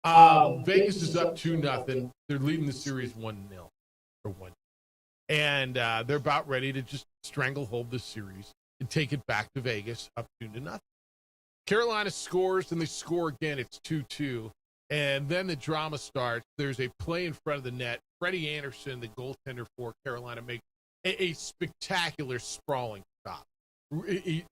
Vegas is up 2-0. They're leading the series 1-0 or 1. And they're about ready to just stranglehold this series and take it back to Vegas up 2-0. Carolina scores, and they score again. It's 2-2. And then the drama starts. There's a play in front of the net. Freddie Anderson, the goaltender for Carolina, makes a spectacular sprawling stop.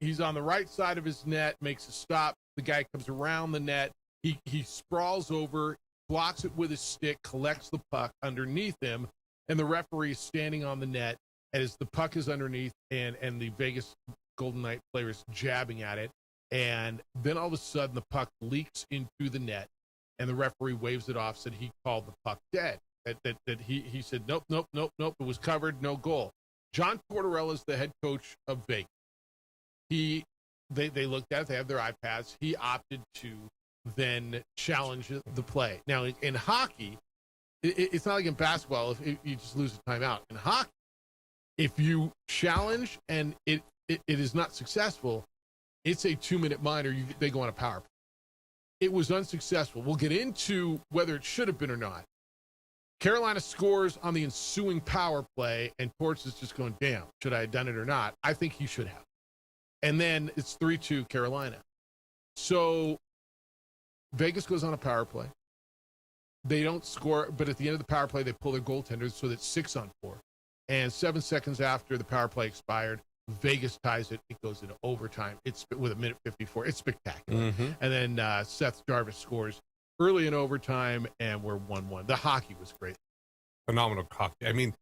He's on the right side of his net, makes a stop. The guy comes around the net. He sprawls over, blocks it with his stick, collects the puck underneath him, and the referee is standing on the net as the puck is underneath, and the Vegas Golden Knight player is jabbing at it. And then all of a sudden, the puck leaks into the net, and the referee waves it off, said he called the puck dead. That he said, nope, it was covered, no goal. John Tortorella is the head coach of Vegas. They looked at it, they have their iPads. He opted to then challenge the play. Now, in hockey, it's not like in basketball if you just lose a timeout. In hockey, if you challenge and it is not successful, it's a 2-minute minor. They go on a power play. It was unsuccessful. We'll get into whether it should have been or not. Carolina scores on the ensuing power play, and Torts is just going, damn, should I have done it or not? I think he should have. And then it's 3-2 Carolina. So Vegas goes on a power play. They don't score, but at the end of the power play, they pull their goaltenders, so that's 6-4. And 7 seconds after the power play expired, Vegas ties it. It goes into overtime. It's with 1:54. It's spectacular. Mm-hmm. And then Seth Jarvis scores early in overtime, and we're 1-1. The hockey was great. Phenomenal hockey. I mean,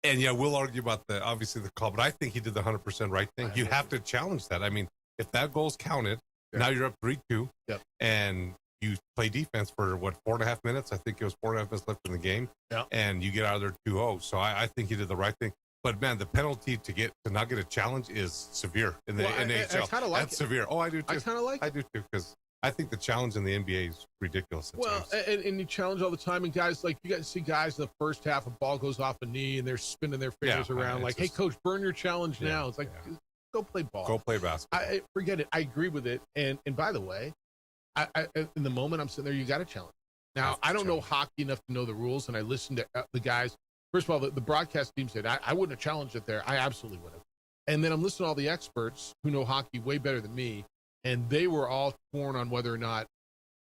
and yeah, we'll argue about obviously the call, but I think he did the 100% right thing. You have to challenge that. I mean, if that goal's counted, now you're up 3-2, and you play defense for 4.5 minutes. I think it was 4.5 minutes left in the game, and you get out of there 2-0. So I think he did the right thing. But man, the penalty to not get a challenge is severe in the NHL. I kind of like That's severe. Oh, I do too. I kind of like. I do too, because I think the challenge in the NBA is ridiculous. Well, and you challenge all the time, and guys, like, you got to see guys in the first half, a ball goes off a knee, and they're spinning their fingers around, like, hey, coach, burn your challenge now. It's like, go play ball. Go play basketball. Forget it. I agree with it. And by the way, I in the moment I'm sitting there, you got to challenge. Now, I don't know hockey enough to know the rules, and I listened to the guys. First of all, the broadcast team said, I wouldn't have challenged it there. I absolutely would have. And then I'm listening to all the experts who know hockey way better than me, and they were all torn on whether or not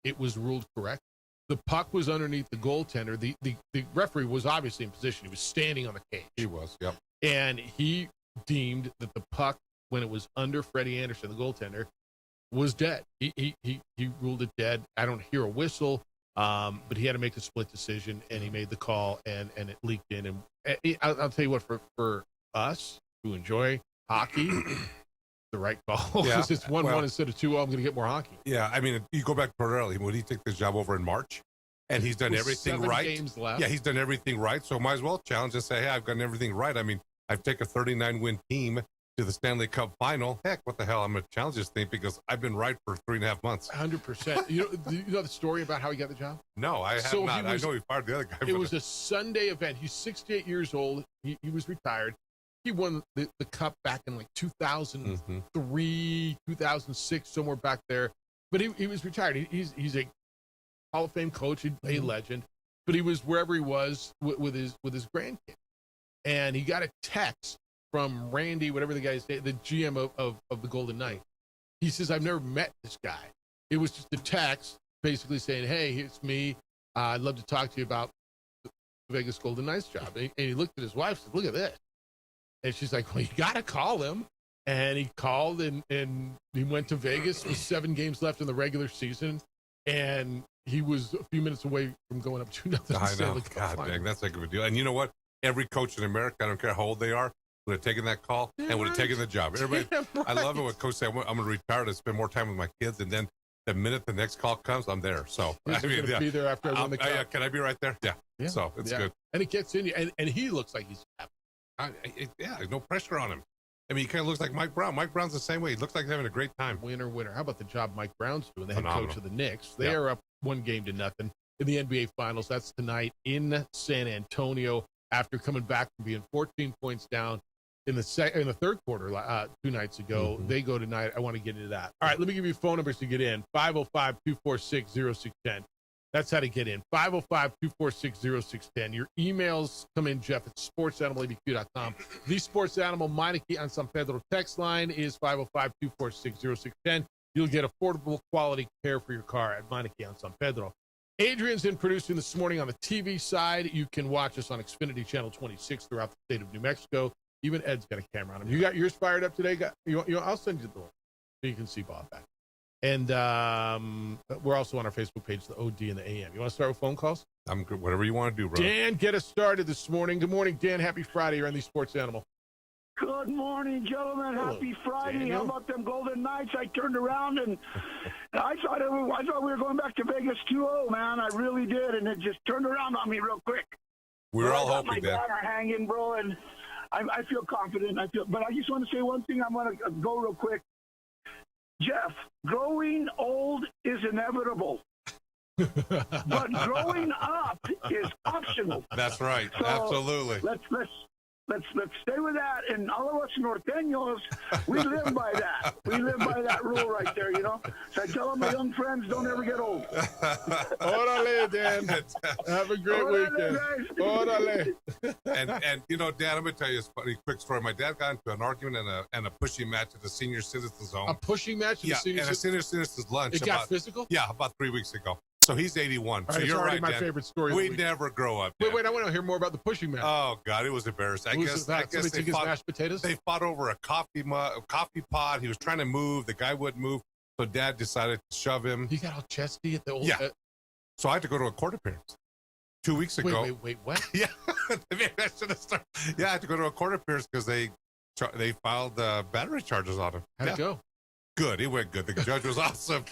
it was ruled correct. The puck was underneath the goaltender. The referee was obviously in position. He was standing on the cage. He was, yep. And he deemed that the puck, when it was under Freddie Anderson, the goaltender, was dead. He ruled it dead. I don't hear a whistle. But he had to make a split decision, and he made the call, and it leaked in. And I'll tell you what, for us who enjoy hockey, the right call. Because it's 1-1 instead of 2-0. I'm going to get more hockey. Yeah, I mean, you go back to early. When he took this job over in March, and he's done everything right. 7 games left. Yeah, he's done everything right. So might as well challenge and say, hey, I've done everything right. I mean, I've taken a 39-win team to the Stanley Cup final. Heck, what the hell? I'm going to challenge this thing because I've been right for 3.5 months. 100%. You know the story about how he got the job? No, I have not. I know he fired the other guy. It was a Sunday event. He's 68 years old. He was retired. He won the cup back in like 2003, 2006, somewhere back there. But he was retired. He's a Hall of Fame coach, a legend. But he was wherever he was with his grandkid. And he got a text from Randy, whatever the guy's name, the GM of the Golden Knight. He says, I've never met this guy. It was just a text basically saying, hey, it's me. I'd love to talk to you about the Vegas Golden Knights job. And he looked at his wife and said, look at this. And she's like, well, you got to call him. And he called, and he went to Vegas with 7 games left in the regular season. And he was a few minutes away from going up 2-0. I know. God dang, that's a good deal. And you know what? Every coach in America, I don't care how old they are, would have taken that call and would have taken the job. Everybody, I love it when coach said, I'm going to retire to spend more time with my kids. And then the minute the next call comes, I'm there. So I mean, be there after I win the cup. Can I be right there? Yeah. So it's good. And it gets in you. And he looks like he's happy. No pressure on him. I mean, he kind of looks like Mike Brown. Mike Brown's the same way. He looks like he's having a great time. Winner. How about the job Mike Brown's doing, the head coach of the Knicks? They are up 1-0 in the NBA Finals. That's tonight in San Antonio after coming back from being 14 points down in the third quarter 2 nights ago. They go tonight. I want to get into that. All right, let me give you phone numbers to get in. 505-246-0610. That's how to get in. 505-246-0610. Your emails come in, Jeff, at sportsanimalabq.com. The Sports Animal Meineke on San Pedro text line is 505-246-0610. You'll get affordable quality care for your car at Meineke on San Pedro. Adrian's in producing this morning on the TV side. You can watch us on Xfinity Channel 26 throughout the state of New Mexico. Even Ed's got a camera on him. You got yours fired up today? I'll send you the link so you can see Bob back. And we're also on our Facebook page, the OD and the AM. You want to start with phone calls? I'm good. Whatever you want to do, bro. Dan, get us started this morning. Good morning, Dan. Happy Friday. You're on the Sports Animal. Good morning, gentlemen. Hello, Happy Friday. Daniel. How about them Golden Knights? I turned around and I thought we were going back to Vegas 2-0, man. I really did, and it just turned around on me real quick. We were all I got hoping, my Dan. banner hanging, bro, and I feel confident. But I just want to say one thing. I'm going to go real quick. Jeff, growing old is inevitable, but growing up is optional. That's right. So Absolutely. Let's stay with that. And all of us Norteños, we live by that. We live by that rule right there, you know. So I tell all my young friends, don't ever get old. Orale, Dan. Have a great weekend. Orale. and Dan, I'm gonna tell you a funny quick story. My dad got into an argument and a pushing match at the senior citizens zone. A pushing match? Yeah, and a senior citizens lunch. It got physical? Yeah, about 3 weeks ago. So he's 81. All So right, you're it's already right, my Dan. favorite story. We never grow up. Wait, I want to hear more about the pushing match. Oh God, it was embarrassing. I guess Somebody they took his fought. mashed potatoes? They fought over a coffee pot. He was trying to move. The guy wouldn't move. So Dad decided to shove him. He got all chesty at the old. Yeah. So I had to go to a court appearance 2 weeks ago. Wait, what? Yeah, maybe I should have started. Yeah, I had to go to a court appearance because they filed battery charges on him. How'd it go? Good. It went good. The judge was awesome.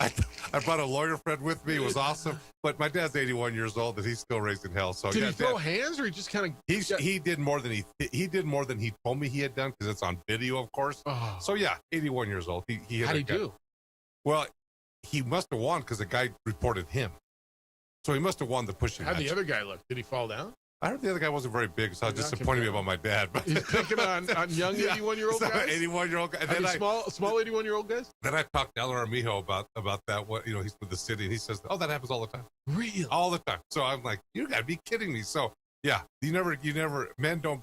I brought a lawyer friend with me. It was awesome. But my dad's 81 years old and he's still raising hell. So Did he throw hands or he just kind of? He did more than he told me he had done because it's on video, of course. Oh. So yeah, 81 years old. He hit How'd a he guy. do? Well, he must have won because the guy reported him. So he must have won the pushing How'd match. the other guy look? Did he fall down? I heard the other guy wasn't very big, so I was disappointed about my dad. But He's picking on young 81-year-old guys? 81-year-old guy. And then small 81-year-old guys? Then I talked to El Armijo about that. What he's with the city, and he says, "Oh, that happens all the time, Really? all the time." So I'm like, "You gotta be kidding me!" So yeah, you never. Men don't.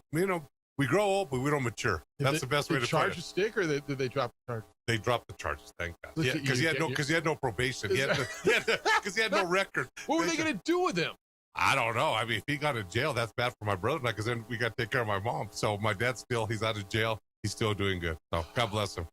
We grow old, but we don't mature. That's the best way to put charge it. a stick, or did they drop the charge? They dropped the charges. Thank God. Look Yeah, at because you, he had no probation. He had no record. What were they going to do with him? I don't know. I mean, if he got in jail, that's bad for my brother, because then we got to take care of my mom. So my dad's he's out of jail. He's still doing good. So God bless him.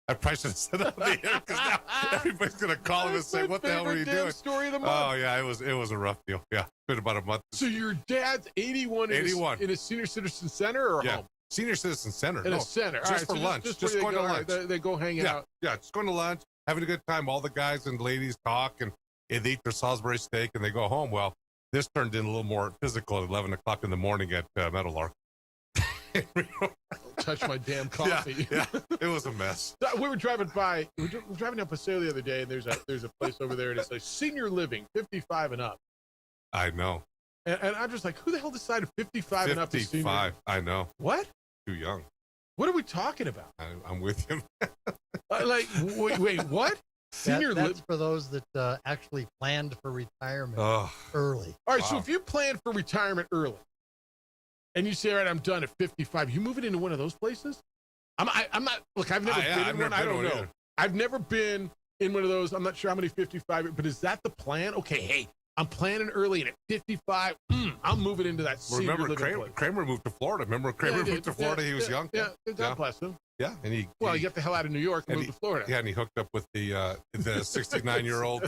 I probably should have said that on the air because now everybody's going to call him and say, "What the hell were you doing?" Story of the month. Oh yeah, it was a rough deal. Yeah, it's been about a month. So your dad's 81 in a senior citizen center or home? Senior citizen center. In a center. Just for lunch. Just going to lunch. They go hang out. Yeah, just going to lunch, having a good time. All the guys and ladies talk and they eat their Salisbury steak and they go home. Well, this turned in a little more physical at 11 o'clock in the morning at Meadowlark. Touch my damn coffee. Yeah, it was a mess. We were driving by. We were driving down Paseo the other day, and there's a place over there, and it's like senior living, 55 and up. I know. And I'm just like, who the hell decided 55 and up is senior? 55. I know. What? Too young. What are we talking about? I'm with you. Wait, what? Senior that's for those that actually planned for retirement early. All right, so if you plan for retirement early, and you say, "All right, I'm done at 55," you moving into one of those places? I'm not. Look, I've never been in one. I don't know. Either. I've never been in one of those. I'm not sure how many 55, but is that the plan? Okay, hey, I'm planning early, and at 55, I'm moving into that senior living place. Kramer moved to Florida. Remember Kramer moved to Florida? He was young. Yeah, God bless him. Yeah, and he got the hell out of New York and moved to Florida. Yeah, and he hooked up with the 69-year-old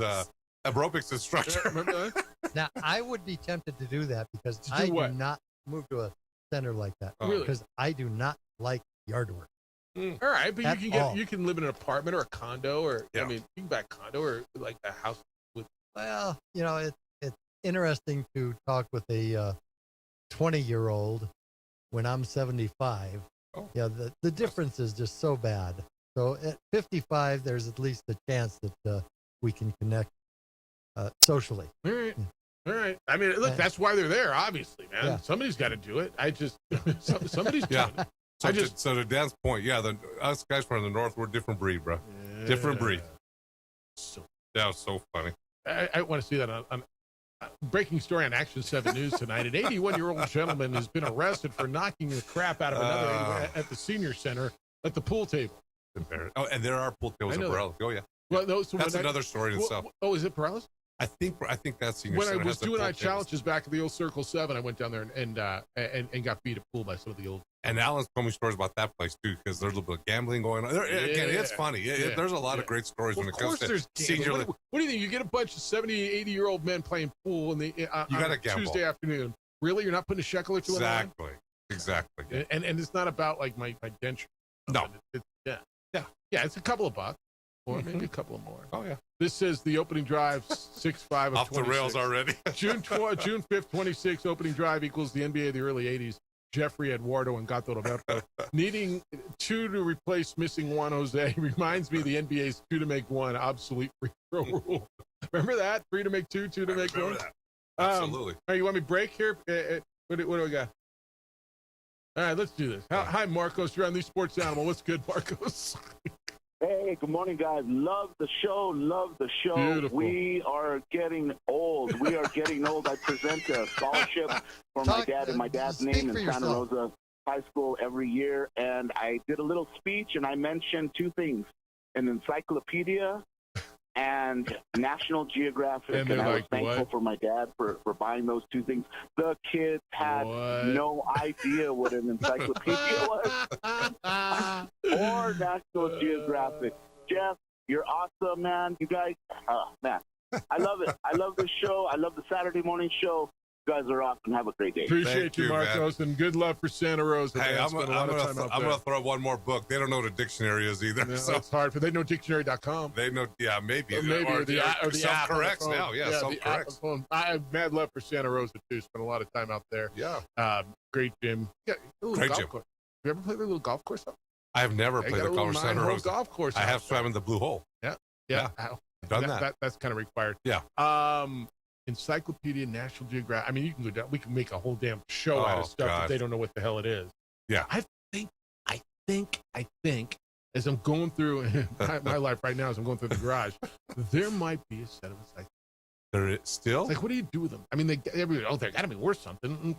aerobics instructor. Yeah, remember that? Now, I would be tempted to do that because do not move to a center like that. Really? Because I do not like yard work. All right, but you can live in an apartment or a condo, or I mean, you can buy a condo or like a house with. Well, it's interesting to talk with a 20-year-old when I'm 75. Oh. Yeah, the difference is just so bad. So at 55, there's at least a chance that we can connect socially. All right. All right. I mean, look, that's why they're there, obviously, man. Yeah. Somebody's got to do it. Somebody's doing it. So to Dan's point, us guys from the north, we're a different breed, bro. Yeah. Different breed. That was so funny. I want to see that on breaking story on Action 7 News tonight. An 81-year-old gentleman has been arrested for knocking the crap out of another at the senior center at the pool table. Oh, and there are pool tables in Borelli. Oh, yeah. Well, that's another story in itself. Oh, is it Perales? I think that senior when center I was has the doing pool our tables. challenges back at the old Circle 7, I went down there and got beat at pool by some of the old. And Alan's told me stories about that place too, because there's a little bit of gambling going on. Again, it's funny. There's a lot of great stories when it comes to senior. What do you think? You get a bunch of 70, 80-year-old men playing pool on gotta gamble. Tuesday afternoon. Really, you're not putting a shekel or two in line? Exactly. And it's not about like my denture. No. It's a couple of bucks, or maybe a couple of more. Oh yeah. This says the opening drive 6-5 of off 26. the rails already. June 5th, 26 opening drive equals the NBA of the early 80s. Jeffrey Eduardo and Gato Roberto. Needing 2 to replace missing Juan Jose reminds me of the NBA's 2 to make 1 obsolete free throw rule. Remember that? 3 to make 2, 2 to make 1? Absolutely. All right, you want me to break here? What do we got? All right, let's do this. Hi, Marcos. You're on the Sports Animal. What's good, Marcos? Hey, good morning, guys. Love the show. Beautiful. We are getting old. I present a scholarship for my dad and my dad's name in Santa Rosa High School every year. And I did a little speech, and I mentioned 2 things, an encyclopedia and National Geographic. And I was thankful for my dad for buying those 2 things. The kids had no idea what an encyclopedia was or National Geographic. Jeff, you're awesome, man. You guys, man, I love it. I love this show. I love the Saturday morning show. You guys are awesome. Have a great day. Appreciate you, Marcos, and good luck for Santa Rosa. Hey, I'm going to throw one more book. They don't know what a dictionary is either. No, so it's hard, but they know dictionary.com. They know, maybe. Or the app. Self-corrects now. Self-corrects. I have mad love for Santa Rosa, too. Spent a lot of time out there. Yeah. Great gym. Great gym. Course. Have you ever played a little golf course? I have never played the golf Santa Rosa. Golf course. I have swam in the Blue Hole. Yeah. Done that. That's kind of required. Yeah. Encyclopedia, National Geographic. I mean, you can go down. We can make a whole damn show out of stuff that they don't know what the hell it is. Yeah. I think, as I'm going through my life right now, as I'm going through the garage, there might be a set of encyclopedias. There is still? It's like, what do you do with them? I mean, they got to be worth something.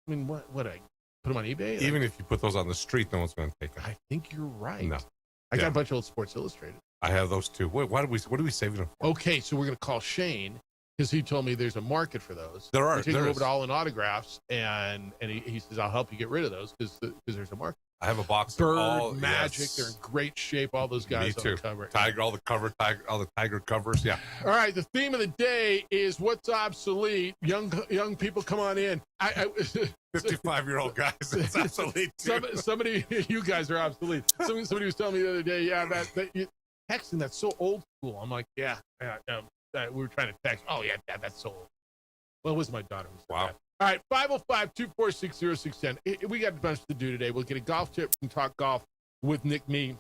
What I put them on eBay? Even if you put those on the street, no one's going to take them. I think you're right. No. I got a bunch of old Sports Illustrated. I have those too. Wait, what are we saving them for? Okay, so we're going to call Shane because he told me there's a market for those. There are. We're taking over to All in Autographs, and he says, I'll help you get rid of those because there's a market. I have a box Bird, of all Magic, yes. They're in great shape. All those guys Me too. on the cover. Tiger, all the Tiger covers. Yeah. All right. The theme of the day is what's obsolete. Young people, come on in. 55-year-old guys. It's obsolete too. Somebody, you guys are obsolete. Somebody was telling me the other day, texting, that's so old school. I'm like, we were trying to text. Oh yeah, that's so old. Well, it was my daughter. Wow. That. All right, 505-246-0610. We got a bunch to do today. We'll get a golf tip from Talk Golf with Nick Mee.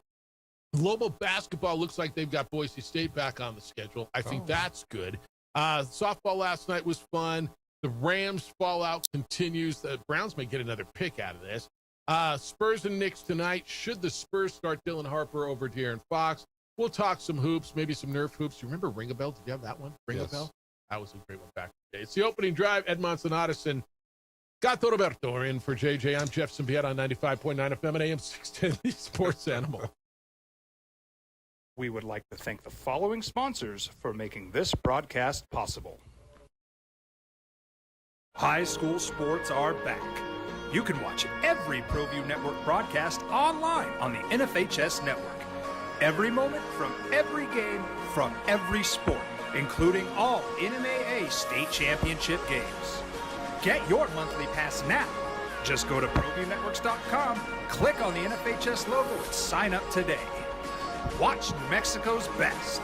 Lobo basketball looks like they've got Boise State back on the schedule. I think that's good. Softball last night was fun. The Rams fallout continues. The Browns may get another pick out of this. Spurs and Knicks tonight. Should the Spurs start Dylan Harper over De'Aaron Fox? We'll talk some hoops, maybe some Nerf hoops. You remember Ring-a-Bell? Did you have that one? Ring-a-Bell? That was a great one back in the day. It's the opening drive. Edmondson Otteson. Gato Roberto in for JJ. I'm Jeff Simpieta on 95.9 FM and AM 610, the Sports Animal. We would like to thank the following sponsors for making this broadcast possible. High school sports are back. You can watch every ProView Network broadcast online on the NFHS network. Every moment from every game from every sport, including all NMAA state championship games. Get your monthly pass now. Just go to ProViewNetworks.com, click on the NFHS logo, and sign up today. Watch New Mexico's best.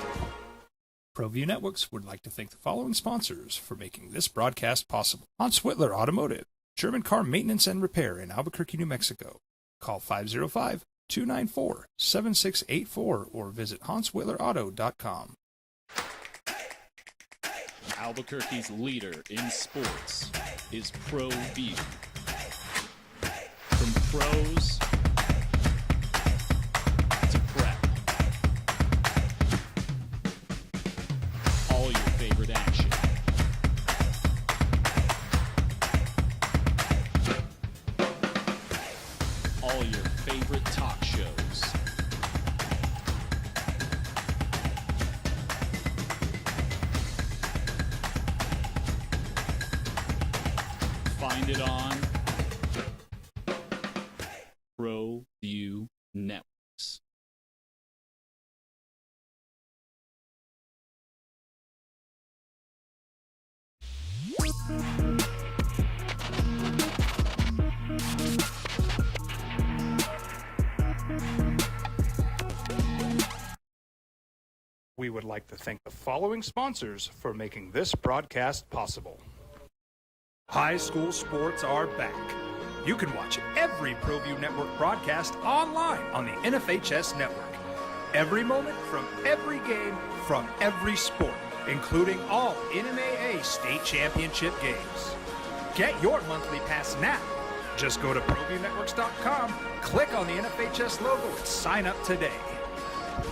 ProView Networks would like to thank the following sponsors for making this broadcast possible. Hans Whitler Automotive, German car maintenance and repair in Albuquerque, New Mexico. Call 505-294-7684 or visit HansWhitlerAuto.com. Albuquerque's leader in sports is ProView. From pros to prep, all your favorite find it on ProView Networks. We would like to thank the following sponsors for making this broadcast possible. High school sports are back. You can watch every ProView Network broadcast online on the NFHS network. Every moment from every game from every sport, including all NMAA state championship games. Get your monthly pass now. Just go to ProViewNetworks.com, click on the NFHS logo, and sign up today.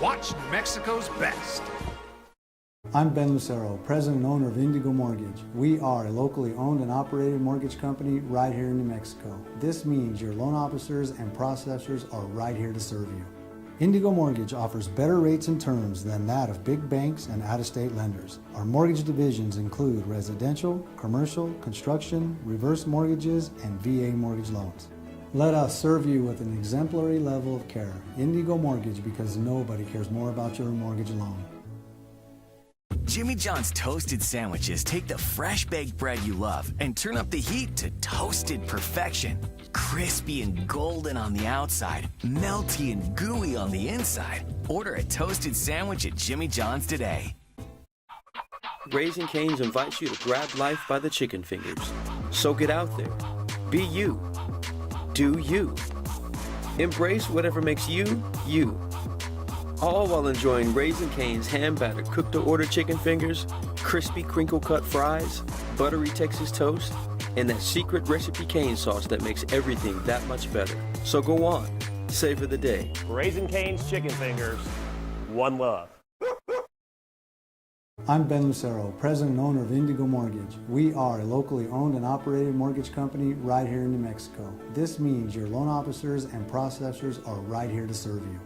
Watch New Mexico's best. I'm Ben Lucero, president and owner of Indigo Mortgage. We are a locally owned and operated mortgage company right here in New Mexico. This means your loan officers and processors are right here to serve you. Indigo Mortgage offers better rates and terms than that of big banks and out-of-state lenders. Our mortgage divisions include residential, commercial, construction, reverse mortgages, and VA mortgage loans. Let us serve you with an exemplary level of care. Indigo Mortgage, because nobody cares more about your mortgage loan. Jimmy John's toasted sandwiches take the fresh baked bread you love and turn up the heat to toasted perfection. Crispy and golden on the outside, melty and gooey on the inside. Order a toasted sandwich at Jimmy John's today. Raising Cane's invites you to grab life by the chicken fingers. So get out there. Be you. Do you. Embrace whatever makes you, you. All while enjoying Raising Cane's hand-battered cooked-to-order chicken fingers, crispy crinkle-cut fries, buttery Texas toast, and that secret recipe cane sauce that makes everything that much better. So go on, savor the day. Raising Cane's chicken fingers, one love. I'm Ben Lucero, president and owner of Indigo Mortgage. We are a locally owned and operated mortgage company right here in New Mexico. This means your loan officers and processors are right here to serve you.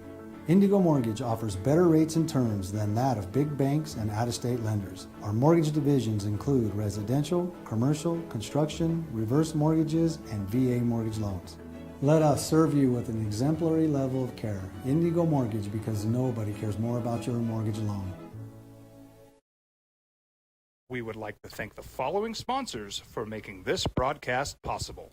Indigo Mortgage offers better rates and terms than that of big banks and out-of-state lenders. Our mortgage divisions include residential, commercial, construction, reverse mortgages, and VA mortgage loans. Let us serve you with an exemplary level of care. Indigo Mortgage, because nobody cares more about your mortgage loan. We would like to thank the following sponsors for making this broadcast possible.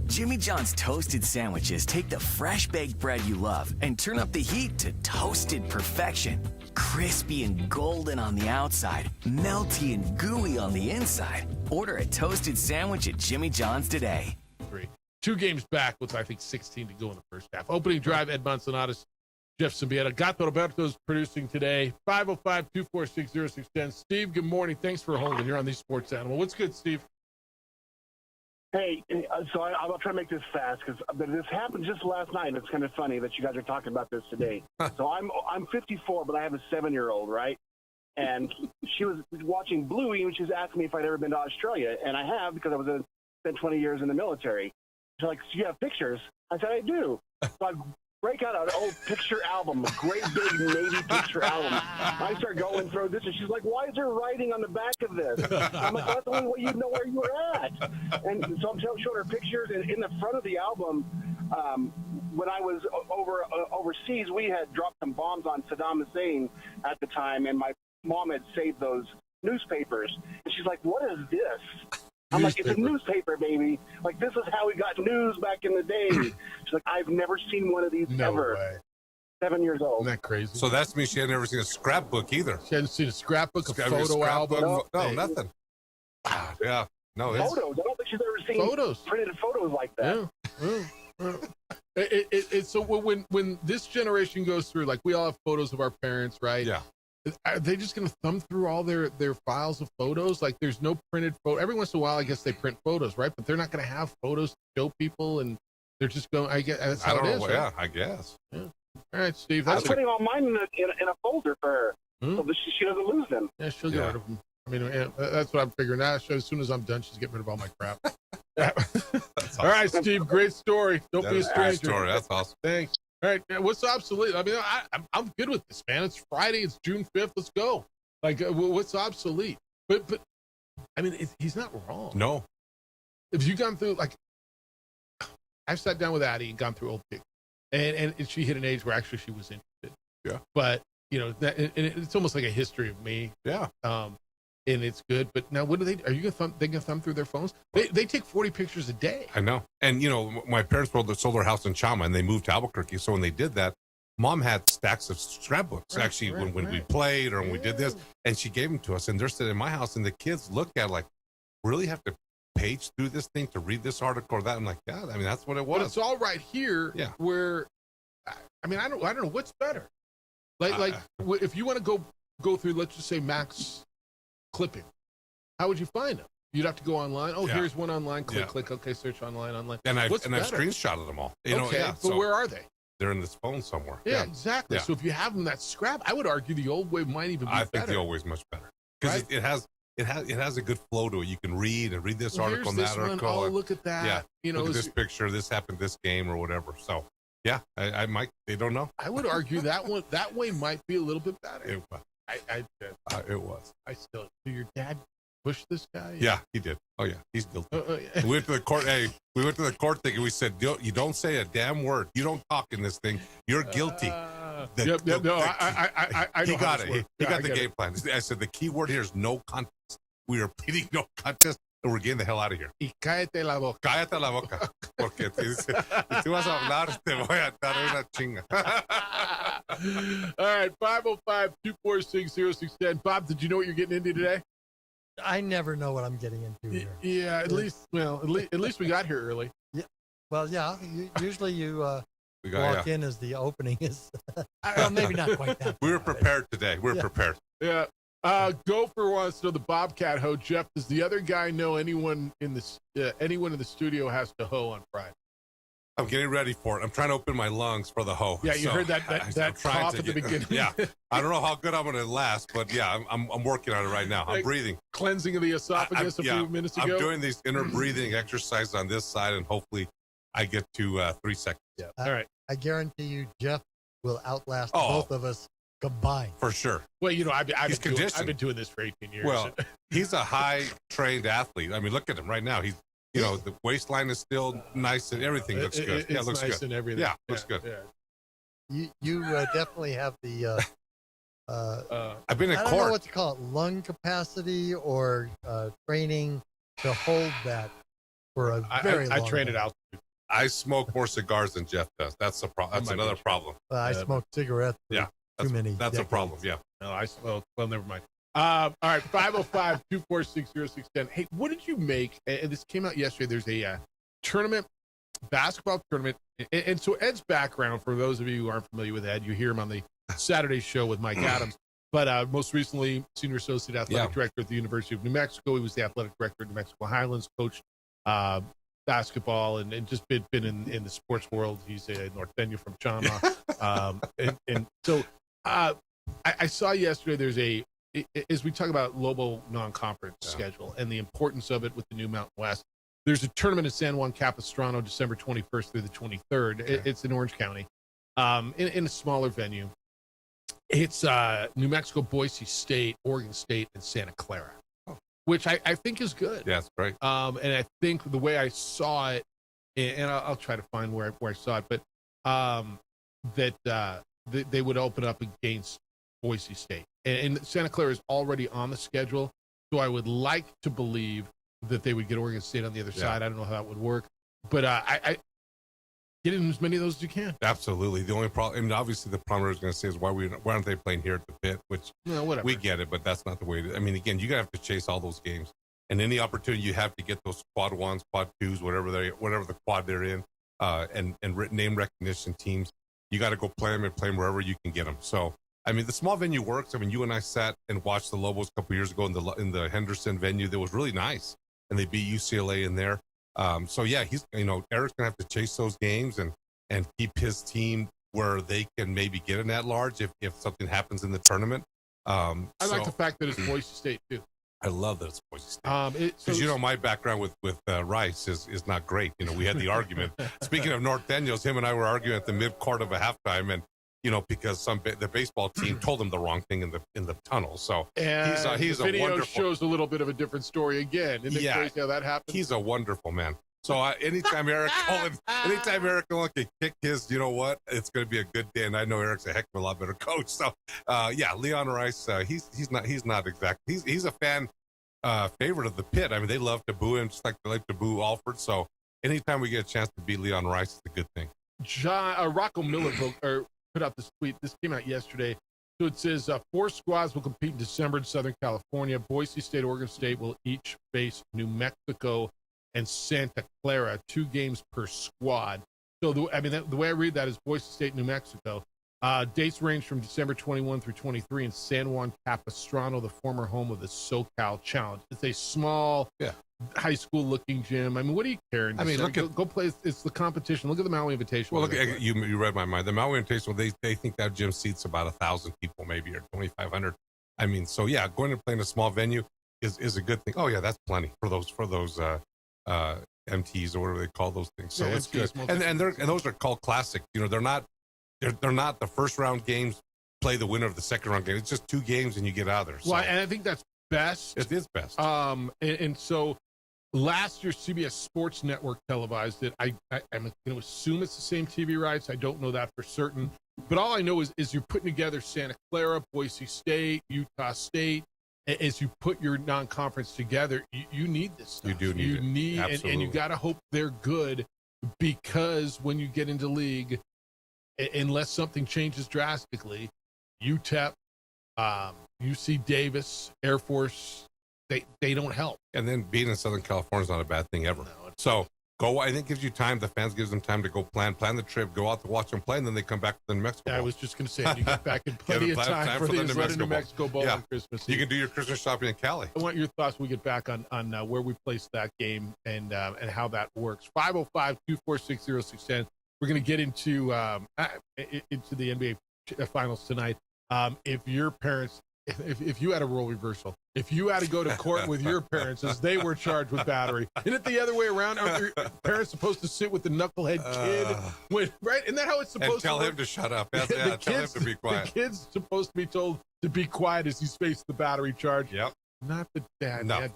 Jimmy John's toasted sandwiches take the fresh baked bread you love and turn up the heat to toasted perfection. Crispy and golden on the outside, melty and gooey on the inside. Order a toasted sandwich at Jimmy John's today. 2 games back with, I think, 16 to go in the first half. Opening drive, Ed Manzanares, Jeff Simbieta. Gato Roberto's producing today. 505-246-0610. Steve, good morning. Thanks for holding. You're on the Sports Animal. What's good, Steve? Hey, so I'll try to make this fast because this happened just last night. And it's kind of funny that you guys are talking about this today. So I'm 54, but I have a 7-year-old, right? And she was watching Bluey, and she was asking me if I'd ever been to Australia, and I have because I spent 20 years in the military. She's like, "So you have pictures?" I said, "I do." So I break out an old picture album, a great big Navy picture album. I start going through this, and she's like, "Why is there writing on the back of this?" I'm like, "That's only what you know where you were at." And so I'm showing her pictures, and in the front of the album, when I was overseas, we had dropped some bombs on Saddam Hussein at the time, and my mom had saved those newspapers. And she's like, "What is this?" I'm like, "It's a newspaper, baby. Like, this is how we got news back in the day." She's like, "I've never seen one of these ever." Way. 7 years old. Isn't that crazy? So that means she had never seen a scrapbook either. She hadn't seen a scrapbook, a photo album. No, nothing. Yeah. No, Photos. I don't think she's ever seen printed photos like that. Yeah. So when this generation goes through, like, we all have photos of our parents, right? Yeah. Are they just going to thumb through all their files of photos? Like, there's no printed photo. Every once in a while, I guess they print photos, right? But they're not going to have photos to show people, and they're just going. I guess that's how I don't it is. know. Right? Yeah, I guess. Yeah. All right, Steve. I'm putting all mine in a folder for her, so that she doesn't lose them. Yeah, she'll get rid of them. I mean, that's what I'm figuring out. As soon as I'm done, she's getting rid of all my crap. Awesome. All right, Steve. Great story. Don't be a stranger. Great story. That's awesome. Thanks. All right, what's obsolete? I mean, I'm good with this, man. It's Friday. It's June 5th. Let's go. Like, what's obsolete? But I mean, he's not wrong. No. If you've gone through, like, I've sat down with Addie and gone through Old Pig, and she hit an age where actually she was interested. Yeah. But, you know, that, and it's almost like a history of me. Yeah. And it's good. But now, what do they? Are you gonna thumb through their phones? They take 40 pictures a day. I know. And you know, my parents sold their house in Chama, and they moved to Albuquerque. So when they did that, Mom had stacks of scrapbooks. Actually, when we played or when we did this, and she gave them to us. And they're sitting in my house, and the kids look at it like, really have to page through this thing to read this article or that. I'm like, yeah. I mean, that's what it was. But it's all right here. Yeah. Where, I mean, I don't know what's better. Like if you want to go through, let's just say Max clipping, how would you find them? You'd have to go online. Oh, here's one online. Click. Okay, search online. And I've screenshotted them all. You know, but so where are they? They're in this phone somewhere. Yeah, exactly. Yeah. So if you have them that scrap, I would argue the old way might even be better. I think the old way is much better because it has a good flow to it. You can read this article and that article. Oh, look at that. Yeah, you know, look at this picture. This happened this game or whatever. So yeah, I might. They don't know. I would argue that way might be a little bit better. It was. It was. I still. Did your dad push this guy? Yeah, he did. Oh yeah, he's guilty. We went to the court. We went to the court thing and we said, you don't say a damn word. You don't talk in this thing. You're guilty. I he got it. He got the game plan. I said the key word here is no contest. We are pleading no contest. And we're getting the hell out of here. Y cállate la boca. Cállate la boca. Porque si tú vas a hablar, te voy a dar una chinga. All right, 505-246-0610. Bob, did you know what you're getting into today? I never know what I'm getting into here. Yeah, at least we got here early. Yeah. Well, yeah. Usually you walk in as the opening is. Well, maybe not quite that. We were prepared today. We were prepared. Yeah. Gopher wants to know the Bobcat hoe. Jeff, does the other guy know anyone in the studio has to hoe on Friday? I'm getting ready for it. I'm trying to open my lungs for the hoe. Yeah, you heard that cough at the beginning. Yeah, I don't know how good I'm going to last, but yeah, I'm working on it right now. I'm breathing. Cleansing of the esophagus a few minutes ago. I'm doing these inner breathing exercises on this side, and hopefully I get to 3 seconds. Yeah. All right. I guarantee you, Jeff will outlast both of us combined. For sure. Well, you know, I've been doing this for 18 years. Well, he's a high-trained athlete. I mean, look at him right now. He's, you know, the waistline is still nice and everything looks good. It's looks nice good. And everything. Yeah, looks good. Yeah. You definitely have the. I've been in I court. don't know what to call it, lung capacity or training to hold that for a very long I train time. it out. I smoke more cigars than Jeff does. That's another problem. I smoke cigarettes. Yeah. Too many. That's a problem. Yeah. No, I smoke. Well, never mind. All right, 505-246-0610. Hey, what did you make? And this came out yesterday. There's a basketball tournament. And so Ed's background, for those of you who aren't familiar with Ed, you hear him on the Saturday show with Mike Adams. But most recently, Senior Associate Athletic Director at the University of New Mexico. He was the Athletic Director at New Mexico Highlands, coached basketball, and just been in the sports world. He's a Norteño from Chama. And so I saw yesterday there's as we talk about Lobo non-conference schedule and the importance of it with the new Mountain West, there's a tournament in San Juan Capistrano December 21st through the 23rd. It's in Orange County, in a smaller venue. It's New Mexico, Boise State, Oregon State, and Santa Clara, which I think is good. Yeah, it's great. And I think the way I saw it, and I'll try to find where I saw it, but that they would open up against Boise State. And Santa Clara is already on the schedule, so I would like to believe that they would get Oregon State on the other side. I don't know how that would work, but I get in as many of those as you can. Absolutely. The only problem, I mean, obviously the problem is going to say is why aren't they playing here at the Pit, which whatever. We get it, but that's not the way I mean, again, you got to have to chase all those games, and any opportunity you have to get those quad ones, quad twos, whatever the quad they're in, and name recognition teams, you got to go play them wherever you can get them. So, I mean, the small venue works. I mean, you and I sat and watched the Lobos a couple years ago in the Henderson venue. That was really nice, and they beat UCLA in there. So yeah, Eric's gonna have to chase those games and keep his team where they can maybe get an at-large if something happens in the tournament. I like the fact that it's Boise State too. I love that it's Boise State. Because my background with Rice is not great. We had the argument. Speaking of Norteños, him and I were arguing at the mid-court of a halftime, and because the baseball team told him the wrong thing in the tunnel. So and he's the a video wonderful. shows a little bit of a different story again. Isn't it crazy how that happened? He's a wonderful man. So anytime Eric Nolan can kick his, you know what, it's going to be a good day. And I know Eric's a heck of a lot better coach. So Leon Rice, he's not exactly. He's a fan favorite of the Pit. I mean, they love to boo him just like they like to boo Alford. So anytime we get a chance to beat Leon Rice, it's a good thing. Rocco Miller put out this tweet. This came out yesterday. So it says 4 squads will compete in December in Southern California. Boise State, Oregon State will each face New Mexico and Santa Clara, 2 games per squad. So the way I read that is Boise State, New Mexico. Dates range from December 21 through 23 in San Juan Capistrano, the former home of the SoCal Challenge. It's a small high school looking gym. I mean, what do you care? Go play. It's the competition. Look at the Maui Invitational. Well, look, you read my mind. The Maui Invitational, they think that gym seats about 1,000 people, maybe, or 2,500. I mean, so going to play in a small venue is a good thing. Oh yeah, that's plenty for those MTs or whatever they call those things. So it's good. And those are called classic. They're not the first round games. Play the winner of the second round game. It's just 2 games and you get out of there. So. Well, and I think that's best. It is best. And so last year CBS Sports Network televised it. I'm going to assume it's the same TV rights. I don't know that for certain. But all I know is you're putting together Santa Clara, Boise State, Utah State. As you put your non-conference together, you need this stuff. You do need it. And you got to hope they're good, because when you get into league, unless something changes drastically, UTEP, UC Davis, Air Force, they don't help. And then being in Southern California is not a bad thing ever. So go. I think it gives you time. The fans gives them time to go plan the trip, go out to watch them play, and then they come back to the New Mexico Bowl. I was just going to say, you get back in plenty of time for the New Mexico Bowl on Christmas Eve. You can do your Christmas shopping in Cali. I want your thoughts when we get back on where we place that game and how that works. 505-246-0610. We're going to get into the NBA Finals tonight. If your parents, if you had a role reversal, if you had to go to court with your parents as they were charged with battery, isn't it the other way around? Are your parents supposed to sit with the knucklehead kid? Right? Isn't that how it's supposed to tell work? him to shut up. Tell him to be quiet. The kid's supposed to be told to be quiet as he's faced the battery charge. Yep. Not the dad. No.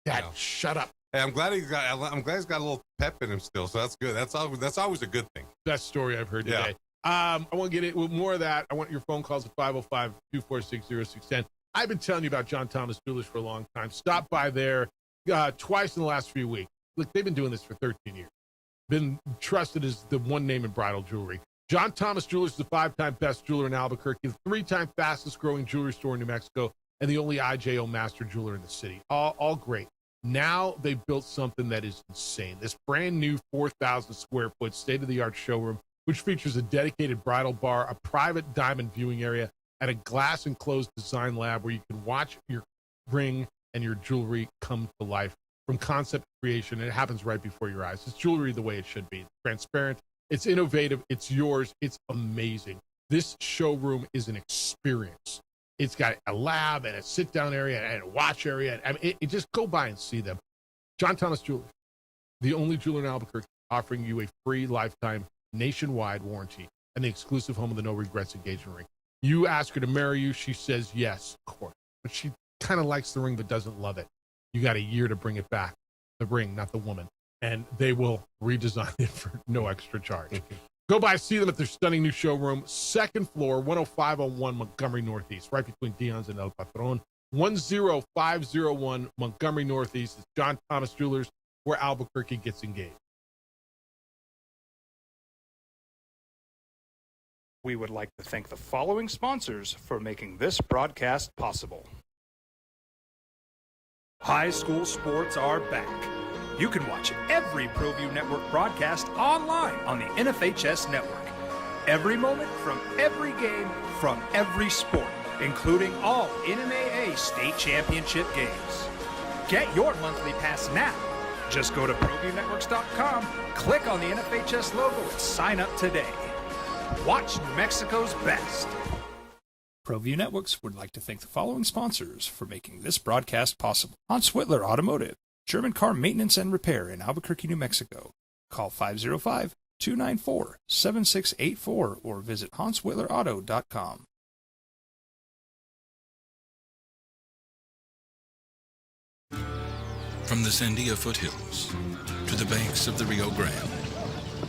Dad, shut up. Hey, I'm glad he's got a little pep in him still. So that's good. That's always a good thing. Best story I've heard today. I want to get into more of that. I want your phone calls at 505-246-0610. I've been telling you about John Thomas Jewelers for a long time. Stop by there twice in the last few weeks. Look, they've been doing this for 13 years. Been trusted as the one name in bridal jewelry. John Thomas Jewelers is the 5-time best jeweler in Albuquerque, the 3-time fastest growing jewelry store in New Mexico, and the only IJO master jeweler in the city. All great. Now they've built something that is insane. This brand new 4,000 square foot state-of-the-art showroom, which features a dedicated bridal bar, a private diamond viewing area, and a glass enclosed design lab where you can watch your ring and your jewelry come to life from concept to creation. And it happens right before your eyes. It's jewelry the way it should be. It's transparent. It's innovative. It's yours. It's amazing. This showroom is an experience. It's got a lab and a sit-down area and a watch area. I mean, it just go by and see them. John Thomas Jewelers, the only jeweler in Albuquerque offering you a free lifetime nationwide warranty and the exclusive home of the No Regrets engagement ring. You ask her to marry you, she says yes, of course. But she kind of likes the ring but doesn't love it. You got a year to bring it back. The ring, not the woman. And they will redesign it for no extra charge. Go by, see them at their stunning new showroom, second floor, 10501 Montgomery Northeast, right between Dion's and El Patron. 10501 Montgomery Northeast. It's John Thomas Jewelers, where Albuquerque gets engaged. We would like to thank the following sponsors for making this broadcast possible. High school sports are back. You can watch every ProView Network broadcast online on the NFHS network. Every moment from every game from every sport, including all NMAA state championship games. Get your monthly pass now. Just go to ProViewNetworks.com, click on the NFHS logo, and sign up today. Watch New Mexico's best. ProView Networks would like to thank the following sponsors for making this broadcast possible. Hans Whitler Automotive, German car maintenance and repair in Albuquerque, New Mexico. Call 294-7684 or visit hanswillerauto.com. From the Sandia foothills to the banks of the Rio Grande,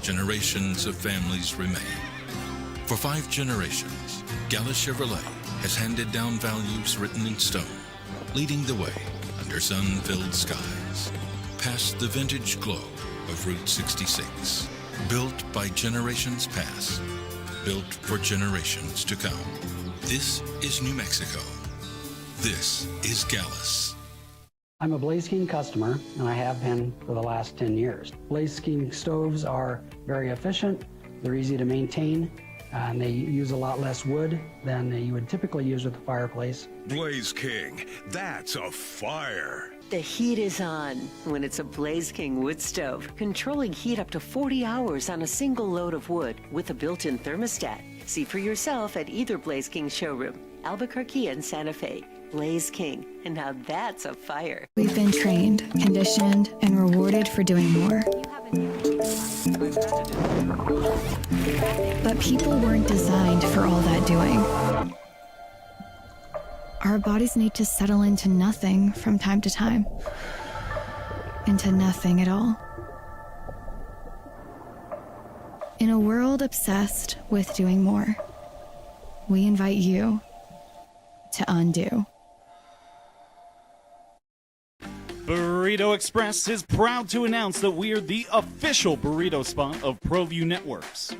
generations of families remain. For 5 generations, Gallus Chevrolet has handed down values written in stone, leading the way under sun-filled skies, past the vintage glow of Route 66. Built by generations past, built for generations to come. This is New Mexico. This is Gallus. I'm a Blaze King customer, and I have been for the last 10 years. Blaze King stoves are very efficient, they're easy to maintain, and they use a lot less wood than you would typically use with a fireplace. Blaze King, that's a fire. The heat is on when it's a Blaze King wood stove, controlling heat up to 40 hours on a single load of wood with a built-in thermostat. See for yourself at either Blaze King showroom, Albuquerque and Santa Fe. Blaze King, and now that's a fire. We've been trained, conditioned, and rewarded for doing more. But people weren't designed for all that doing. Our bodies need to settle into nothing from time to time. Into nothing at all. In a world obsessed with doing more, we invite you to undo. Burrito Express is proud to announce that we are the official burrito spot of ProView Networks.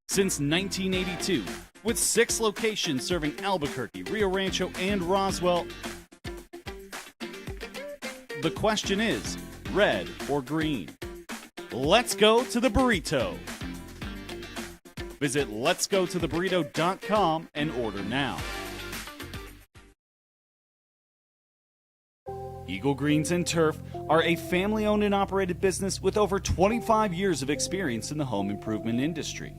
Since 1982, with 6 locations serving Albuquerque, Rio Rancho, and Roswell, the question is, red or green? Let's go to the burrito. Visit letsgototheburrito.com and order now. Eagle Greens and Turf are a family-owned and operated business with over 25 years of experience in the home improvement industry.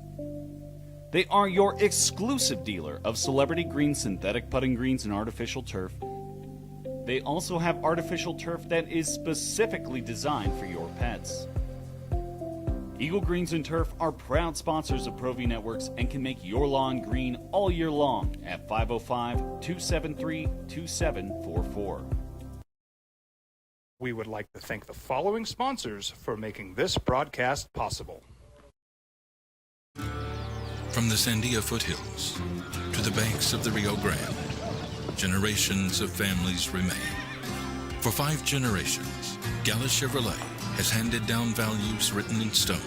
They are your exclusive dealer of celebrity green, synthetic putting greens, and artificial turf. They also have artificial turf that is specifically designed for your pets. Eagle Greens and Turf are proud sponsors of ProView Networks and can make your lawn green all year long at 505-273-2744. We would like to thank the following sponsors for making this broadcast possible. From the Sandia foothills to the banks of the Rio Grande, generations of families remain. For 5 generations, Gallus Chevrolet has handed down values written in stone,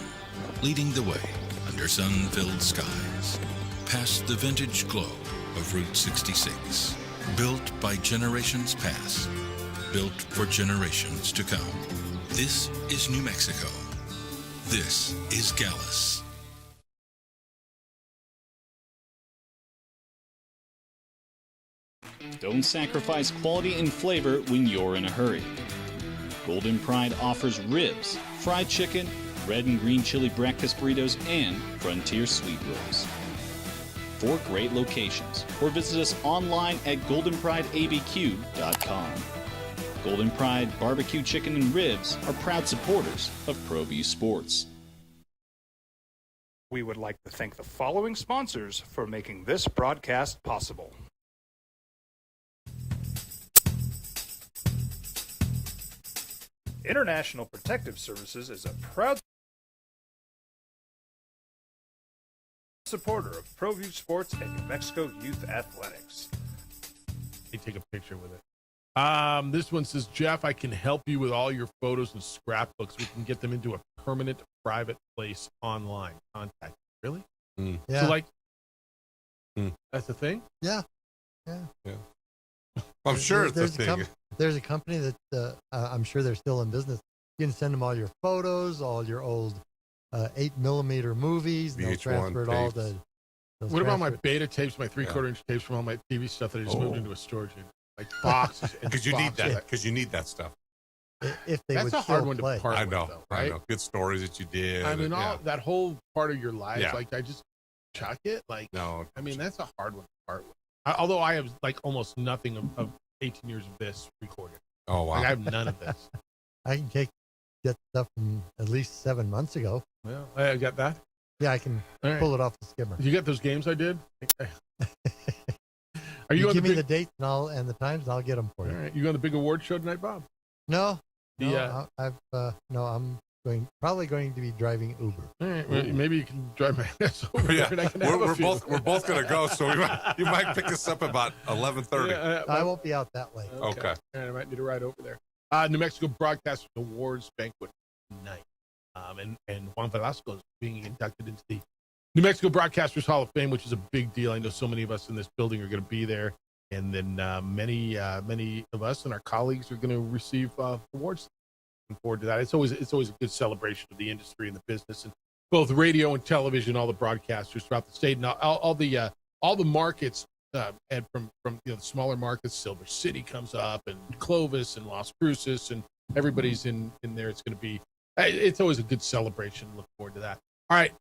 leading the way under sun-filled skies, past the vintage glow of Route 66. Built by generations past, built for generations to come. This is New Mexico. This is Gallus. Don't sacrifice quality and flavor when you're in a hurry. Golden Pride offers ribs, fried chicken, red and green chili breakfast burritos, and frontier sweet rolls. 4 great locations, or visit us online at goldenprideabq.com. Golden Pride Barbecue Chicken and Ribs are proud supporters of ProView Sports. We would like to thank the following sponsors for making this broadcast possible. International Protective Services is a proud supporter of ProView Sports and New Mexico Youth Athletics. They take a picture with it. This one says, Jeff, I can help you with all your photos and scrapbooks. We can get them into a permanent private place online. Contact. Really? Yeah. So, like, that's the thing? Yeah. I'm sure it's a thing. There's a company that I'm sure they're still in business. You can send them all your photos, all your old 8mm movies. And they'll transfer it all to. What about my beta tapes, my 3/4-inch tapes from all my TV stuff that I just moved into a storage unit? Like boxes. Because you need that. Because you need that stuff. If they That's would a hard still one play. to part I know. with, though, right? I know. Good stories that you did. I mean, all that whole part of your life, Yeah. like I just chuck it. Like, no. I mean, that's a hard one to part with. Although I have like almost nothing of 18 years of this recorded. Oh wow! Like, I have none of this. I can get stuff from at least 7 months ago. Well, I got that. Yeah, I can All right. pull it off the skimmer. You got those games I did? Are you on give the me big, the dates and the times, and I'll get them for all you. right, you on the big award show tonight, Bob? No, The, I'm probably going to be driving Uber. All right, well, maybe you can drive my ass over Yeah, there and I can have a we're few. both gonna go, so you might pick us up about 11:30. Yeah, I won't be out that late. Okay. All right, I might need to ride over there. New Mexico Broadcasters Awards banquet tonight, and Juan Velasco is being inducted into the New Mexico Broadcasters Hall of Fame, which is a big deal. I know so many of us in this building are going to be there, and then many of us and our colleagues are going to receive awards. Looking forward to that. It's always a good celebration of the industry and the business, and both radio and television, all the broadcasters throughout the state, and all the markets. And from the smaller markets, Silver City comes up, and Clovis and Las Cruces, and everybody's in there. It's going to be. It's always a good celebration. Look forward to that. All right.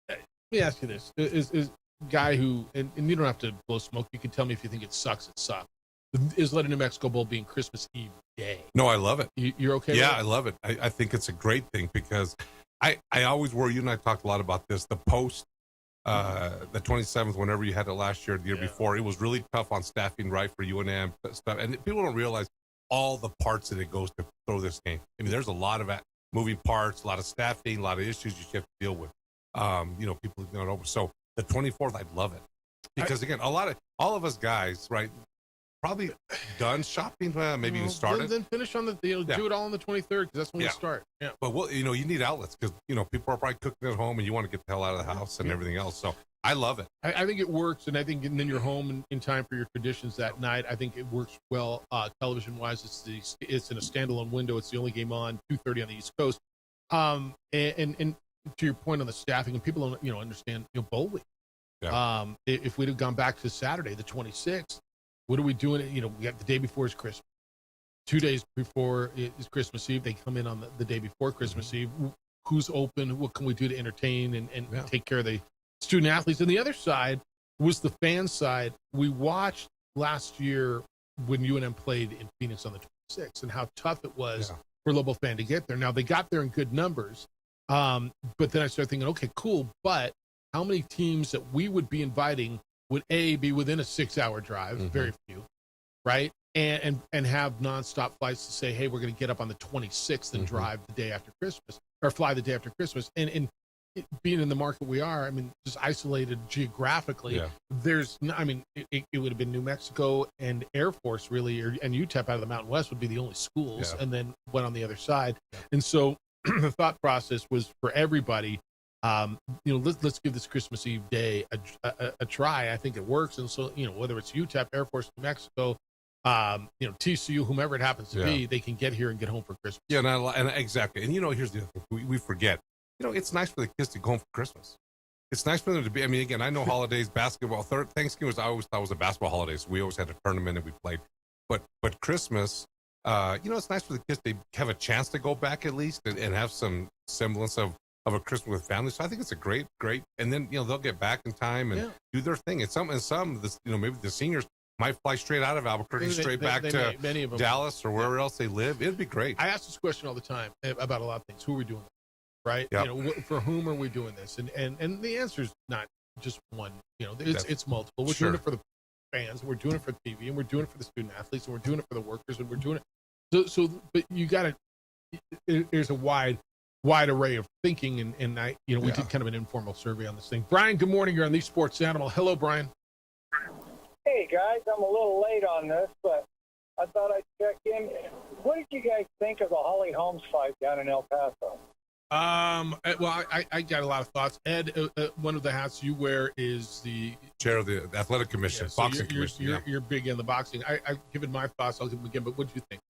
Let me ask you this: is guy who and you don't have to blow smoke. You can tell me if you think it sucks. It sucks. Is letting New Mexico Bowl being Christmas Eve day? No, I love it. You're okay? Yeah, with I it? love it. I think it's a great thing because I always worry. You and I talked a lot about this. The post. The 27th, whenever you had it last year, the year before, it was really tough on staffing, right, for UNM stuff. And people don't realize all the parts that it goes to throw this game. I mean, there's a lot of moving parts, a lot of staffing, a lot of issues you have to deal with. People don't know. So the 24th, I'd love it because again, all of us guys, right, probably done shopping. Maybe even started. Then finish on the do it all on the 23rd because that's when we start. Yeah. But you need outlets because people are probably cooking at home and you want to get the hell out of the house and everything else. So I love it. I think it works, and I think and then you're home in time for your traditions that night. I think it works well television wise. It's in a standalone window. It's the only game on 2:30 on the East Coast. And to your point on the staffing, and people don't understand bowl week. Yeah. If we'd have gone back to Saturday the 26th. What are we doing? We got the day before is Christmas. 2 days before is Christmas Eve. They come in on the day before Christmas Eve. Who's open? What can we do to entertain and take care of the student athletes? And the other side was the fan side. We watched last year when UNM played in Phoenix on the 26th and how tough it was for Lobo fan to get there. Now, they got there in good numbers. But then I started thinking, okay, cool. But how many teams that we would be inviting would be within a 6-hour drive, very few, right? And have nonstop flights to say, hey, we're going to get up on the 26th and drive the day after Christmas or fly the day after Christmas. And being in the market we are, I mean, just isolated geographically, there's, it would have been New Mexico and Air Force really, and UTEP out of the Mountain West would be the only schools, and then went on the other side. And so the thought process was for everybody, let's give this Christmas Eve day a try. I think it works. And so, whether it's UTEP, Air Force, New Mexico, TCU, whomever it happens to be, they can get here and get home for Christmas. Yeah, and exactly. And here's the other thing we forget. It's nice for the kids to go home for Christmas. It's nice for them to be. I mean, again, I know holidays, basketball, Thanksgiving I always thought was a basketball holiday, so we always had a tournament and we played. But Christmas, it's nice for the kids to have a chance to go back at least and have some semblance of a Christmas with family. So I think it's a great, and then, they'll get back in time and do their thing. And some, maybe the seniors might fly straight out of Albuquerque, straight back to many of them, Dallas or wherever else they live. It'd be great. I ask this question all the time about a lot of things. Who are we doing this? Right? Yep. For whom are we doing this? And the answer is not just one. It's multiple. We're doing it for the fans, and we're doing it for TV, and we're doing it for the student athletes, and we're doing it for the workers, and we're doing it. So but you got to. There's a wide array of thinking, and we did kind of an informal survey on this thing. Brian, good morning. You're on the Sports Animal. Hello, Brian. Hey guys, I'm a little late on this, but I thought I'd check in. What did you guys think of the Holly Holmes fight down in El Paso? Well, I got a lot of thoughts. Ed, one of the hats you wear is the chair of the athletic commission, boxing commission. You're big in the boxing. I've given my thoughts. I'll give them again. But what do you think?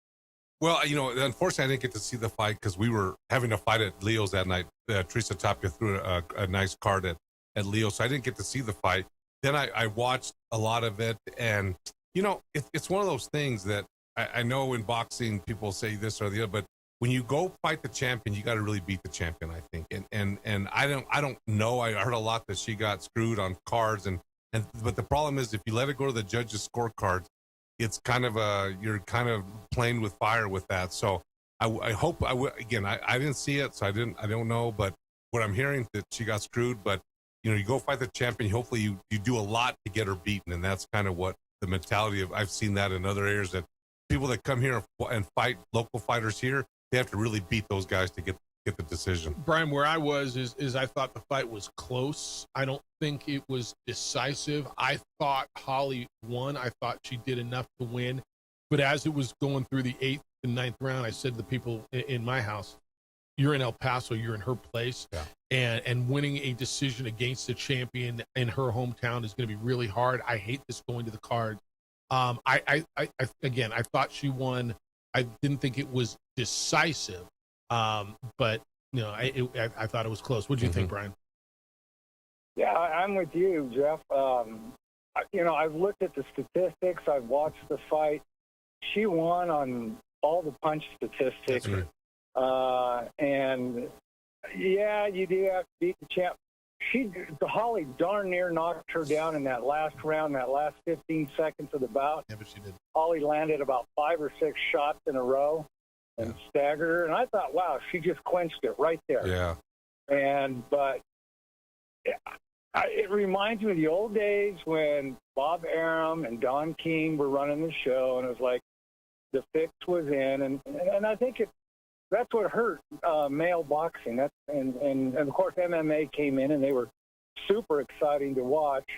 Well, unfortunately, I didn't get to see the fight because we were having a fight at Leo's that night. Teresa Tapia threw a nice card at Leo, so I didn't get to see the fight. Then I watched a lot of it, and it's one of those things that I know in boxing people say this or the other, but when you go fight the champion, you got to really beat the champion, I think. And I don't know. I heard a lot that she got screwed on cards, but the problem is if you let it go to the judges' scorecards, it's kind of you're kind of playing with fire with that. So I hope again. I didn't see it, so I don't know. But what I'm hearing that she got screwed, but you go fight the champion. Hopefully you do a lot to get her beaten. And that's kind of what the mentality of, I've seen that in other areas, that people that come here and fight local fighters here, they have to really beat those guys to get the decision. Brian, where I was is I thought the fight was close. I don't think it was decisive. I thought Holly won. I thought she did enough to win. But as it was going through the 8th and 9th round, I said to the people in my house, you're in El Paso, you're in her place. Yeah. And winning a decision against a champion in her hometown is going to be really hard. I hate this going to the card. I thought she won. I didn't think it was decisive. But I thought it was close. What do you think, Brian? Yeah, I'm with you, Jeff. I've looked at the statistics. I've watched the fight. She won on all the punch statistics. That's right. And yeah, you do have to beat the champ. Holly darn near knocked her down in that last round, that last 15 seconds of the bout. Yeah, but she did. Holly landed about 5 or 6 shots in a row and staggered her. And I thought, wow, she just quenched it right there. Yeah. But it reminds me of the old days when Bob Arum and Don King were running the show, and it was like the fix was in. And I think that's what hurt male boxing. And of course MMA came in, and they were super exciting to watch.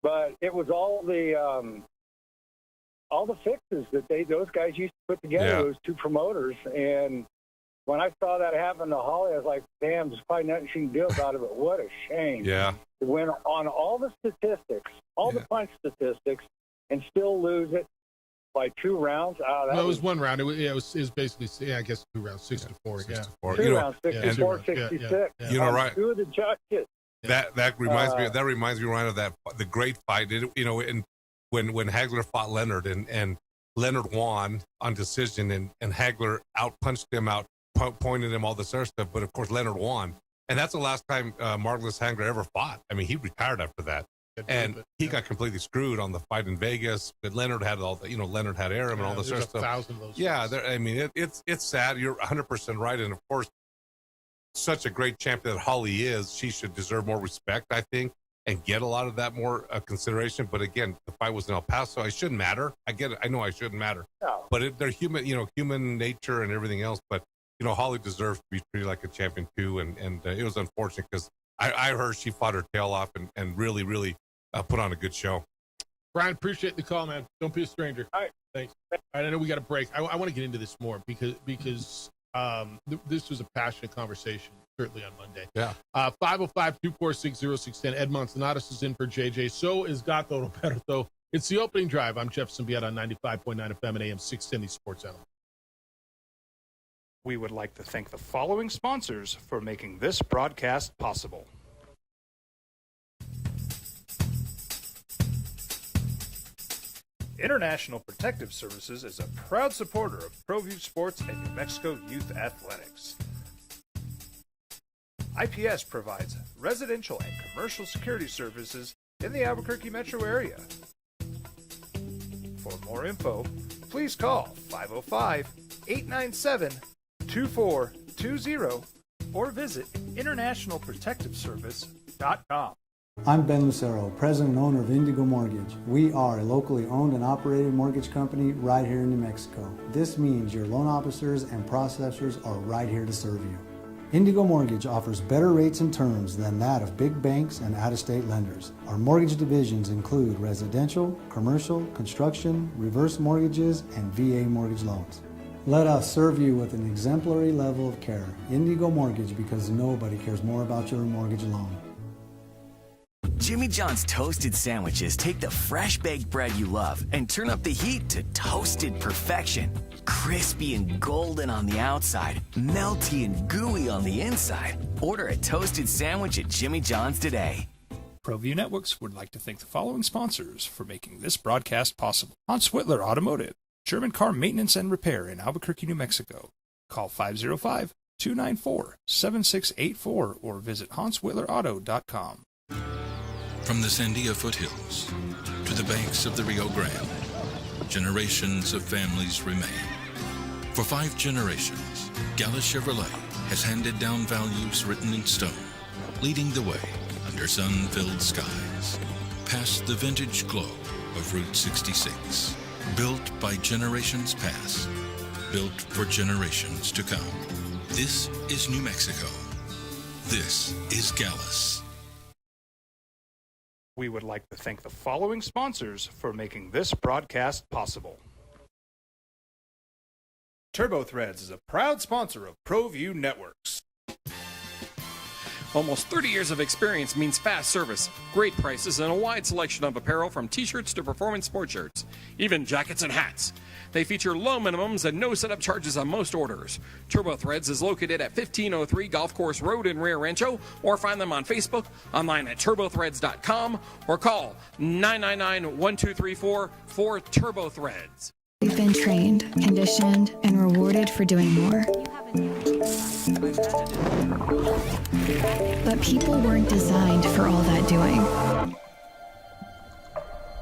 But it was all the fixes that those guys used to put together, those two promoters. And when I saw that happen to Holly, I was like, damn, there's probably nothing she can do about it. But what a shame! Yeah, to win on all the statistics, all the punch statistics, and still lose it by 2 rounds. It was 1 round. It was basically, I guess 2 rounds, 6-4. 6-4. 2 rounds, 64, 66. Yeah. Right. 2 of the judges. That reminds me. That reminds me, Ryan, of the great fight. And when Hagler fought Leonard, and Leonard won on decision, and Hagler outpunched him, pointed him, all this other stuff. But of course, Leonard won, and that's the last time Margulis Hagler ever fought. I mean, he retired after that. And he got completely screwed on the fight in Vegas. But Leonard had all the, Leonard had Arum and all this other stuff. 1,000 of those. Yeah, it's sad. You're 100% right. And of course, such a great champion that Holly is, she should deserve more respect, I think, and get a lot of that more consideration. But again, the fight was in El Paso. It shouldn't matter. I get it. I know I shouldn't matter. No. But they're human, human nature and everything else. But Holly deserves to be treated like a champion too. And it was unfortunate because I heard she fought her tail off and really, really put on a good show. Brian, appreciate the call, man. Don't be a stranger. All right. Thanks. All right, I know we got a break. I want to get into this more because this was a passionate conversation, certainly on Monday. Yeah. 505-246-0610. Ed Monsonatos is in for JJ. So is Gato Roberto. It's the opening drive. I'm Jeff Symbieta on 95.9 FM and AM 610 Sports Animal. We would like to thank the following sponsors for making this broadcast possible. International Protective Services is a proud supporter of ProView Sports and New Mexico Youth Athletics. IPS provides residential and commercial security services in the Albuquerque metro area. For more info, please call 505-897-2420 or visit internationalprotectiveservice.com. I'm Ben Lucero, president and owner of Indigo Mortgage. We are a locally owned and operated mortgage company right here in New Mexico. This means your loan officers and processors are right here to serve you. Indigo Mortgage offers better rates and terms than that of big banks and out-of-state lenders. Our mortgage divisions include residential, commercial, construction, reverse mortgages, and VA mortgage loans. Let us serve you with an exemplary level of care. Indigo Mortgage, because nobody cares more about your mortgage loan. Jimmy John's toasted sandwiches take the fresh baked bread you love and turn up the heat to toasted perfection. Crispy and golden on the outside, melty and gooey on the inside. Order a toasted sandwich at Jimmy John's today. ProView Networks would like to thank the following sponsors for making this broadcast possible. Hans Whitler Automotive, German car maintenance and repair in Albuquerque, New Mexico. Call 505-294-7684 or visit HansWhitlerAuto.com. From the Sandia foothills to the banks of the Rio Grande, generations of families remain. For 5 generations, Gala Chevrolet has handed down values written in stone. leading the way under sun-filled skies, past the vintage glow of Route 66. Built by generations past, built for generations to come. This is New Mexico. This is Gallus. We would like to thank the following sponsors for making this broadcast possible. TurboThreads is a proud sponsor of ProView Networks. Almost 30 years of experience means fast service, great prices, and a wide selection of apparel from t-shirts to performance sports shirts, even jackets and hats. They feature low minimums and no setup charges on most orders. TurboThreads is located at 1503 Golf Course Road in Rio Rancho, or find them on Facebook, online at turbothreads.com, or call 999-1234 for TurboThreads. We've been trained, conditioned, and rewarded for doing more. But people weren't designed for all that doing.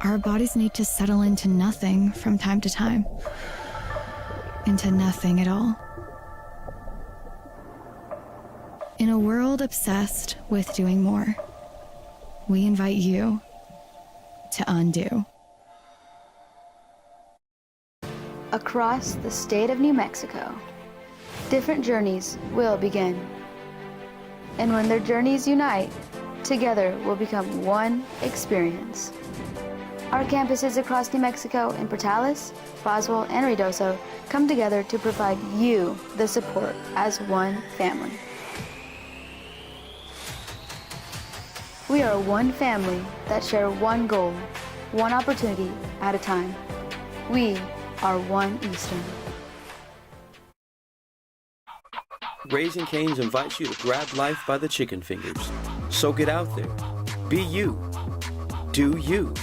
Our bodies need to settle into nothing from time to time. Into nothing at all. In a world obsessed with doing more, we invite you to undo. Across the state of New Mexico, different journeys will begin. And when their journeys unite, together will become one experience. Our campuses across New Mexico in Portales, Roswell, and Ruidoso come together to provide you the support as one family. We are one family that share one goal, one opportunity at a time. We are One Eastern. Raising Cane's invites you to grab life by the chicken fingers. So get out there. Be you. Do you.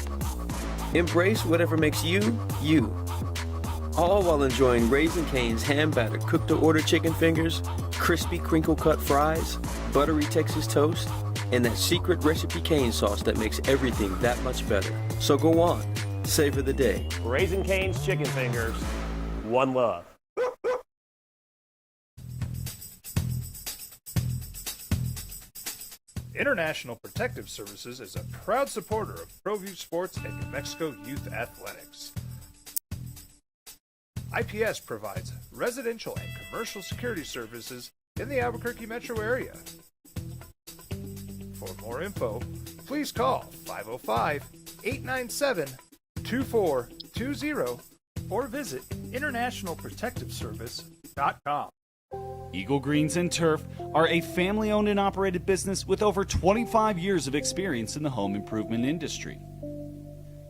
Embrace whatever makes you, you. All while enjoying Raising Cane's hand-battered cooked-to-order chicken fingers, crispy crinkle-cut fries, buttery Texas toast, and that secret recipe cane sauce that makes everything that much better. So go on. Savor the day. Raising Cane's chicken fingers. One love. International Protective Services is a proud supporter of ProView Sports and New Mexico Youth Athletics. IPS provides residential and commercial security services in the Albuquerque metro area. For more info, please call 505-897-2420 or visit internationalprotectiveservice.com. Eagle Greens and Turf are a family-owned and operated business with over 25 years of experience in the home improvement industry.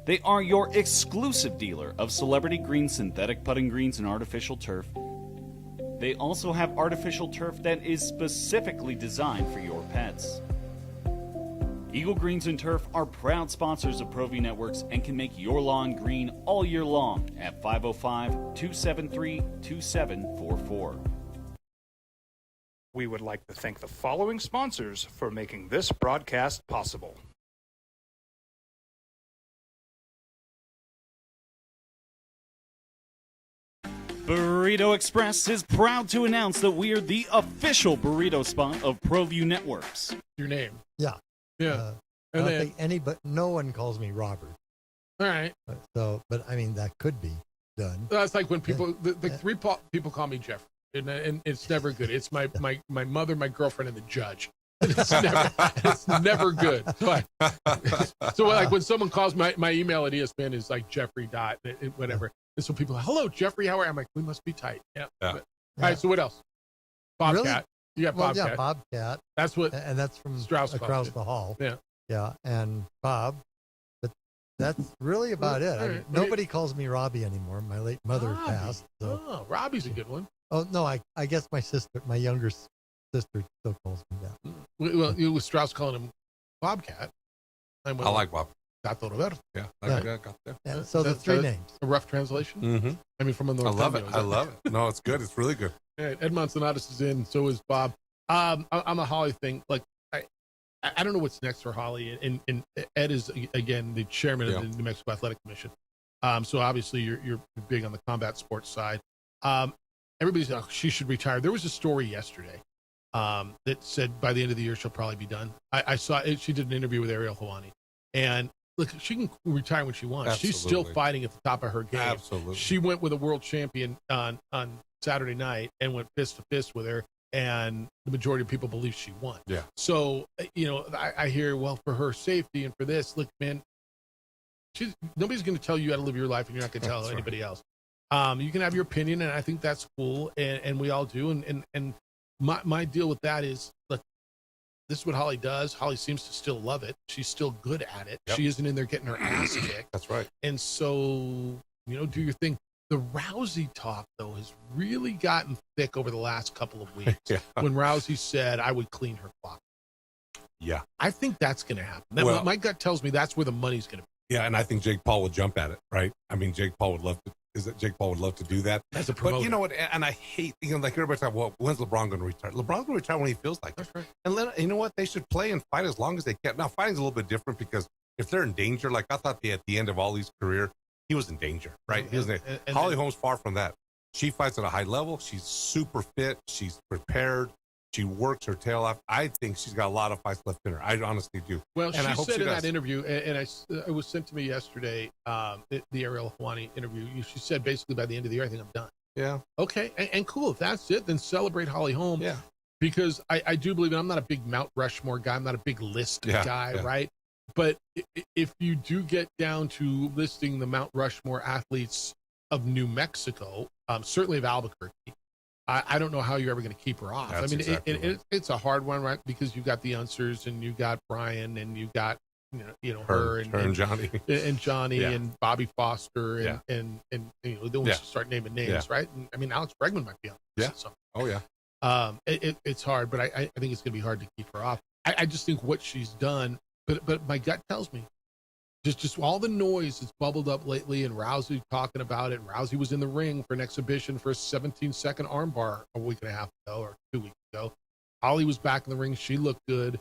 They are your exclusive dealer of celebrity green synthetic putting greens and artificial turf. They also have artificial turf that is specifically designed for your pets. Eagle Greens and Turf are proud sponsors of ProView Networks and can make your lawn green all year long at 505-273-2744. We would like to thank the following sponsors for making this broadcast possible. Burrito Express is proud to announce that we are the official burrito spot of ProView Networks. Your name. Yeah. Yeah. I don't think no one calls me Robert. All right. So, but I mean, that could be done. That's like when people, three people call me Jeffrey, and it's never good. It's my mother, my girlfriend, and the judge. It's never good. So like when someone calls my email at ESPN is like Jeffrey dot whatever. And so people are, hello, Jeffrey, how are you? I'm like, we must be tight. Yeah. All right, so what else? Bobcat. Really? You got Bobcat. Yeah, Bobcat. That's what. And that's from Strauss across the hall. Yeah. Yeah, and Bob. But that's really about it. I mean, nobody calls me Robbie anymore. My late mother passed. So. Oh, Robbie's a good one. Oh, no, I guess my younger sister still calls me that. Well, it was Strauss calling him Bobcat. I like Bob. Gato Roberto. Yeah. Yeah, so the three names. A rough translation? Mm-hmm. I mean, from a North I love it. I love it. No, it's good. It's really good. Yeah, Ed Monsonatus is in. So is Bob. On the Holly thing, like, I don't know what's next for Holly. And Ed is, again, the chairman of the New Mexico Athletic Commission. So obviously you're big on the combat sports side. Everybody's like, she should retire. There was a story yesterday that said by the end of the year she'll probably be done. I saw it. She did an interview with Ariel Helwani, and look, she can retire when she wants. Absolutely. She's still fighting at the top of her game. Absolutely. She went with a world champion on Saturday night and went fist to fist with her, and the majority of people believe she won. Yeah. So, I hear, well, for her safety and for this, look, man, nobody's going to tell you how to live your life, and you're not going to tell anybody else. You can have your opinion, and I think that's cool, and we all do. And my deal with that is, look, this is what Holly does. Holly seems to still love it. She's still good at it. Yep. She isn't in there getting her ass kicked. That's right. And so, do your thing. The Rousey talk, though, has really gotten thick over the last couple of weeks. Yeah. When Rousey said, I would clean her clock. Yeah. I think that's going to happen. Well, my gut tells me that's where the money's going to be. Yeah, and I think Jake Paul would jump at it, right? I mean, Jake Paul would love to. Jake Paul would love to do that. As a But promoter. you know what? And I hate, like everybody's like, well, when's LeBron going to retire? LeBron's going to retire when he feels like it. Right. And you know what? They should play and fight as long as they can. Now, fighting's a little bit different because if they're in danger, like I thought at the end of Ollie's career, he was in danger, right? He was in Holly Holm's far from that. She fights at a high level. She's super fit. She's prepared. She works her tail off. I think she's got a lot of fights left in her. I honestly do. Well, and she I hope said she in does. that interview, and it was sent to me yesterday, the Ariel Helwani interview, she said basically by the end of the year, I think I'm done. Yeah. Okay, and cool. If that's it, then celebrate Holly Holm. Yeah. Because I do believe, and I'm not a big Mount Rushmore guy. I'm not a big list guy, yeah. right? But if you do get down to listing the Mount Rushmore athletes of New Mexico, certainly of Albuquerque, I don't know how you're ever going to keep her off. That's I mean, exactly right. it's a hard one, right? Because you got the Unsers and you got Brian and you got her and Johnny and Johnny Yeah. and Bobby Foster Yeah. and then we Yeah. should start naming names, Yeah. right? And, I mean, Alex Bregman might be on this. Yeah. So, Oh, yeah. it's hard, but I think it's going to be hard to keep her off. I just think what she's done, but my gut tells me, just all the noise that's bubbled up lately, and Rousey talking about it. And Rousey was in the ring for an exhibition for a 17-second armbar a week and a half ago or 2 weeks ago. Holly was back in the ring. She looked good.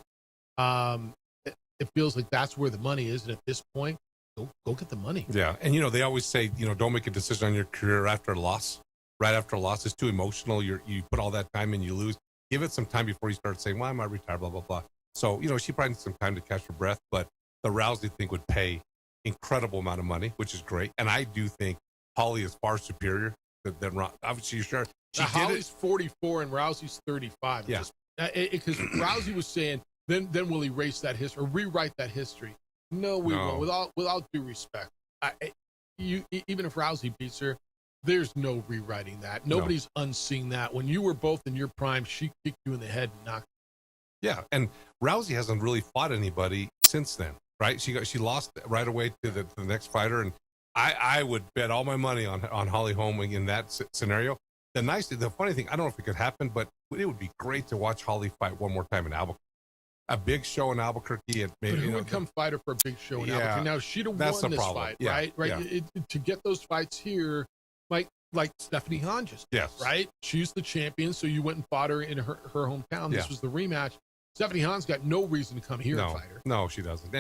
It feels like that's where the money is, and at this point, go get the money. Yeah, and they always say, don't make a decision on your career after a loss. Right after a loss, it's too emotional. You put all that time in, you lose. Give it some time before you start saying, "Why am I retired?" Blah blah blah. So she probably needs some time to catch her breath. But the Rousey thing would pay incredible amount of money, which is great. And I do think Holly is far superior than Rousey. Obviously, sure. Holly's 44 and Rousey's 35. Yeah. Because Rousey was saying, then we'll erase that history or rewrite that history. No, we won't. With all due respect, even if Rousey beats her, there's no rewriting that. Nobody's unseeing that. When you were both in your prime, she kicked you in the head and knocked. Yeah, and Rousey hasn't really fought anybody since then, right? She lost right away to the next fighter, and I would bet all my money on Holly Holm in that scenario. The funny thing, I don't know if it could happen, but it would be great to watch Holly fight one more time in Albuquerque. A big show in Albuquerque, and maybe But who would come fight her for a big show in Albuquerque? Now she'd have that's won the this problem. fight, Yeah, right? yeah. To get those fights here, like Stephanie Hahn just did, Yes. right? She's the champion, so you went and fought her in her hometown. This Yeah. was the rematch. Stephanie Hahn's got no reason to come here and No, fight her. no, she doesn't.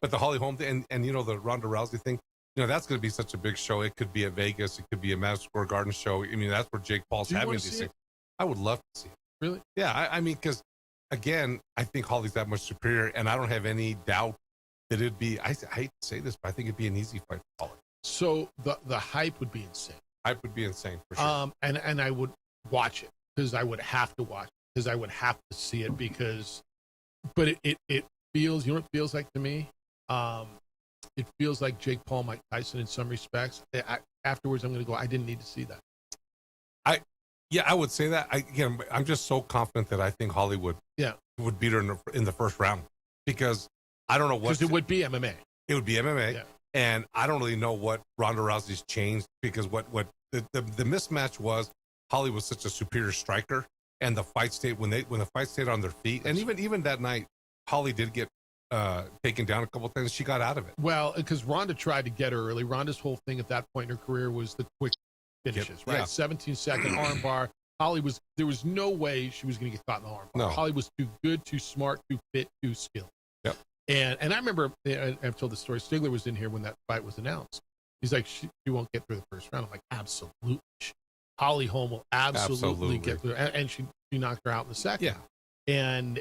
But the Holly Holm thing, and the Ronda Rousey thing, that's going to be such a big show. It could be at Vegas. It could be a Madison Square Garden show. I mean, that's where Jake Paul's Do you having wanna these see things. it? I would love to see it. Really? Yeah, I mean, because again, I think Holly's that much superior, and I don't have any doubt that it'd be. I hate to say this, but I think it'd be an easy fight for Holly. So the hype would be insane. Hype would be insane for sure. And I would watch it because I would have to watch it because I would have to see it but it feels, what it feels like to me? It feels like Jake Paul, Mike Tyson in some respects. Afterwards, I'm going to go, I didn't need to see that. I would say that. I'm just so confident that I think Holly would beat her in the first round because I don't know what. Because it would be MMA. It would be MMA. Yeah. And I don't really know what Ronda Rousey's changed because what the mismatch was, Holly was such a superior striker, and the fight stayed when the fight stayed on their feet, and even that night, Holly did get taken down a couple of times. She got out of it. Well, because Ronda tried to get her early. Ronda's whole thing at that point in her career was the quick finishes, right? Yeah. 17-second armbar. There was no way she was going to get caught in the armbar. No. Holly was too good, too smart, too fit, too skilled. Yep. And I remember, I've told the story, Stigler was in here when that fight was announced. He's like, she won't get through the first round. I'm like, absolutely. Holly Holm will absolutely get through. And she she knocked her out in the second. Yeah. And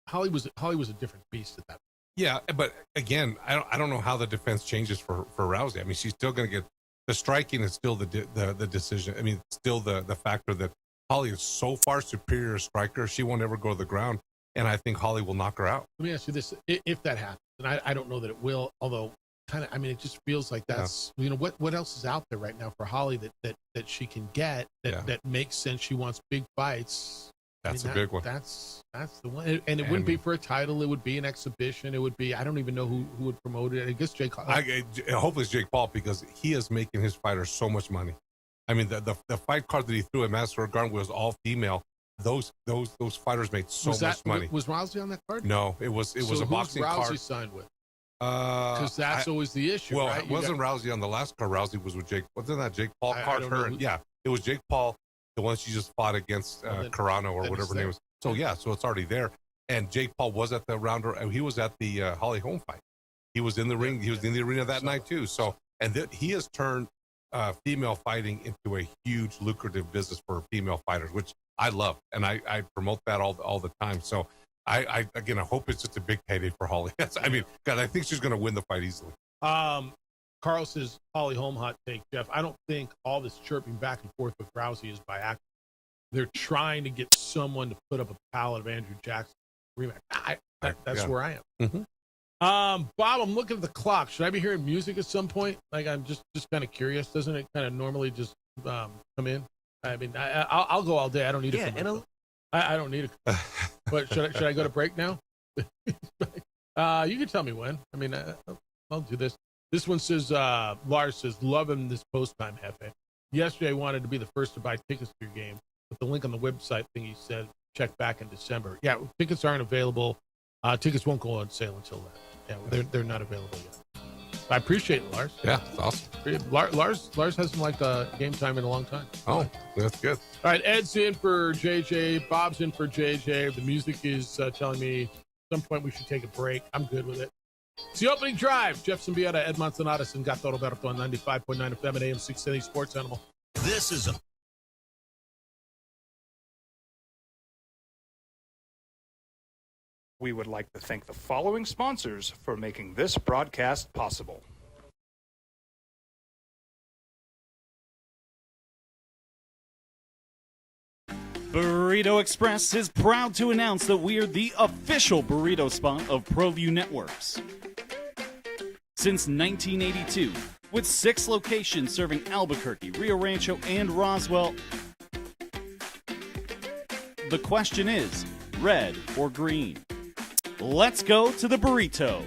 Holly was a different beast at that point. Yeah, but again, I don't know how the defense changes for Rousey. I mean, she's still going to get the striking is still the decision. I mean, still the factor that Holly is so far superior striker, she won't ever go to the ground, and I think Holly will knock her out. Let me ask you this: if that happens, and I don't know that it will, although kind of, I mean, it just feels like that's what else is out there right now for Holly that she can get that makes sense. She wants big fights. That's a big one. That's the one, and it wouldn't be for a title. It would be an exhibition. It would be, I don't even know who would promote it. I guess Jake. Hopefully it's Jake Paul, because he is making his fighters so much money. I mean, the fight card that he threw at Madison Square Garden was all female. Those fighters made so much money. Was Rousey on that card? No, it was a boxing Rousey card. signed with? Because that's always the issue. Well, right? it wasn't Rousey on the last card. Rousey was with Jake. Wasn't that Jake Paul card? It was Jake Paul, the one she just fought against Carano or whatever her name was. So so it's already there. And Jake Paul was at the rounder, and he was at the Holly Holm fight. He was in the ring. He was in the arena that night too. So, and he has turned female fighting into a huge lucrative business for female fighters, which I love, and I promote that all the time. So I hope it's just a big payday for Holly. I mean, God, I think she's going to win the fight easily. Carl says Holly Holm hot take, Jeff. I don't think all this chirping back and forth with Rousey is by accident. They're trying to get someone to put up a pallet of Andrew Jackson rematch. That's where I am. Mm-hmm. Bob, I'm looking at the clock. Should I be hearing music at some point? Like, I'm just kind of curious. Doesn't it kind of normally just come in? I mean, I'll go all day. I don't need it. I don't need it. But should I go to break now? You can tell me when. I mean, I'll do this. This one says, Lars says, loving this post time, Hefe. Yesterday, I wanted to be the first to buy tickets to your game, but the link on the website thing he said, check back in December. Yeah, tickets aren't available. Tickets won't go on sale until then. Yeah, they're not available yet. I appreciate it, Lars. Yeah, it's awesome. Lars hasn't liked game time in a long time. Oh, that's good. All right, Ed's in for JJ. Bob's in for JJ. The music is telling me at some point we should take a break. I'm good with it. It's the opening drive. Jeff Zimbieta, Ed Manzanares, and Gato Roberto on 95.9 FM and AM 670 Sports Animal. This is We would like to thank the following sponsors for making this broadcast possible. Burrito Express is proud to announce that we are the official burrito spot of ProView Networks. Since 1982, with 6 locations serving Albuquerque, Rio Rancho, and Roswell, the question is, red or green? Let's go to the burrito.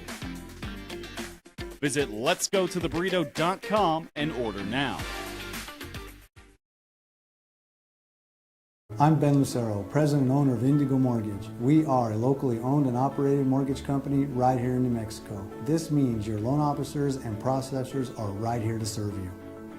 Visit letsgototheburrito.com and order now. I'm Ben Lucero, president and owner of Indigo Mortgage. We are a locally owned and operated mortgage company right here in New Mexico. This means your loan officers and processors are right here to serve you.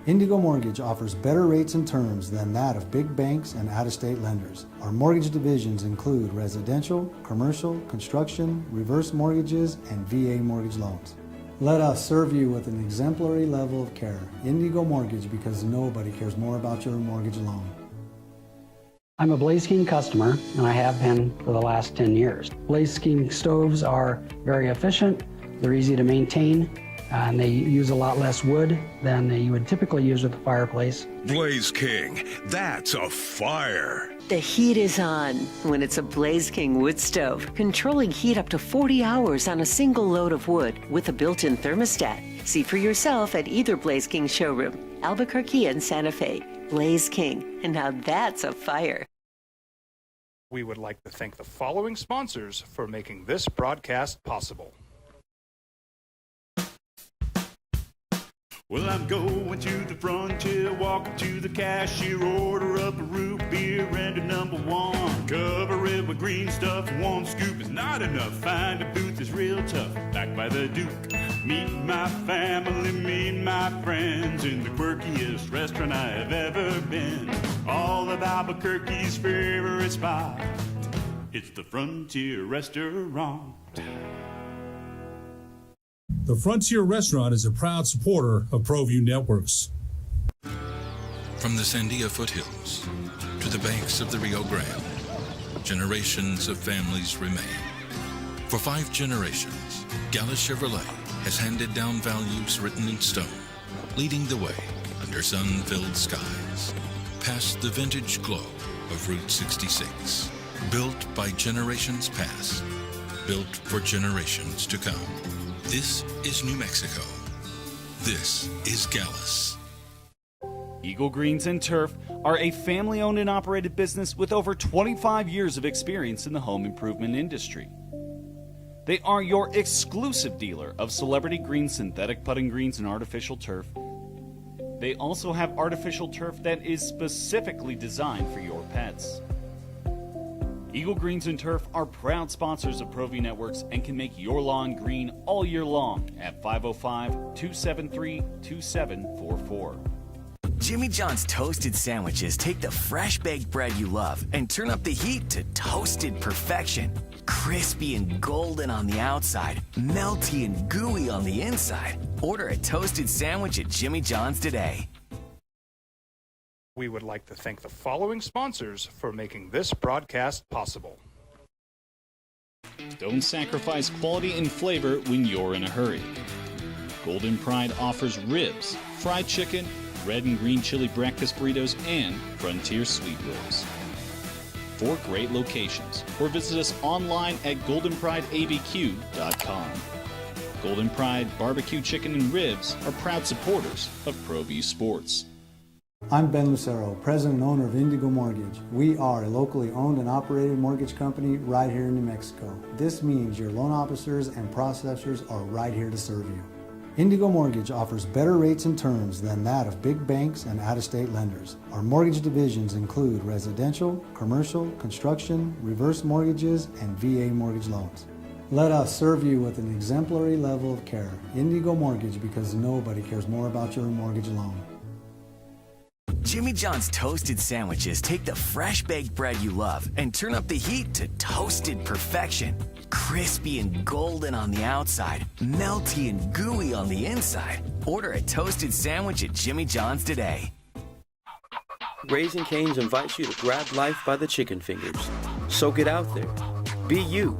Indigo Mortgage offers better rates and terms than that of big banks and out-of-state lenders. Our mortgage divisions include residential, commercial, construction, reverse mortgages, and VA mortgage loans. Let us serve you with an exemplary level of care. Indigo Mortgage, because nobody cares more about your mortgage loan. I'm a Blaze King customer, and I have been for the last 10 years. Blaze King stoves are very efficient, they're easy to maintain, and they use a lot less wood than you would typically use with a fireplace. Blaze King, that's a fire. The heat is on when it's a Blaze King wood stove, controlling heat up to 40 hours on a single load of wood with a built-in thermostat. See for yourself at either Blaze King showroom, Albuquerque and Santa Fe. Blaze King, and now that's a fire. We would like to thank the following sponsors for making this broadcast possible. Well, I'm going to the frontier, walking to the cashier, order up a root beer and a number 1. Cover it with green stuff, 1 scoop is not enough. Find a booth is real tough, back by the Duke. Meet my family, meet my friends in the quirkiest restaurant I have ever been. All of Albuquerque's favorite spot, it's the Frontier Restaurant. The Frontier Restaurant is a proud supporter of ProView Networks. From the Sandia foothills to the banks of the Rio Grande, generations of families remain. For 5 generations, Gallus Chevrolet has handed down values written in stone, leading the way under sun-filled skies, past the vintage glow of Route 66. Built by generations past, built for generations to come. This is New Mexico. This is Gallus. Eagle Greens and Turf are a family-owned and operated business with over 25 years of experience in the home improvement industry. They are your exclusive dealer of celebrity green synthetic putting greens and artificial turf. They also have artificial turf that is specifically designed for your pets. Eagle Greens and Turf are proud sponsors of ProView Networks and can make your lawn green all year long at 505-273-2744. Jimmy John's toasted sandwiches take the fresh baked bread you love and turn up the heat to toasted perfection. Crispy and golden on the outside, melty and gooey on the inside. Order a toasted sandwich at Jimmy John's today. We would like to thank the following sponsors for making this broadcast possible. Don't sacrifice quality and flavor when you're in a hurry. Golden Pride offers ribs, fried chicken, red and green chili breakfast burritos, and Frontier sweet rolls. 4 great locations, or visit us online at goldenprideabq.com. Golden Pride Barbecue Chicken and Ribs are proud supporters of ProView Sports. I'm Ben Lucero, president and owner of Indigo Mortgage. We are a locally owned and operated mortgage company right here in New Mexico. This means your loan officers and processors are right here to serve you. Indigo Mortgage offers better rates and terms than that of big banks and out-of-state lenders. Our mortgage divisions include residential, commercial, construction, reverse mortgages, and VA mortgage loans. Let us serve you with an exemplary level of care. Indigo Mortgage, because nobody cares more about your mortgage loan. Jimmy John's toasted sandwiches take the fresh baked bread you love and turn up the heat to toasted perfection. Crispy and golden on the outside, melty and gooey on the inside. Order a toasted sandwich at Jimmy John's today. Raising Cane's invites you to grab life by the chicken fingers. So get out there. Be you.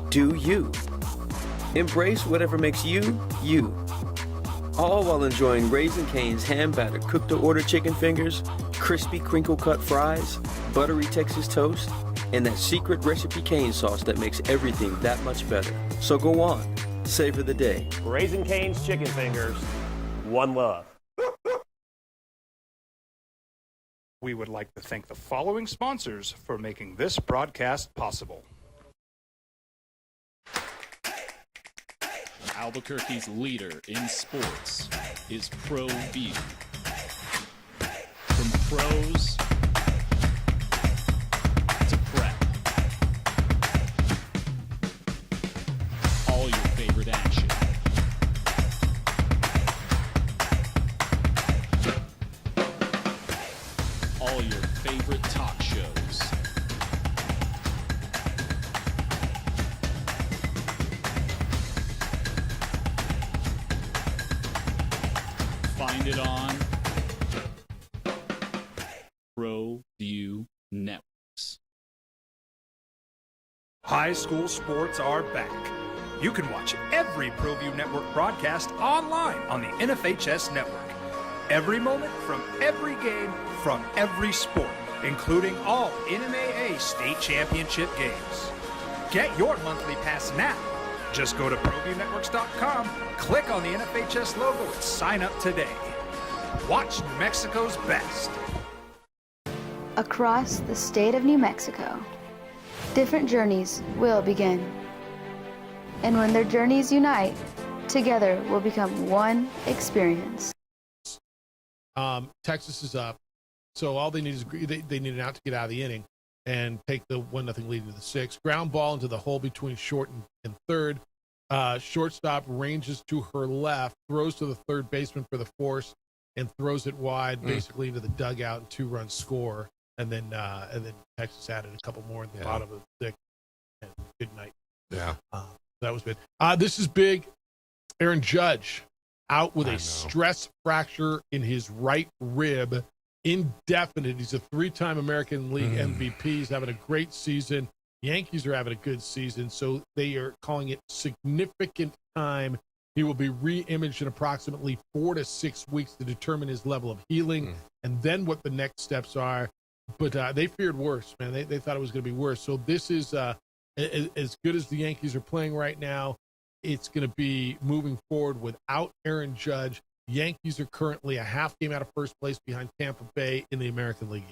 Do you. Embrace whatever makes you, you. All while enjoying Raising Cane's hand-battered cooked-to-order chicken fingers, crispy crinkle-cut fries, buttery Texas toast, and that secret recipe cane sauce that makes everything that much better. So go on, savor the day. Raising Cane's chicken fingers, one love. We would like to thank the following sponsors for making this broadcast possible. Albuquerque's leader in sports is ProView. From pros to prep, all your favorite action. All your favorite talk shows. Find it on ProView Networks. High school sports are back. You can watch every ProView Network broadcast online on the NFHS network. Every moment from every game from every sport, including all NMAA state championship games. Get your monthly pass now. Just go to ProViewNetworks.com, click on the NFHS logo, and sign up today. Watch New Mexico's best. Across the state of New Mexico, different journeys will begin. And when their journeys unite, together will become one experience. Texas is up, so all they need is they need an out to get out of the inning and take the 1-0 lead into the 6th. Ground ball into the hole between short and third. Shortstop ranges to her left, throws to the third baseman for the force, and throws it wide, basically into the dugout, and 2-run score. And then Texas added a couple more in the bottom of the 6th. And good night. Yeah, that was good. This is big. Aaron Judge out with a stress fracture in his right rib indefinite. He's a 3-time American League MVP. He's having a great season. Yankees are having a good season, so they are calling it significant time. He will be re-imaged in approximately 4 to 6 weeks to determine his level of healing and then what the next steps are. But they feared worse, man. They thought it was going to be worse. So this is as good as the Yankees are playing right now. It's going to be moving forward without Aaron Judge. Yankees are currently a half game out of first place behind Tampa Bay in the American League.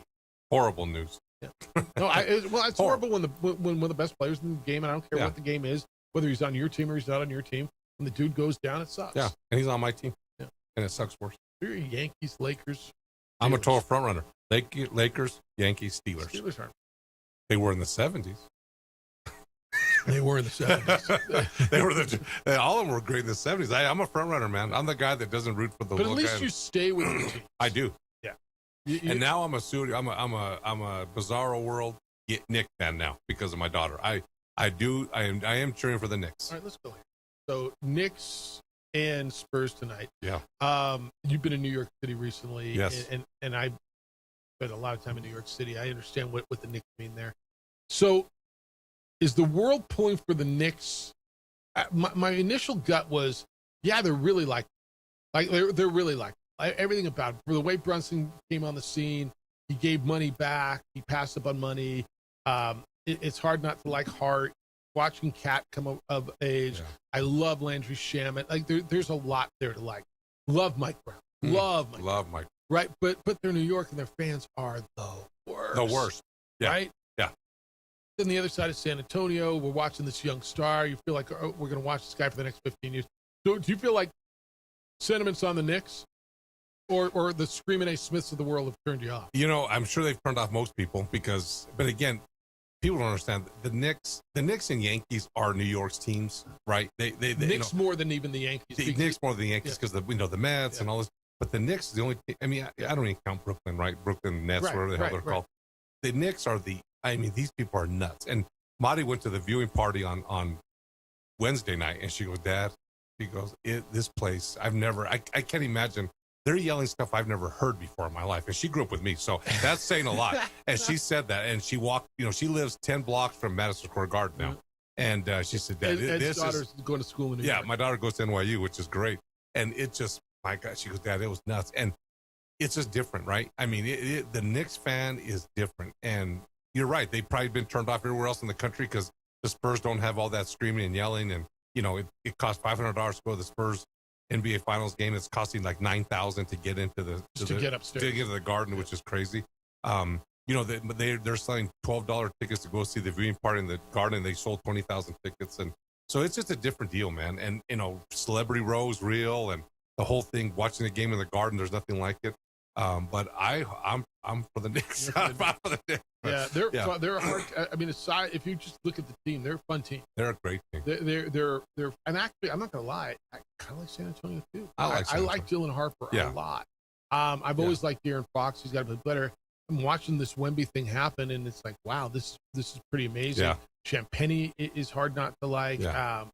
Horrible news. Yeah. No, it's horrible when one of the best players in the game, and I don't care what the game is, whether he's on your team or he's not on your team, when the dude goes down, it sucks. Yeah, and he's on my team. Yeah, and it sucks worse. You're Yankees, Lakers. I'm a total front runner. Lakers, Yankees, Steelers. Steelers aren't. They were in the 70s. They were in the 70s. They were all of them were great in the 70s. I'm a front runner, man. I'm the guy that doesn't root for the. But at least you stay with your team. I do. Yeah. And now I'm a Bizarro World Knicks fan now because of my daughter. I am cheering for the Knicks. All right, let's go here. So Knicks and Spurs tonight. Yeah. You've been in New York City recently. Yes. And I spent a lot of time in New York City. I understand what the Knicks mean there. So is the world pulling for the Knicks? My initial gut was, yeah, they're really like they're really like everything about it. For the way Brunson came on the scene, he gave money back. He passed up on money. It's hard not to like Hart. Watching Cat come of age. Yeah. I love Landry Shamet. Like there's a lot there to like. Love Mike Brown. Love Mike. Right, but they're New York and their fans are the worst. The worst. Yeah. Right? Yeah. Then the other side of San Antonio, we're watching this young star. You feel like we're going to watch this guy for the next 15 years. So do you feel like sentiments on the Knicks or the Screaming A. Smiths of the world have turned you off? You know, I'm sure they've turned off most people but again, people don't understand the Knicks and Yankees are New York's teams, right? They Knicks more than even the Yankees. The Knicks more than the Yankees because the Mets and all this. But the Knicks is the only team. I mean, I don't even count Brooklyn, right? Brooklyn Nets, whatever the hell they're called. The Knicks are these people are nuts. And Marty went to the viewing party on Wednesday night, and she goes, Dad, she goes, this place, I can't imagine. They're yelling stuff I've never heard before in my life. And she grew up with me, so that's saying a lot. And she said that, and she walked, she lives 10 blocks from Madison Square Garden now. And she said, Dad, Ed's daughter's going to school in New York. Yeah, my daughter goes to NYU, which is great. And it just, my God, she goes, Dad, it was nuts. And it's just different, right? I mean, the Knicks fan is different. And you're right. They've probably been turned off everywhere else in the country because the Spurs don't have all that screaming and yelling. And, it costs $500 to go to the Spurs NBA Finals game. It's costing like $9,000 to get into to get upstairs, to get to the Garden, which is crazy. They're selling $12 tickets to go see the viewing party in the Garden. They sold 20,000 tickets, and so it's just a different deal, man. And Celebrity Row's real, and the whole thing. Watching the game in the Garden, there's nothing like it. But I'm for the Knicks. I'm for the Knicks. Yeah, they're a hard. I mean, aside if you just look at the team, they're a fun team. They're a great team. They're and actually, I'm not gonna lie, I kind of like San Antonio too. I like Dylan Harper a lot. I've always liked De'Aaron Fox. He's got to be better. I'm watching this Wemby thing happen, and it's like, wow, this is pretty amazing. Yeah. Champagny is hard not to like. Yeah.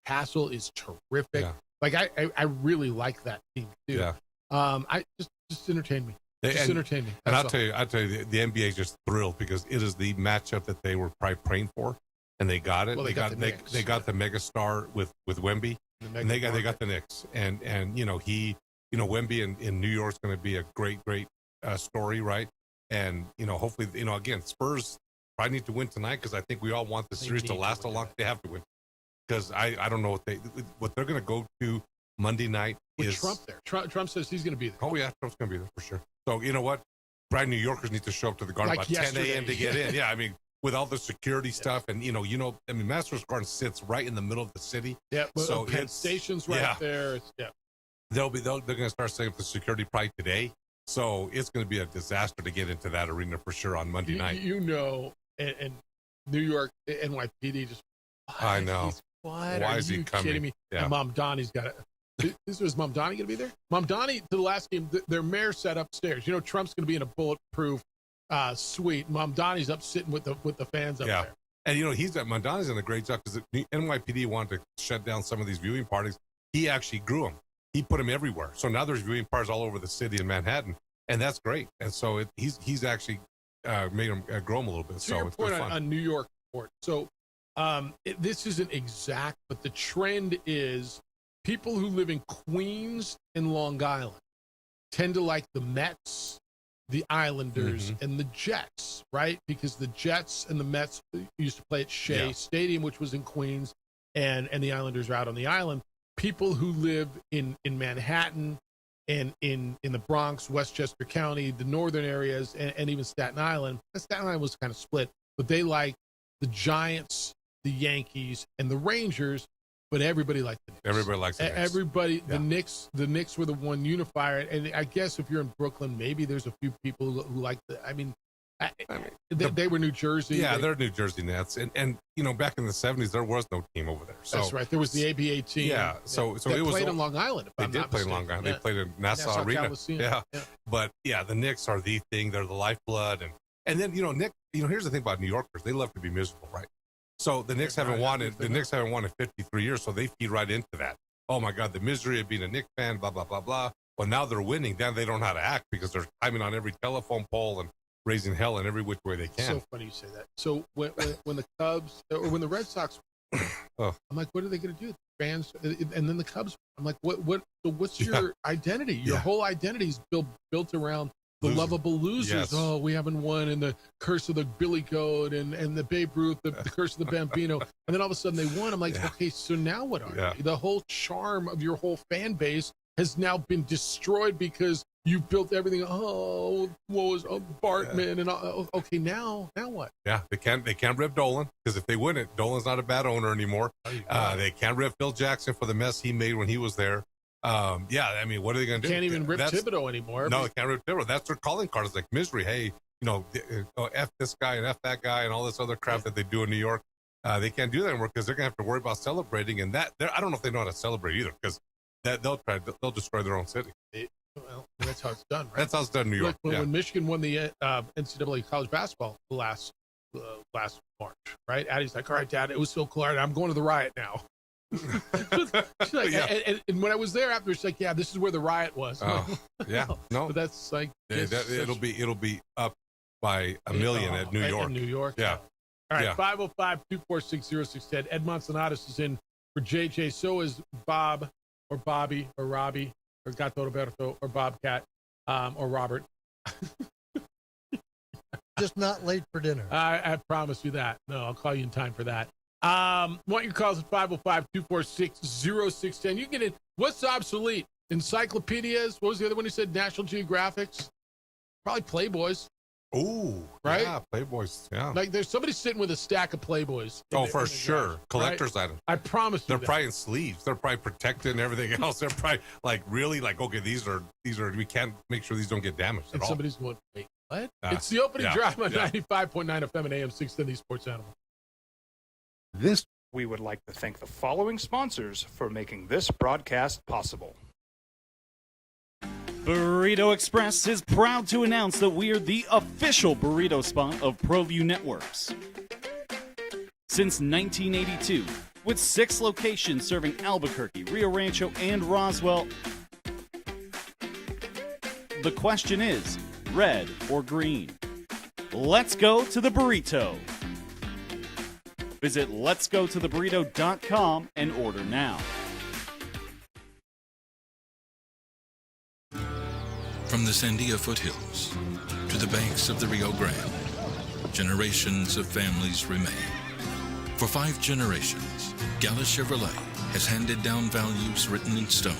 Castle is terrific. Yeah. Like I really like that team too. Yeah. I just entertain me. Entertain me. And I'll tell you, the NBA is just thrilled because it is the matchup that they were probably praying for, and they got it. Well, they got the megastar with Wemby, and they got the Knicks, and Wemby in New York is going to be a great story, right? And hopefully, again, Spurs probably need to win tonight because I think we all want the series to last a long. They have to win because I don't know what they're going to go to Monday night. With Trump there. Trump says he's going to be there. Oh, yeah, Trump's going to be there for sure. So, you know what? Probably New Yorkers need to show up to the Garden Like about 10 a.m. to get in. Yeah, I mean, with all the security stuff and, Madison Square Garden sits right in the middle of the city. Yeah, so Penn Station's right there. They're going to start setting up the security probably today. So it's going to be a disaster to get into that arena for sure on Monday night. And New York, NYPD just, I know. Why is he coming? Kidding me? Yeah. And Mom Donnie's got it. Is Mom Donnie going to be there? Mom Donnie, to the last game, their mayor sat upstairs. Trump's going to be in a bulletproof suite. Mom Donnie's up sitting with the fans up there. And Mom Donnie's done a great job because the NYPD wanted to shut down some of these viewing parties. He actually grew them. He put them everywhere. So now there's viewing parties all over the city in Manhattan. and that's great. And so he's actually made them grow them a little bit. To So your it's been point fun. on New York sports. So this isn't exact, but the trend is people who live in Queens and Long Island tend to like the Mets, the Islanders, and the Jets, right? Because the Jets and the Mets used to play at Shea Stadium, which was in Queens, and the Islanders are out on the island. People who live in Manhattan and in the Bronx, Westchester County, the northern areas, and even Staten Island. Staten Island was kind of split, but they like the Giants, the Yankees, and the Rangers, but everybody liked the Knicks. Everybody likes the Knicks. Everybody, the Knicks were the one unifier. And I guess if you're in Brooklyn, maybe there's a few people who like they were New Jersey. Yeah, they're New Jersey Nets. And back in the 70s, there was no team over there. So, that's right. There was the ABA team. Yeah, so they it was played on Long Island. They did play in Long Island. They played in Nassau Arena. Coliseum. Yeah. But yeah, the Knicks are the thing. They're the lifeblood. And then Nick. Here's the thing about New Yorkers. They love to be miserable, right? So the Knicks haven't won in 53 years. So they feed right into that. Oh my God, the misery of being a Knicks fan. Blah blah blah blah. Well, now they're winning. Then they don't know how to act because they're climbing on every telephone pole and raising hell in every which way they can. So funny you say that. So when the Cubs or when the Red Sox, I'm like, what are they going to do? Fans, and then the Cubs. I'm like, what? So what's your identity? Your whole identity is built around the lovable losers. Yes. Oh, we haven't won, and the curse of the Billy Goat, and the Babe Ruth, the curse of the Bambino, and then all of a sudden they won. I'm like, okay, so now what are you? The whole charm of your whole fan base has now been destroyed because you built everything. Oh, what was Bartman and okay, now what? Yeah, they can't rip Dolan because if they win it, Dolan's not a bad owner anymore. They can't rip Phil Jackson for the mess he made when he was there. I mean, what are they going to do? Can't even rip Thibodeau anymore. No, they can't rip Thibodeau. That's their calling card. It's like misery. Hey, F this guy and F that guy and all this other crap that they do in New York. They can't do that anymore because they're going to have to worry about celebrating. And I don't know if they know how to celebrate either because they'll destroy their own city. Well, that's how it's done, right? That's how it's done in New York. Look, when Michigan won the NCAA college basketball last March, right? Addie's like, all right, Dad, it was so cool. All right, I'm going to the riot now. She's like, and when I was there after, she's like, yeah, this is where the riot was. Oh, yeah, no, but that's like it'll be up by a million at New York. In New York, yeah. All right, 505-246-0610. Ed Manzanatos is in for JJ. So is Bob or Bobby or Robbie or Gato Roberto or Bobcat or Robert. Just not late for dinner. I promise you that. No, I'll call you in time for that. Want your calls at 505-246-0610. You can get in. What's obsolete? Encyclopedias. What was the other one you said? National Geographics. Probably Playboys. Ooh, right? Yeah, Playboys. Yeah. Like there's somebody sitting with a stack of Playboys. For sure. Garage, Collector's right? items. I promise you. They're probably in sleeves. They're probably protected and everything else. They're probably okay, these are we can't make sure these don't get damaged at all. Somebody's going, wait, what? It's the opening drive on 95.9 FM and AM 610 Sports Animal. We would like to thank the following sponsors for making this broadcast possible. Burrito Express is proud to announce that we are the official burrito spot of ProView Networks. Since 1982, with 6 locations serving Albuquerque, Rio Rancho, and Roswell, the question is, red or green? Let's go to the burrito. Visit letsgototheburrito.com and order now. From the Sandia foothills to the banks of the Rio Grande, generations of families remain. For 5 generations, Gallus Chevrolet has handed down values written in stone,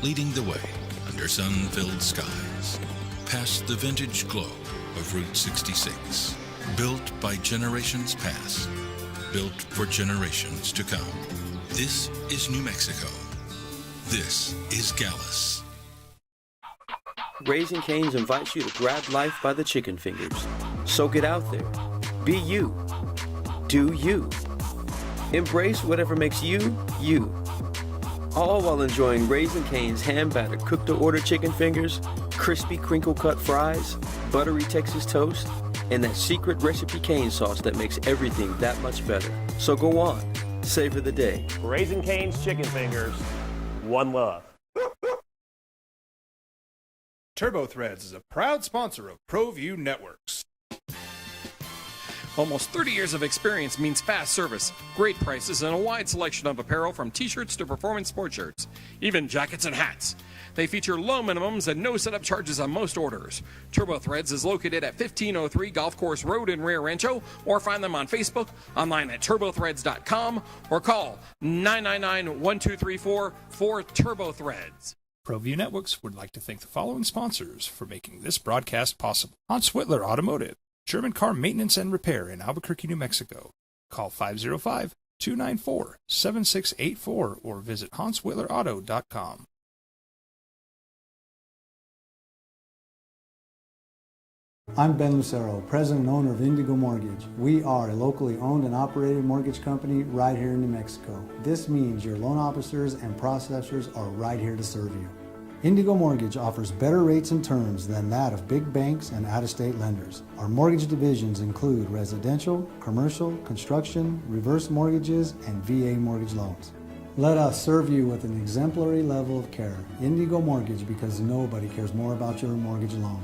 leading the way under sun-filled skies, past the vintage glow of Route 66. Built by generations past, built for generations to come. This is New Mexico. This is Gallus. Raising Cane's invites you to grab life by the chicken fingers. So get out there. Be you. Do you. Embrace whatever makes you, you. All while enjoying Raising Cane's hand-battered cooked-to-order chicken fingers, crispy crinkle-cut fries, buttery Texas toast, and that secret recipe cane sauce that makes everything that much better. So go on. Savor the day. Raising Cane's chicken fingers. One love. TurboThreads is a proud sponsor of ProView Networks. Almost 30 years of experience means fast service, great prices, and a wide selection of apparel from t-shirts to performance sports shirts, even jackets and hats. They feature low minimums and no setup charges on most orders. TurboThreads is located at 1503 Golf Course Road in Rio Rancho, or find them on Facebook, online at turbothreads.com, or call 999-1234 for TurboThreads. ProView Networks would like to thank the following sponsors for making this broadcast possible. Hans Whitler Automotive, German car maintenance and repair in Albuquerque, New Mexico. Call 505-294-7684 or visit HansWhitlerAuto.com. I'm Ben Lucero, president and owner of Indigo Mortgage. We are a locally owned and operated mortgage company right here in New Mexico. This means your loan officers and processors are right here to serve you. Indigo Mortgage offers better rates and terms than that of big banks and out-of-state lenders. Our mortgage divisions include residential, commercial, construction, reverse mortgages, and VA mortgage loans. Let us serve you with an exemplary level of care. Indigo Mortgage, because nobody cares more about your mortgage loan.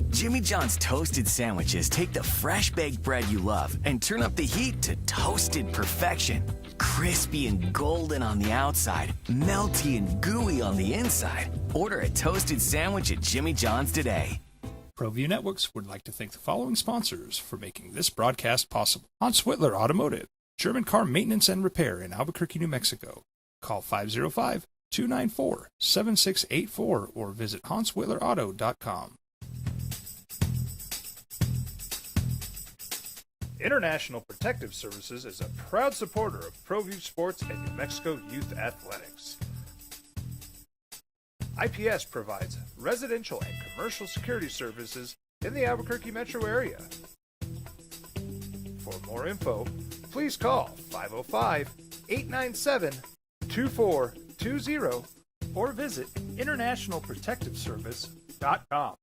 Jimmy John's toasted sandwiches take the fresh baked bread you love and turn up the heat to toasted perfection. Crispy and golden on the outside, melty and gooey on the inside. Order a toasted sandwich at Jimmy John's today. ProView Networks would like to thank the following sponsors for making this broadcast possible. Hans Whitler Automotive, German car maintenance and repair in Albuquerque, New Mexico. Call 505-294-7684 or visit HansWhitlerAuto.com. International Protective Services is a proud supporter of ProView Sports and New Mexico Youth Athletics. IPS provides residential and commercial security services in the Albuquerque metro area. For more info, please call 505-897-2420 or visit internationalprotectiveservice.com.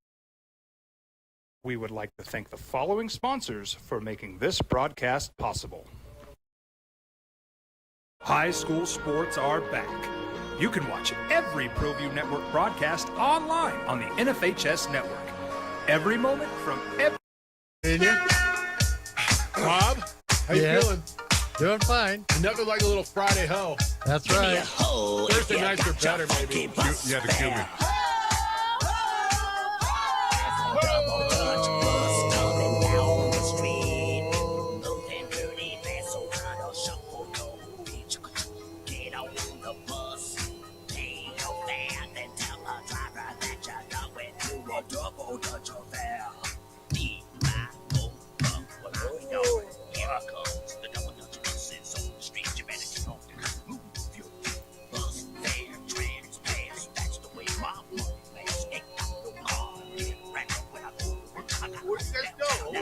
We would like to thank the following sponsors for making this broadcast possible. High school sports are back. You can watch every ProView Network broadcast online on the NFHS network. Every moment from every... Bob, how you feeling? Doing fine. Nothing like a little Friday hoe. That's right. Thursday nights are better, maybe. You had to kill me.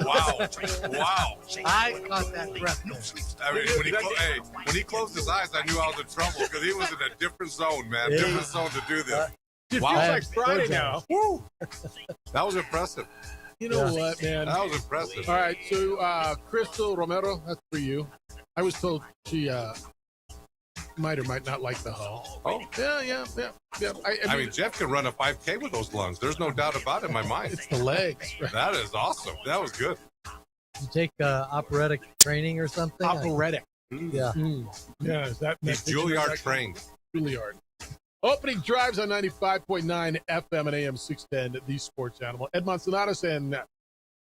Wow. Wow. I caught that breath. I mean, when he closed his eyes, I knew I was in trouble because he was in a different zone, man. Yeah. Different zone to do this. It Wow. feels like Friday now. Woo! That was impressive. You know what, man? That was impressive. All right, so Crystal Romero, that's for you. I was told she might or might not like the hoe. Oh. Yeah. I mean, Jeff can run a 5K with those lungs. There's no doubt about it in my mind. It's the legs. Right? That is awesome. That was good. You take operatic training or something? Operatic. Yeah. Yeah, is that He's Juilliard trained. Juilliard. Opening drives on 95.9 FM and AM 610, the Sports Animal. Ed Manzanares and